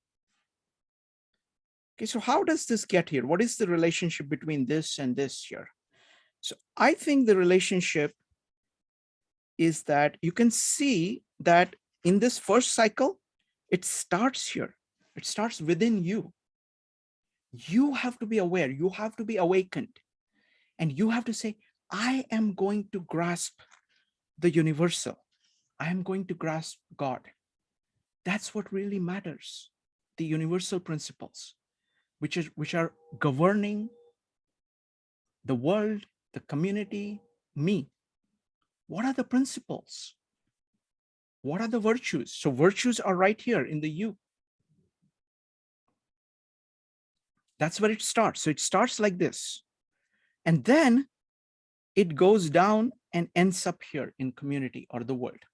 Okay, so how does this get here? What is the relationship between this and this here? So I think the relationship is that you can see that in this first cycle, it starts here. It starts within you. You have to be aware. You have to be awakened. And you have to say, I am going to grasp the universal. I am going to grasp God. That's what really matters. The universal principles, which are governing the world, the community, me. What are the principles? What are the virtues? So virtues are right here in the you. That's where it starts. So it starts like this. And then it goes down and ends up here in community or the world.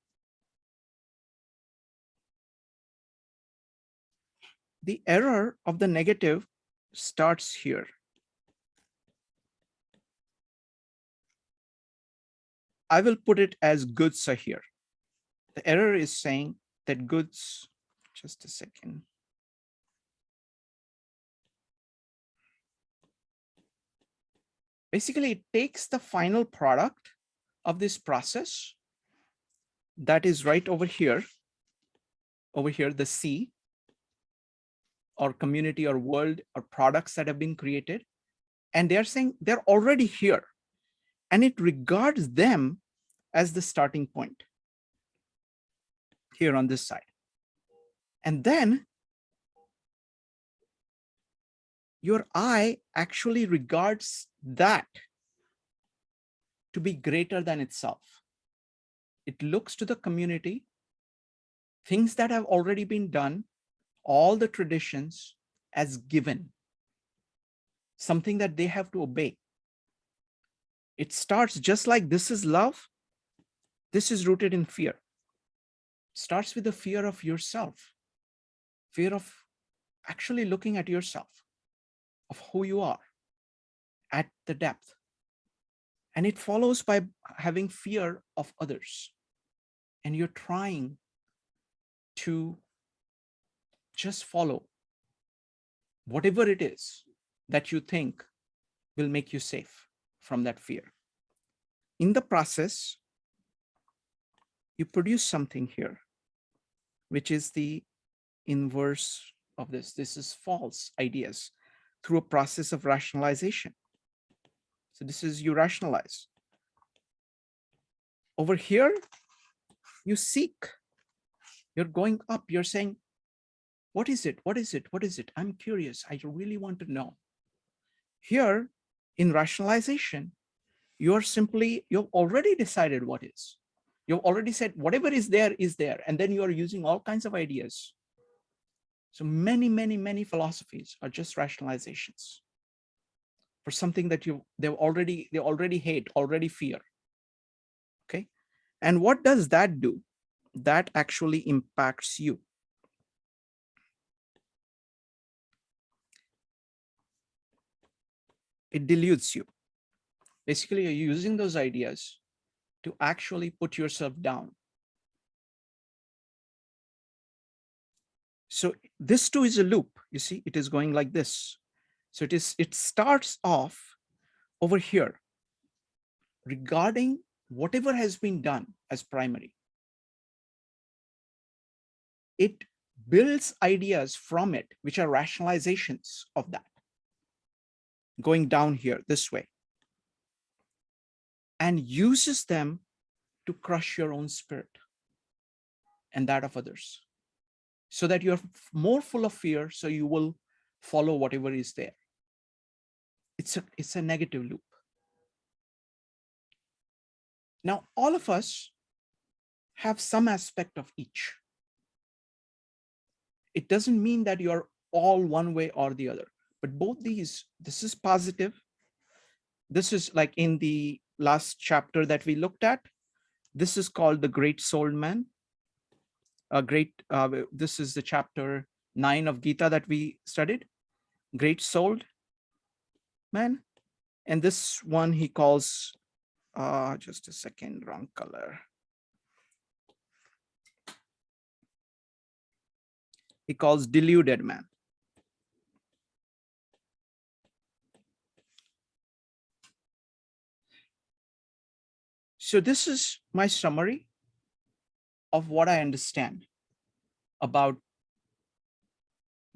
The error of the negative starts here. I will put it as goods are here. The error is saying that goods, just a second. Basically, it takes the final product of this process that is right over here, the C, or community or world or products that have been created. And they're saying they're already here. And it regards them as the starting point here on this side. And then your eye actually regards that to be greater than itself. It looks to the community, things that have already been done, all the traditions as given, something that they have to obey. It starts just like this is love. This is rooted in fear. It starts with the fear of yourself, fear of actually looking at yourself, of who you are at the depth. And it follows by having fear of others. And you're trying to just follow whatever it is that you think will make you safe from that fear. In the process, you produce something here, which is the inverse of this. This is false ideas through a process of rationalization. So this is you rationalize. Over here, you seek. You're going up. You're saying, what is it? What is it? What is it? I'm curious. I really want to know. Here, in rationalization, you've already decided what is. You've already said whatever is there, and then you are using all kinds of ideas. So many, many, many philosophies are just rationalizations for something that they already hate, already fear. Okay, and what does that do? That actually impacts you. It dilutes you. Basically, you're using those ideas to actually put yourself down. So this too is a loop. You see, it is going like this. So it starts off over here regarding whatever has been done as primary. It builds ideas from it, which are rationalizations of that, going down here this way, and uses them to crush your own spirit and that of others, so that you're more full of fear, so you will follow whatever is there. It's a negative loop. Now, all of us have some aspect of each. It doesn't mean that you're all one way or the other, but both these, this is positive. This is like in the last chapter that we looked at. This is called the great souled man. This is the chapter 9 of Gita that we studied, great souled man. And this one he calls, just a second, wrong color. He calls deluded man. So this is my summary of what I understand about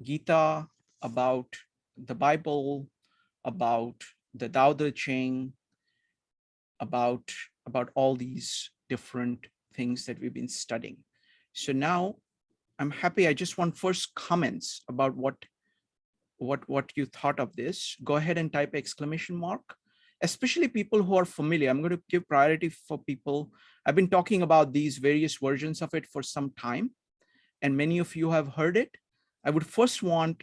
Gita, about the Bible, about the Tao Te Ching, about all these different things that we've been studying. So now I'm happy. I just want first comments about what you thought of this. Go ahead and type exclamation mark, especially people who are familiar. I'm going to give priority for people. I've been talking about these various versions of it for some time, and many of you have heard it. I would first want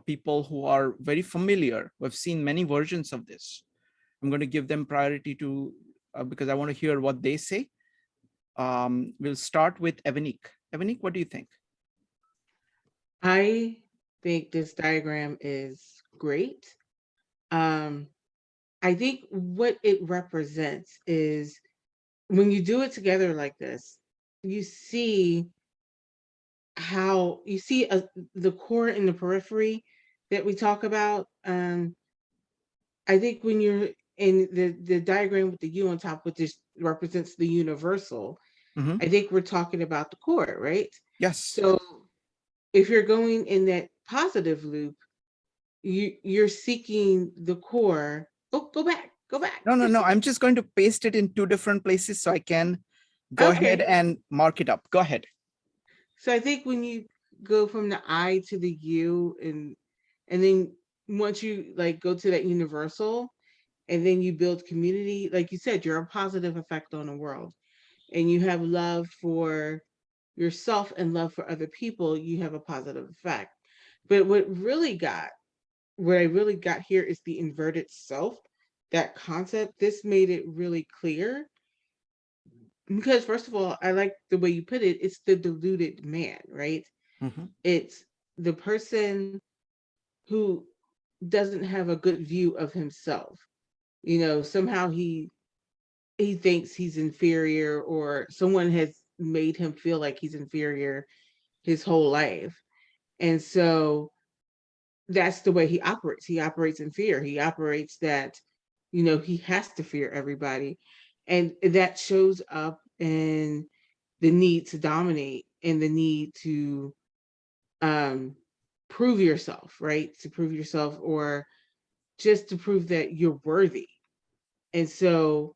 people who are very familiar, who have seen many versions of this. I'm going to give them priority to, because I want to hear what they say. We'll start with Evanik. Evanik, what do you think? I think this diagram is great. I think what it represents is when you do it together like this, you see how you see the core and the periphery that we talk about. I think when you're in the diagram with the U on top, which represents the universal, I think we're talking about the core, right? Yes. So if you're going in that positive loop, you're seeking the core. Oh, go back. No. I'm just going to paste it in 2 different places so I can go ahead and mark it up. Go ahead. So I think when you go from the I to the U, and then once you like go to that universal, and then you build community, like you said, you're a positive effect on the world, and you have love for yourself and love for other people, you have a positive effect. But what I really got here is the inverted self, that concept. This made it really clear. Because first of all, I like the way you put it, it's the deluded man, right? It's the person who doesn't have a good view of himself. Somehow he thinks he's inferior, or someone has made him feel like he's inferior his whole life. And so that's the way he operates. He operates in fear. He operates that, he has to fear everybody. And that shows up in the need to dominate and the need to prove yourself, right? To prove yourself, or just to prove that you're worthy. And so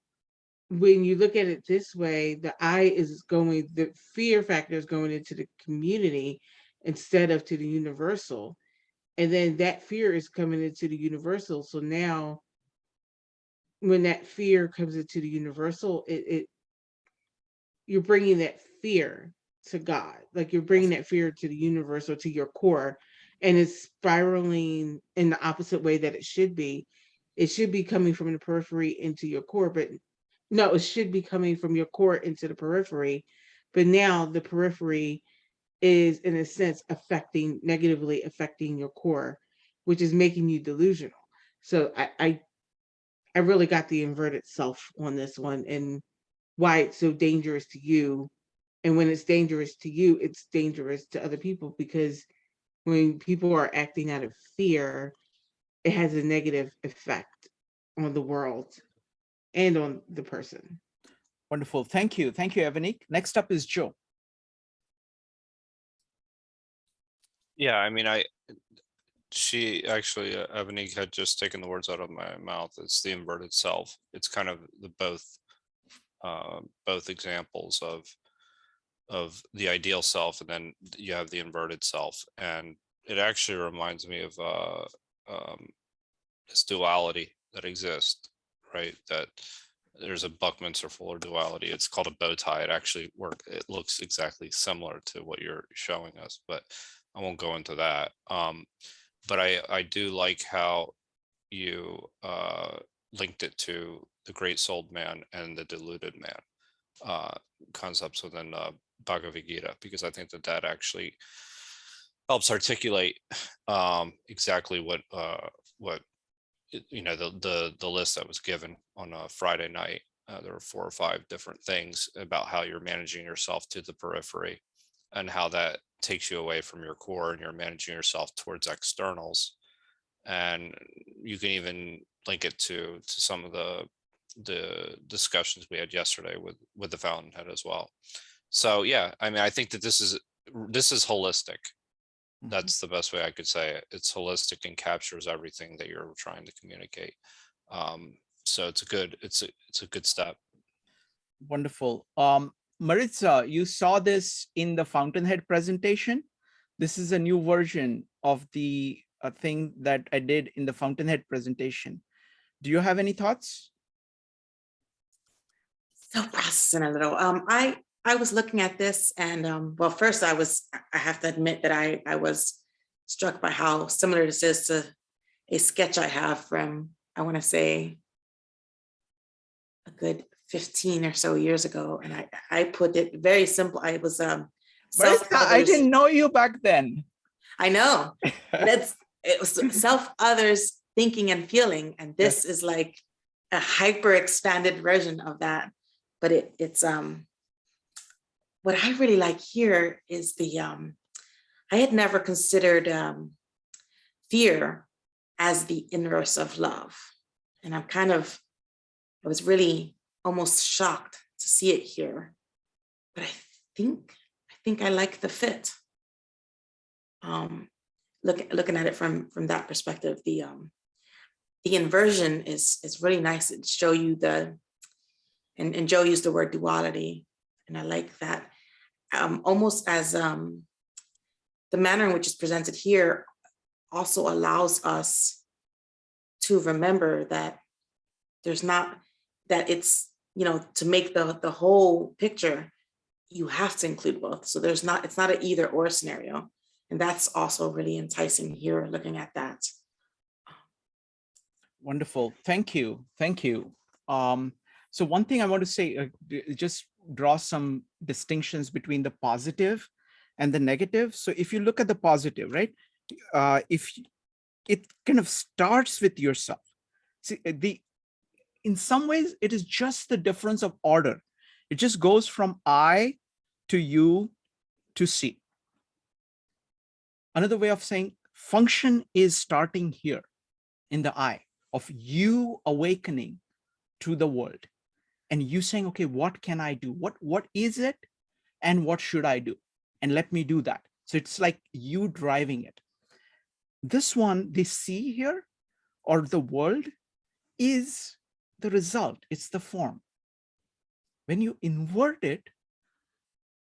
when you look at it this way, the fear factor is going into the community instead of to the universal. And then that fear is coming into the universal. So now when that fear comes into the universal, you're bringing that fear to God. Like you're bringing that fear to the universe, or to your core, and it's spiraling in the opposite way that it should be. It should be coming from the periphery into your core, but no, it should be coming from your core into the periphery. But now the periphery is, in a sense, negatively affecting your core, which is making you delusional. So I really got the inverted self on this one and why it's so dangerous to you. And when it's dangerous to you, it's dangerous to other people, because when people are acting out of fear, it has a negative effect on the world and on the person. Wonderful. Thank you. Thank you, Evanique. Next up is Joe. Yeah, I mean, she actually, Evanique had just taken the words out of my mouth. It's the inverted self. It's kind of the both examples of the ideal self, and then you have the inverted self. And it actually reminds me of this duality that exists, right? That there's a Buckminster Fuller duality. It's called a bow tie. It looks exactly similar to what you're showing us, but I won't go into that. But I do like how you linked it to the great souled man and the deluded man concepts within Bhagavad Gita, because I think that actually helps articulate exactly what the list that was given on a Friday night. There were 4 or 5 different things about how you're managing yourself to the periphery, and how that takes you away from your core, and you're managing yourself towards externals. And you can even link it to some of the discussions we had yesterday with the Fountainhead as well. So yeah, I mean, I think that this is holistic. That's the best way I could say it. It's holistic and captures everything that you're trying to communicate. So it's a good step. Wonderful. Maritza, you saw this in the Fountainhead presentation. This is a new version of the thing that I did in the Fountainhead presentation. Do you have any thoughts? Still processing a little. I was looking at this, and well, first I have to admit that I was struck by how similar this is to a sketch I have from, I want to say, a good 15 or so years ago. And I put it very simple. I was I didn't know you back then. I know. It was self-others thinking and feeling. And this is like a hyper expanded version of that. But it's what I really like here is I had never considered fear as the inverse of love. And I was really almost shocked to see it here. But I think I like the fit. Looking at it from that perspective, the inversion is really nice. It show you and Joe used the word duality, and I like that. Almost as the manner in which it's presented here also allows us to remember that it's, to make the whole picture, you have to include both. So it's not an either or scenario. And that's also really enticing here, looking at that. Wonderful. Thank you. Thank you. So one thing I want to say, just draw some distinctions between the positive and the negative. So if you look at the positive, right, if it kind of starts with yourself. See, in some ways, it is just the difference of order. It just goes from I to you to C. Another way of saying function is starting here in the I, of you awakening to the world. And you saying, okay, what can I do? What is it? And what should I do? And let me do that. So it's like you driving it. This one, they see here, or the world, is the result. It's the form. When you invert it,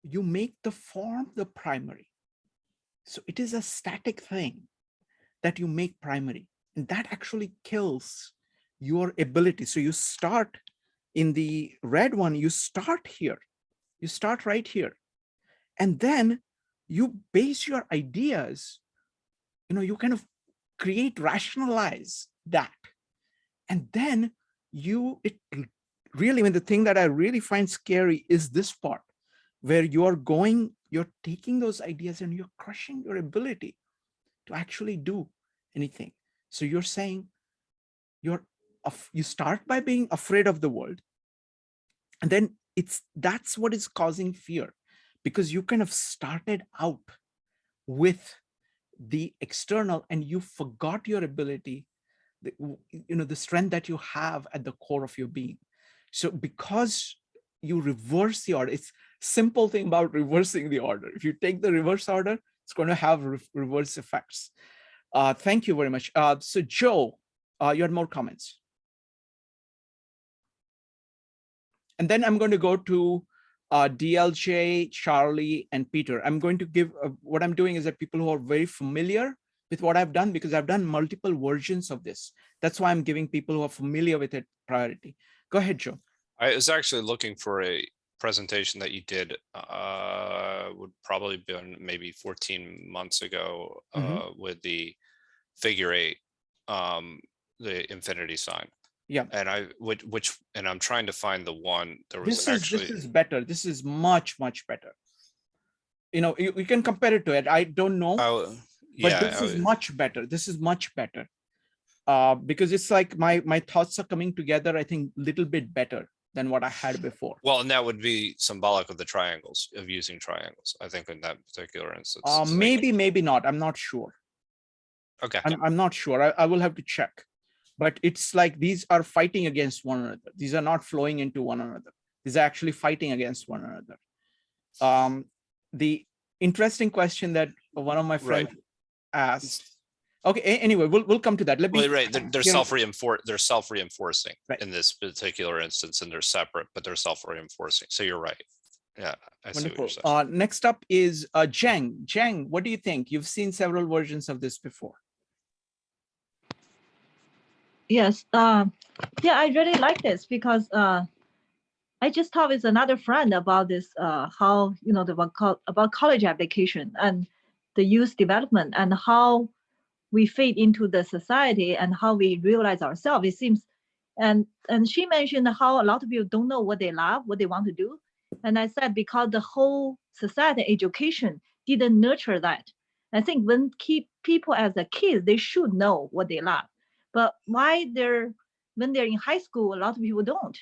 you make the form the primary. So it is a static thing that you make primary. And that actually kills your ability. So you start in the red one, you start here. You start right here. And then you base your ideas, you kind of rationalize that. And then really, the thing that I really find scary is this part, where you're taking those ideas and you're crushing your ability to actually do anything. So you're saying, you start by being afraid of the world, and then that's what is causing fear, because you kind of started out with the external and you forgot your ability, the strength that you have at the core of your being. So because you reverse the order, it's simple thing about reversing the order. If you take the reverse order, it's going to have reverse effects. Thank you very much. So Joe, you had more comments. And then I'm going to go to DLJ, Charlie, and Peter. I'm going to give, what I'm doing is that people who are very familiar with what I've done, because I've done multiple versions of this. That's why I'm giving people who are familiar with it priority. Go ahead, Joe. I was actually looking for a presentation that you did, would probably been maybe 14 months ago, with the figure 8, the infinity sign. Yeah. And I'm trying to find the one. There was this is better. This is much better. You can compare it to it. I don't know, but this is much better. This is much better. Because it's like my thoughts are coming together, I think, a little bit better than what I had before. Well, and that would be symbolic of the triangles, of using triangles, I think, in that particular instance. Maybe not. I'm not sure. Okay. I'm not sure. I will have to check. But it's like these are fighting against one another. These are not flowing into one another. These are actually fighting against one another. The interesting question that one of my friends asked. Okay. Anyway, we'll come to that. Let me. They're self-reinforcing in this particular instance, and they're separate, but they're self-reinforcing. So you're right. Yeah, I see what you're saying. Next up is Zheng. Zheng, what do you think? You've seen several versions of this before. Yes. Yeah, I really like this because I just talked with another friend about this, how, about college application and the youth development and how we fit into the society and how we realize ourselves. It seems, and she mentioned how a lot of people don't know what they love, what they want to do. And I said, because the whole society education didn't nurture that. I think when people as a kid, they should know what they love. But when they're in high school, a lot of people don't,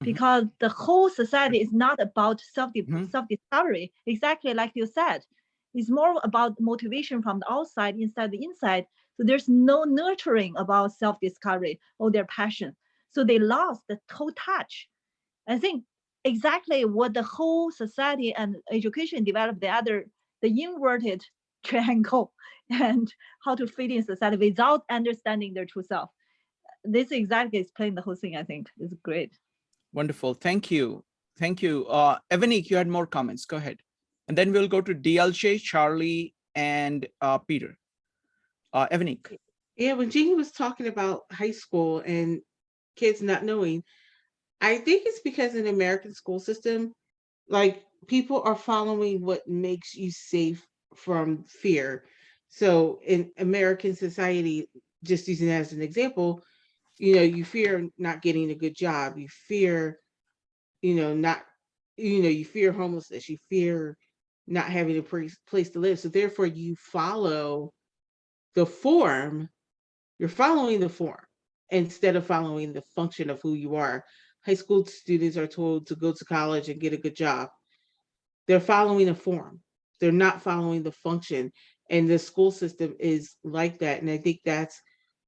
because the whole society is not about self-discovery, exactly like you said. It's more about motivation from the outside, inside the inside. So there's no nurturing about self-discovery or their passion. So they lost the whole touch. I think exactly what the whole society and education developed, the inverted triangle and how to fit in society without understanding their true self. This exactly explains the whole thing, I think. It's great. Wonderful. Thank you. Thank you. Evanik, you had more comments. Go ahead. And then we'll go to DLJ, Charlie, and Peter. Evanik. Yeah, when Jeannie was talking about high school and kids not knowing, I think it's because in the American school system, like, people are following what makes you safe from fear. So in American society, just using that as an example, you fear not getting a good job, you fear, you fear homelessness, you fear not having a place to live. So therefore you follow the form, you're following the form instead of following the function of who you are. High school students are told to go to college and get a good job. They're following a form. They're not following the function. And the school system is like that. And I think that's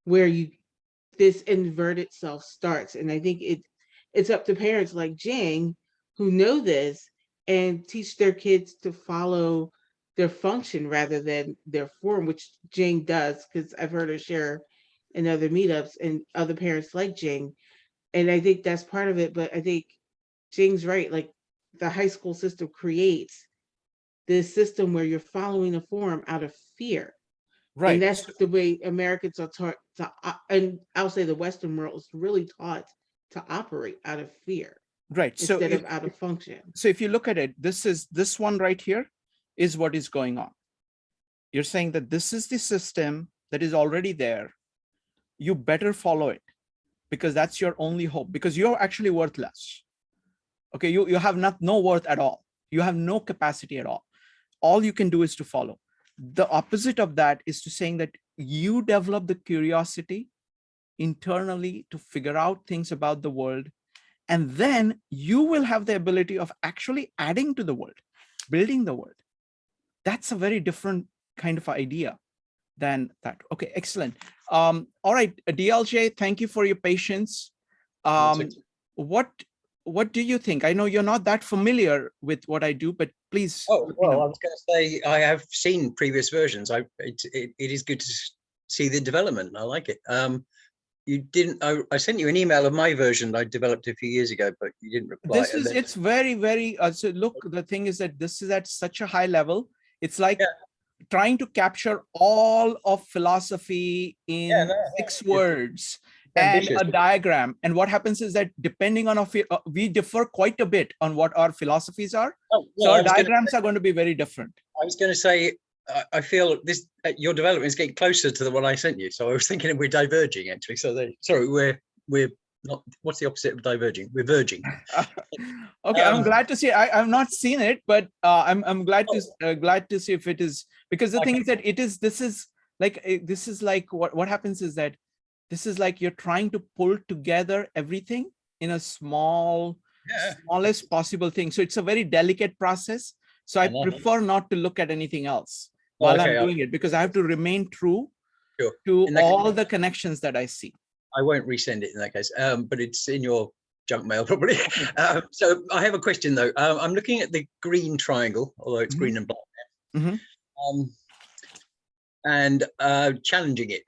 where this inverted self starts. And I think it's up to parents like Jing who know this and teach their kids to follow their function rather than their form, which Jing does, because I've heard her share in other meetups and other parents like Jing. And I think that's part of it. But I think Jing's right. Like, the high school system creates this system where you're following a form out of fear. Right. And that's the way Americans are taught to, and I'll say the Western world is really taught to operate out of fear. Right. Instead of out of function. So if you look at it, this one right here is what is going on. You're saying that this is the system that is already there. You better follow it because that's your only hope, because you're actually worthless. Okay, you have no worth at all. You have no capacity at all. All you can do is to follow. The opposite of that is to saying that you develop the curiosity internally to figure out things about the world. And then you will have the ability of actually adding to the world, building the world. That's a very different kind of idea than that. Okay, excellent. All right, DLJ, thank you for your patience. What do you think? I know you're not that familiar with what I do, but please. Oh, well, I was going to say, I have seen previous versions. It is good to see the development. I like it. You didn't, I sent you an email of my version I developed a few years ago, but you didn't reply. This is, it's very, very, so look, the thing is that this is at such a high level. It's like trying to capture all of philosophy in 6 words and a diagram. And what happens is that depending on, we differ quite a bit on what our philosophies are. So our diagrams are going to be very different. I was going to say, I feel this your development is getting closer to the one I sent you. So I was thinking we're diverging actually. So sorry, we're not. What's the opposite of diverging? We're verging. Okay, I'm glad to see. I've not seen it, but I'm glad to see if it is, because the thing is that this is like what happens is that this is like you're trying to pull together everything in a smallest possible thing. So it's a very delicate process. So I prefer not to look at anything else while I'm doing it, because I have to remain true to all the connections that I see. I won't resend it in that case, but it's in your junk mail probably. So I have a question though. I'm looking at the green triangle, although it's green and black, and challenging it.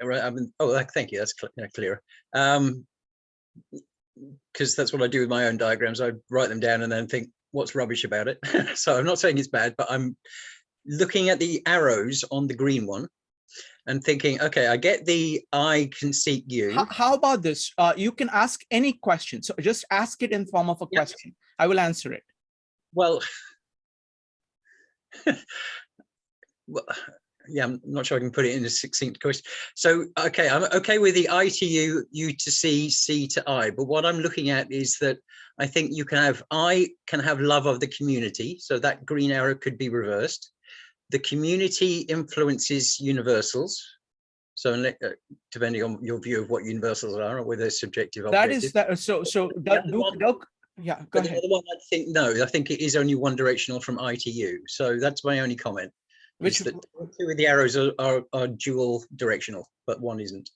Thank you. That's clearer. Because that's what I do with my own diagrams. I write them down and then think, what's rubbish about it? So I'm not saying it's bad, but I'm looking at the arrows on the green one and thinking, okay, I get the I can seek you. How about this? You can ask any question. So just ask it in form of a question. I will answer it. Well, yeah, I'm not sure I can put it in a succinct question. So, okay, I'm okay with the I to you, you to C to I. But what I'm looking at is that I think I can have love of the community. So that green arrow could be reversed. The community influences universals. So depending on your view of what universals are or whether they're subjective. That is that. So yeah, go ahead. The other one, I think, no, I think it is only one directional from I to you. So that's my only comment. Which that two of the arrows are dual directional, but one isn't. Does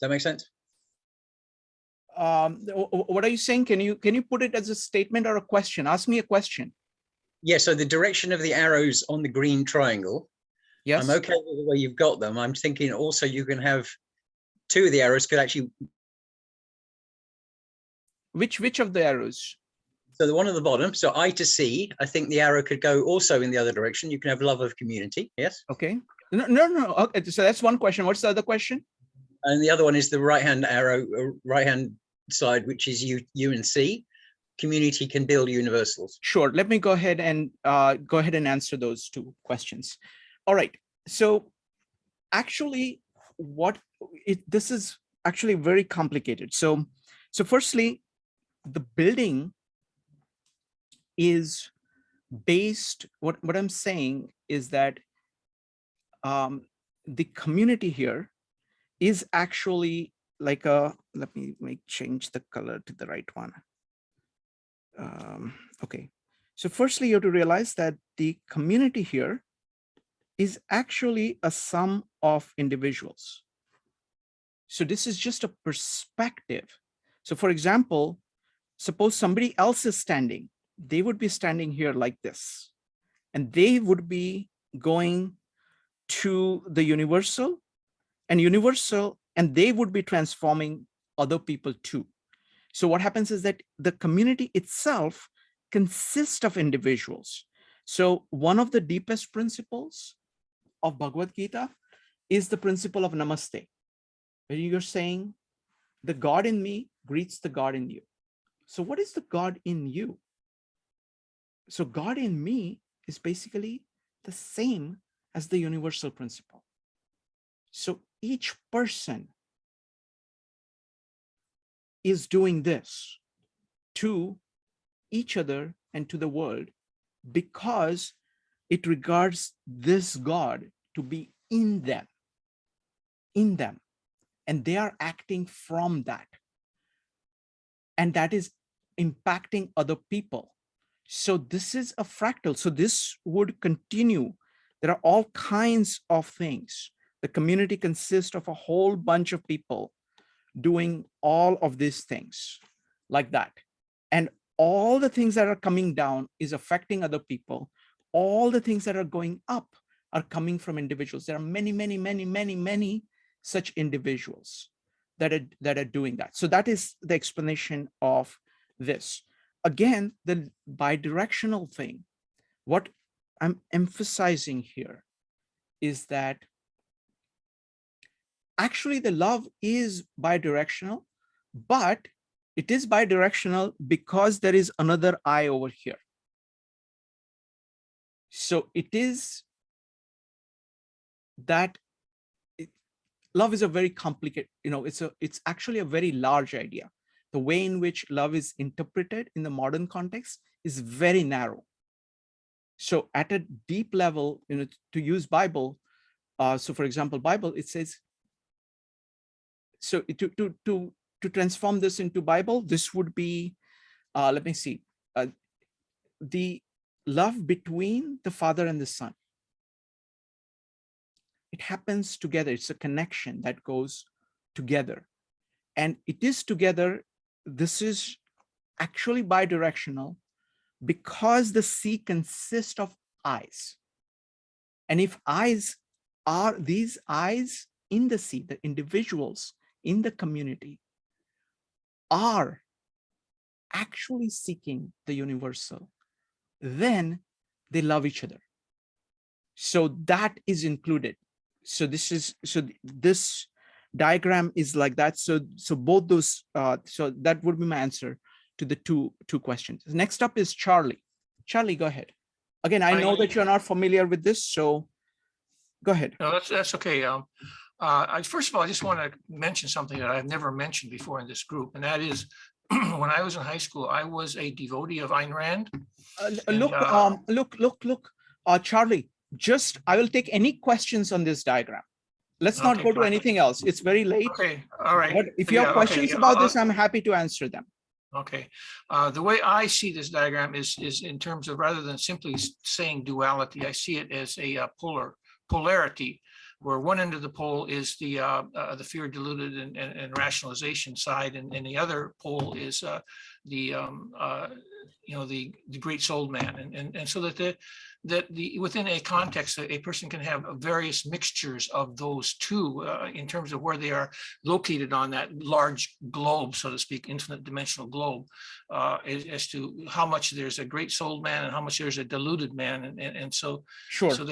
that make sense? What are you saying? Can you put it as a statement or a question? Ask me a question. Yeah, so the direction of the arrows on the green triangle, yes, I'm okay with the way you've got them. I'm thinking also you can have two of the arrows could actually. Which of the arrows? So the one at the bottom, so I to C, I think the arrow could go also in the other direction. You can have love of community, yes? Okay. No. Okay, so that's one question. What's the other question? And the other one is the right-hand arrow, right-hand side, which is U and C. Community can build universals. Sure. Let me go ahead and answer those two questions. All right. So actually, this is actually very complicated. So firstly, the building is based, what I'm saying is that the community here is actually like let me change the color to the right one. Okay, so firstly, you have to realize that the community here is actually a sum of individuals. So this is just a perspective. So for example, suppose somebody else is standing, they would be standing here like this, and they would be going to the universal, and they would be transforming other people too. So what happens is that the community itself consists of individuals. So one of the deepest principles of Bhagavad Gita is the principle of namaste, where you're saying the God in me greets the God in you. So what is the God in you? So God in me is basically the same as the universal principle. So each person is doing this to each other and to the world because it regards this God to be in them. and they are acting from that. And that is impacting other people. So this is a fractal. So this would continue. There are all kinds of things. The community consists of a whole bunch of people doing all of these things like that. And all the things that are coming down is affecting other people. All the things that are going up are coming from individuals. There are many, many, many, many, many such individuals that are doing that. So that is the explanation of this. Again, the bidirectional thing, what I'm emphasizing here is that actually the love is bidirectional, but it is bidirectional because there is another I over here. So it is that love is a very complicated, it's actually a very large idea. The way in which love is interpreted in the modern context is very narrow. So at a deep level, to use Bible, so for example, Bible, it says, so to transform this into Bible, this would be, let me see, the love between the Father and the Son. It happens together. It's a connection that goes together. And it is together. This is actually bidirectional because the sea consists of eyes. And if eyes are these eyes in the sea, the individuals in the community are actually seeking the universal, then they love each other. So that is included. So this diagram is like that. So both those, so that would be my answer to the two questions. Next up is Charlie. Charlie, go ahead. Again, I know that you're not familiar with this, so go ahead. No, that's okay. First of all, I just want to mention something that I've never mentioned before in this group, and that is when I was in high school, I was a devotee of Ayn Rand. Look, Charlie, I will take any questions on this diagram. Let's not go to anything else. It's very late. Okay, all right. But if you have questions about this, I'm happy to answer them. Okay. The way I see this diagram is in terms of, rather than simply saying duality, I see it as a polarity, where one end of the pole is the fear deluded and rationalization side, and the other pole is the great souled man, and so that within a context, a person can have various mixtures of those two in terms of where they are located on that large globe, so to speak, infinite dimensional globe, as to how much there's a great souled man and how much there's a deluded man, and so sure. So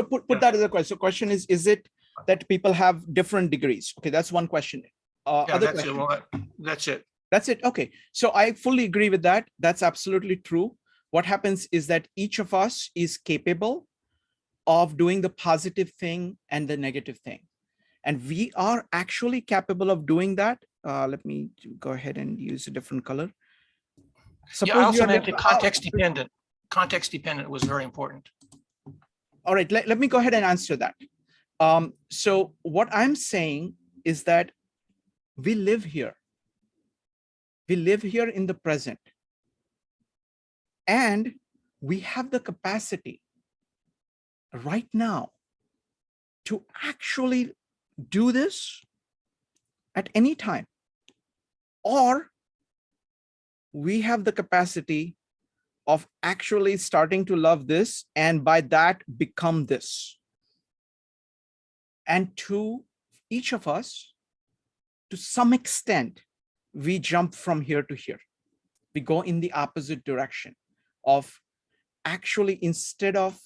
put that as a question. So question is it that people have different degrees? Okay, that's one question. Other that's question. it. Well, that's it. That's it. Okay. So I fully agree with that. That's absolutely true. What happens is that each of us is capable of doing the positive thing and the negative thing. And we are actually capable of doing that. Let me go ahead and use a different color. I also meant context dependent. Context dependent was very important. All right. Let me go ahead and answer that. So what I'm saying is that we live here. We live here in the present. And we have the capacity right now to actually do this at any time. Or we have the capacity of actually starting to love this and by that become this. And to each of us, to some extent, we jump from here to here. We go in the opposite direction of actually, instead of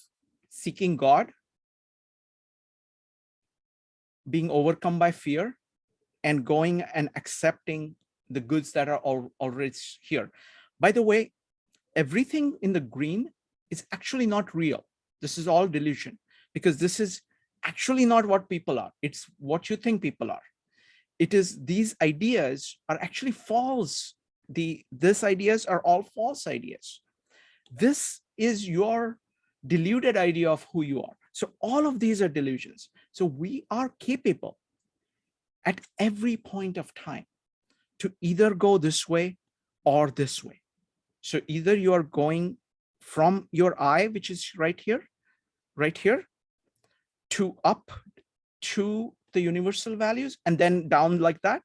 seeking God, being overcome by fear and going and accepting the goods that are already here. By the way, everything in the green is actually not real. This is all delusion, because this is actually not what people are. It's what you think people are. It is, these ideas are actually false. These ideas are all false ideas. This is your deluded idea of who you are. So all of these are delusions. So we are capable at every point of time to either go this way or this way. So either you are going from your I, which is right here, to up to the universal values and then down like that,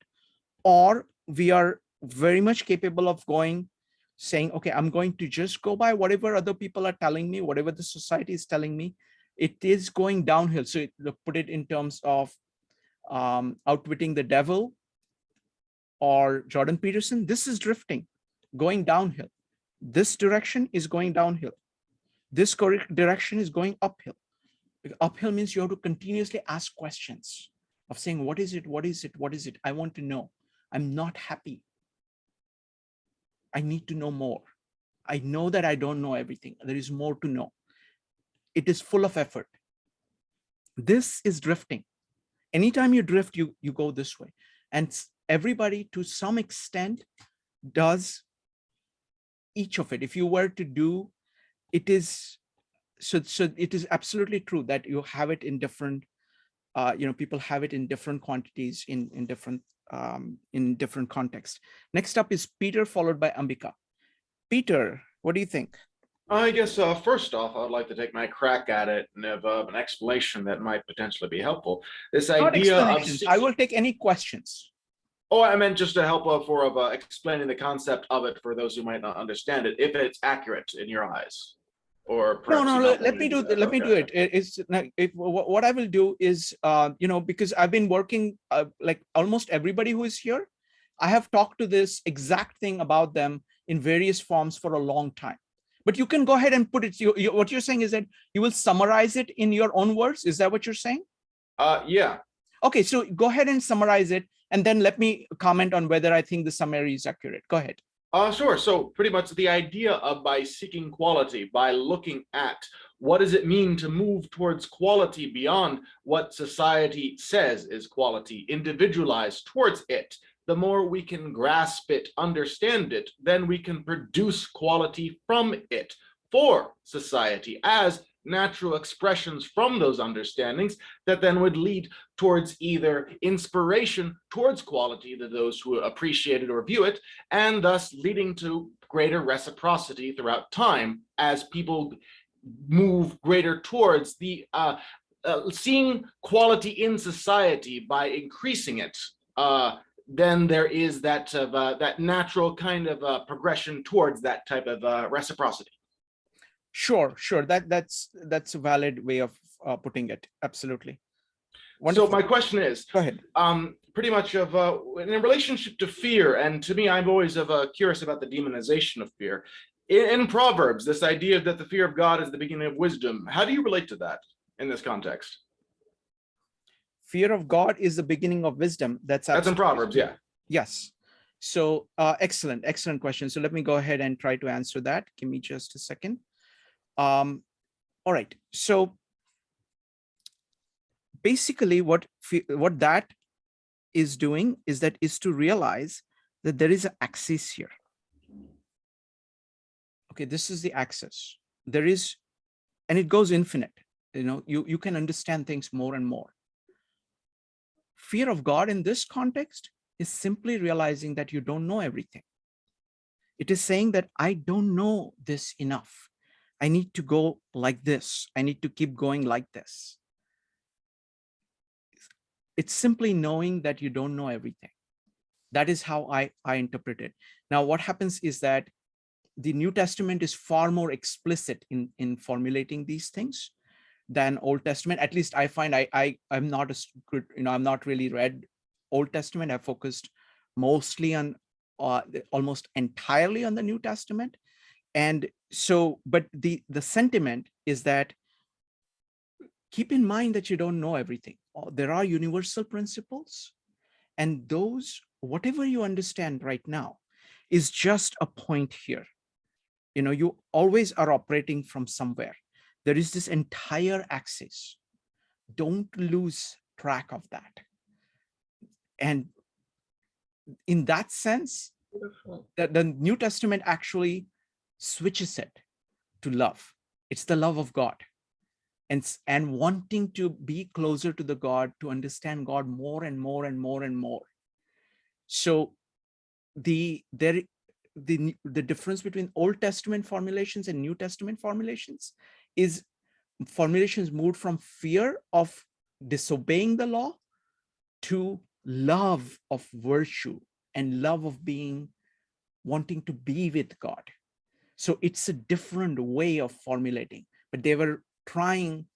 or we are very much capable of going, saying, okay, I'm going to just go by whatever other people are telling me, whatever the society is telling me. It is going downhill. So put it in terms of Outwitting the Devil or Jordan Peterson, this is drifting, going downhill. This direction is going downhill. This correct direction is going uphill. Uphill means you have to continuously ask questions of saying, what is it? What is it? What is it? I want to know. I'm not happy. I need to know more. I know that I don't know everything. There is more to know. It is full of effort. This is drifting. Anytime you drift, you go this way. And everybody to some extent does each of it. If you were to do, it is, so it is absolutely true that you have it in different, people have it in different quantities in different contexts. Next up is Peter, followed by Ambika. Peter, what do you think? I guess first off, I would like to take my crack at it and have an explanation that might potentially be helpful. This idea of I will take any questions. Oh, I meant just to help for explaining the concept of it for those who might not understand it, if it's accurate in your eyes. Or no, let me do it. What I will do is, because I've been working like almost everybody who is here, I have talked to this exact thing about them in various forms for a long time. But you can go ahead and put it. What you're saying is that you will summarize it in your own words. Is that what you're saying? Yeah. Okay, so go ahead and summarize it, and then let me comment on whether I think the summary is accurate. Go ahead. Sure. So pretty much the idea of by seeking quality, by looking at what does it mean to move towards quality beyond what society says is quality, individualize towards it. The more we can grasp it, understand it, then we can produce quality from it for society as natural expressions from those understandings that then would lead towards either inspiration towards quality to those who appreciate it or view it, and thus leading to greater reciprocity throughout time as people move greater towards the seeing quality in society by increasing it. Then there is that that natural kind of progression towards that type of reciprocity. Sure. That's a valid way of putting it. Absolutely. Wonderful. So my question is, go ahead. Pretty much of in relationship to fear, and to me, I'm always curious about the demonization of fear. In Proverbs, this idea that the fear of God is the beginning of wisdom. How do you relate to that in this context? Fear of God is the beginning of wisdom. That's in Proverbs, yeah. Yes. So excellent question. So let me go ahead and try to answer that. Give me just a second. All right. So basically, what that is doing is to realize that there is an axis here. Okay, this is the axis. There is, and it goes infinite. You can understand things more and more. Fear of God in this context is simply realizing that you don't know everything. It is saying that I don't know this enough. I need to go like this. I need to keep going like this. It's simply knowing that you don't know everything. That is how I interpret it. Now, what happens is that the New Testament is far more explicit in formulating these things than Old Testament. At least I find I'm not as good, I'm not really read Old Testament. I've focused mostly on almost entirely on the New Testament. And so, but the sentiment is that keep in mind that you don't know everything. There are universal principles, and those, whatever you understand right now, is just a point here. You always are operating from somewhere. There is this entire axis. Don't lose track of that. And in that sense, the New Testament actually switches it to love. It's the love of God. and wanting to be closer to the God, to understand God more and more and more and more. So the difference between Old Testament formulations and New Testament formulations is formulations moved from fear of disobeying the law to love of virtue and love of wanting to be with God. So it's a different way of formulating, but they were trying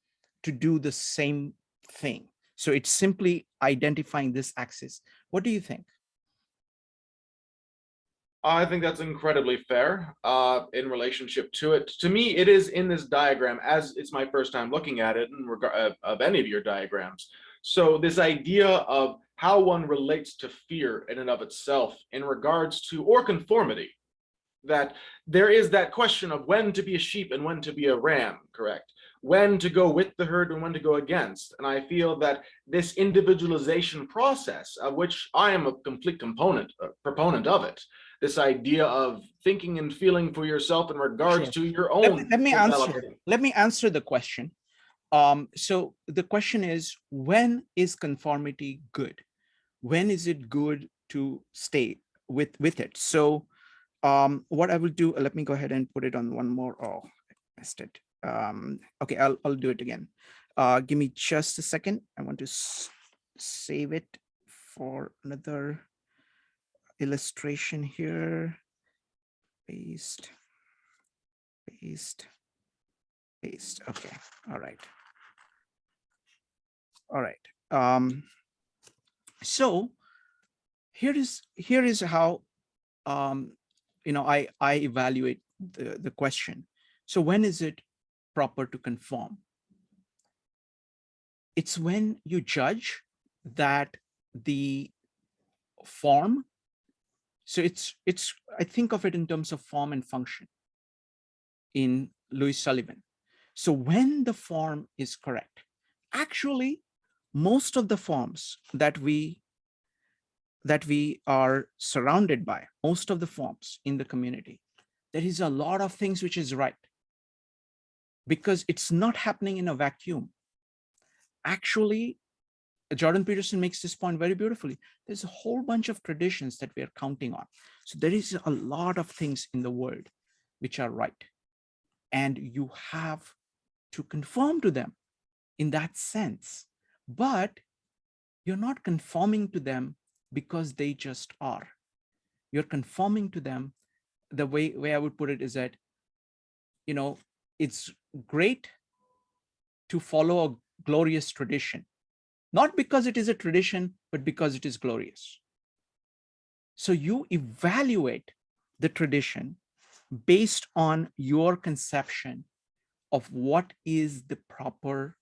to do the same thing. So it's simply identifying this axis. What do you think? I think that's incredibly fair in relationship to it. To me, it is in this diagram, as it's my first time looking at it in regard of any of your diagrams. So this idea of how one relates to fear in and of itself in regards to, or conformity, that there is that question of when to be a sheep and when to be a ram, correct? When to go with the herd and when to go against. And I feel that this individualization process, of which I am a complete proponent of it, this idea of thinking and feeling for yourself in regards to your own Let me developing. answer the question. So the question is, when is conformity good? When is it good to stay with it? So what I will do, let me go ahead and put it on one more. Oh, I missed it. Okay, I'll do it again. Give me just a second. I want to save it for another illustration here. Paste. Okay, all right. So here is how I evaluate the question. So when is it proper to conform? It's when you judge that the form, so it's I think of it in terms of form and function in Louis Sullivan. So when the form is correct, actually most of the forms that we are surrounded by, most of the forms in the community, there is a lot of things which is right, because it's not happening in a vacuum. Actually, Jordan Peterson makes this point very beautifully. There's a whole bunch of traditions that we are counting on. So there is a lot of things in the world which are right, and you have to conform to them in that sense. But you're not conforming to them because they just are. You're conforming to them. The way I would put it is that, it's great to follow a glorious tradition, not because it is a tradition, but because it is glorious. So you evaluate the tradition based on your conception of what is the proper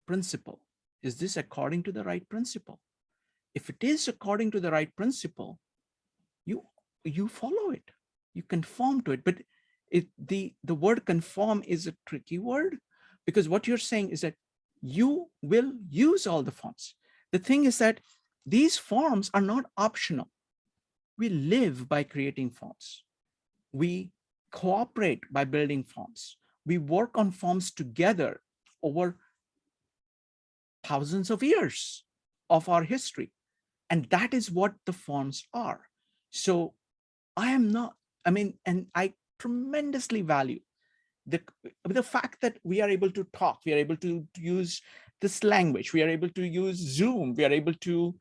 principle. Is this according to the right principle? If it is according to the right principle, you follow it, you conform to it. But the word conform is a tricky word, because what you're saying is that you will use all the forms. The thing is that these forms are not optional. We live by creating forms. We cooperate by building forms. We work on forms together over thousands of years of our history. And that is what the forms are. So and I tremendously value the fact that we are able to talk, we are able to use this language, we are able to use Zoom, we are able to,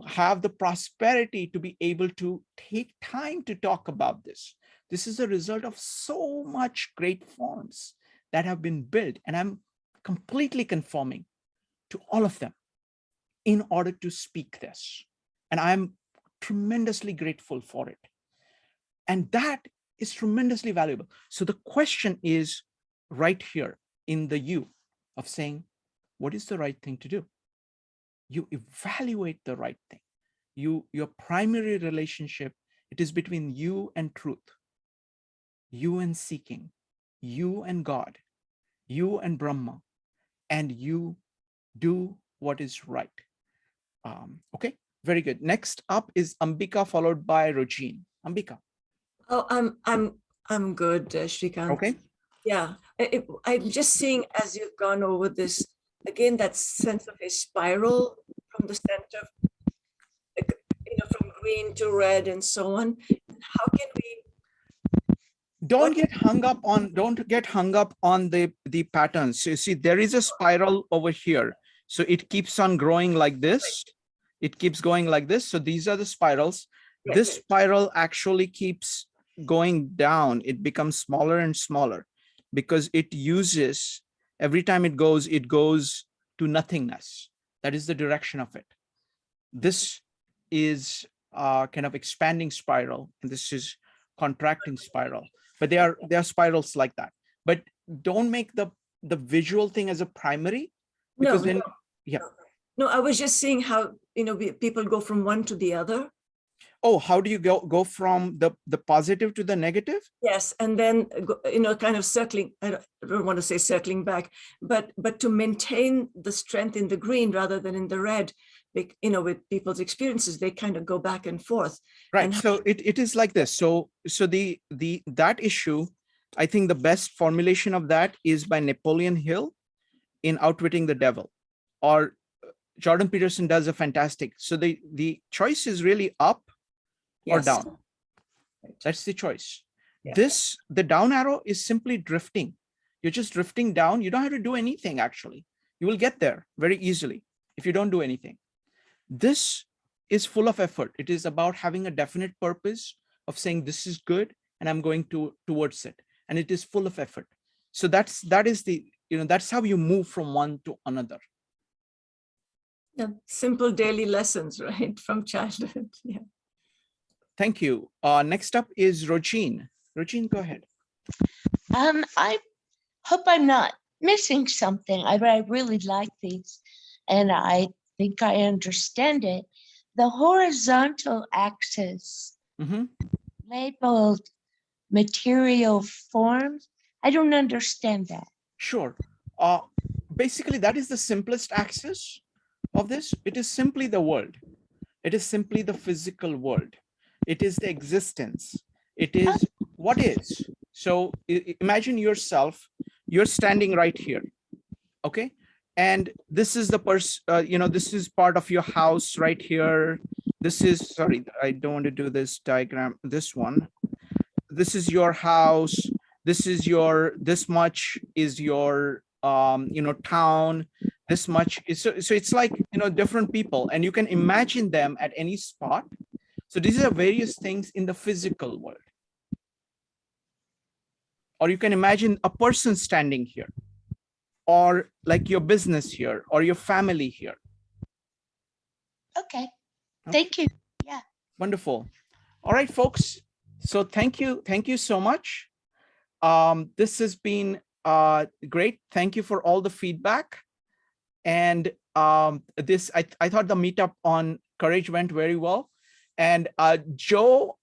have the prosperity to be able to take time to talk about this. This is a result of so much great forms that have been built, and I'm completely conforming to all of them in order to speak this. And I'm tremendously grateful for it. And that is tremendously valuable. So the question is right here in the you of saying, what is the right thing to do? You evaluate the right thing. Your primary relationship, it is between you and truth, you and seeking, you and God, you and Brahma, and you do what is right. Okay, very good. Next up is Ambika, followed by Rojeen. Ambika. Oh, I'm good, Shrikant. Okay. Yeah, I'm just seeing as you've gone over this, again, that sense of a spiral from the center, like, from green to red and so on. How can we? Don't get hung up on the patterns. So you see, there is a spiral over here. So it keeps on growing like this. It keeps going like this. So these are the spirals. This spiral actually keeps going down. It becomes smaller and smaller because it uses, every time it goes to nothingness. That is the direction of it. This is kind of expanding spiral, and this is contracting spiral. But they are spirals like that. But don't make the visual thing as a primary, because then No, I was just seeing how people go from one to the other. Oh, how do you go from the positive to the negative? Yes, and then kind of circling. I don't want to say circling back, but to maintain the strength in the green rather than in the red. With people's experiences, they kind of go back and forth. Right. So it is like this. So that issue, I think the best formulation of that is by Napoleon Hill in Outwitting the Devil, or Jordan Peterson does a fantastic. So the choice is really up or down. That's the choice. The down arrow is simply drifting. You're just drifting down. You don't have to do anything, actually. You will get there very easily if you don't do anything. This is full of effort. It is about having a definite purpose of saying this is good and I'm going towards it. And it is full of effort. So that's how you move from one to another. Yeah, simple daily lessons, right, from childhood. Yeah. Thank you. Next up is Rogine. Rogine, go ahead. I hope I'm not missing something. I really like these, and I think I understand it. The horizontal axis labeled material forms. I don't understand that. Sure. Basically, that is the simplest axis of this. It is simply the world. It is simply the physical world. It is the existence. It is what is. So imagine yourself, you're standing right here. Okay. And this is the person, this is part of your house right here. This is, sorry, I don't want to do this diagram, this one. This is your house. This much is your, town. This much is, so it's like, different people, and you can imagine them at any spot. So these are various things in the physical world. Or you can imagine a person standing here, or like your business here, or your family here. Okay. Thank you. Yeah. Wonderful. All right, folks. So thank you so much. This has been great. Thank you for all the feedback. And I thought the meetup on courage went very well. And Joe,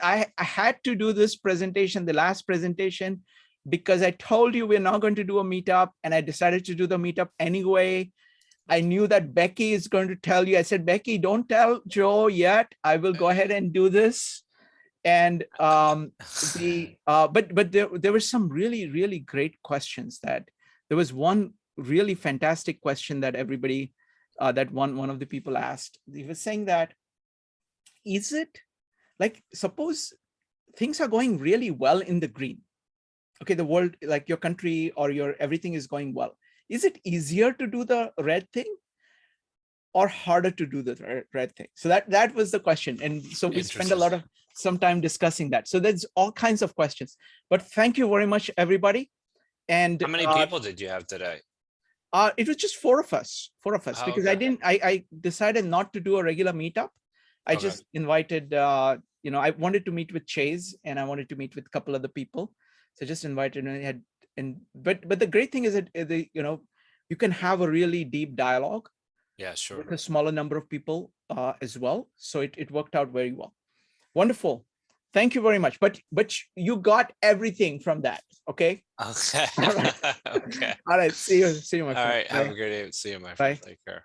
I had to do this presentation, the last presentation, because I told you we're not going to do a meetup, and I decided to do the meetup anyway. I knew that Becky is going to tell you. I said, Becky, don't tell Joe yet. I will go ahead and do this. And but there were some really, really great questions. There was one really fantastic question that everybody, that one of the people asked. He was saying that, is it like, suppose things are going really well in the green. Okay, the world, like your country or everything is going well. Is it easier to do the red thing or harder to do the red thing? So that was the question. And so we spent some time discussing that. So there's all kinds of questions, but thank you very much, everybody. And how many people did you have today? It was just four of us, because okay. I decided not to do a regular meetup. I just invited, I wanted to meet with Chase, and I wanted to meet with a couple other people. So I just invited, and but the great thing is that you can have a really deep dialogue. Yeah, sure. With a smaller number of people as well. So it worked out very well. Wonderful. Thank you very much. But you got everything from that. Okay. Okay. All right. Okay. All right. See you, my friend. All right. Have a great day. See you, my friend. Bye. Take care.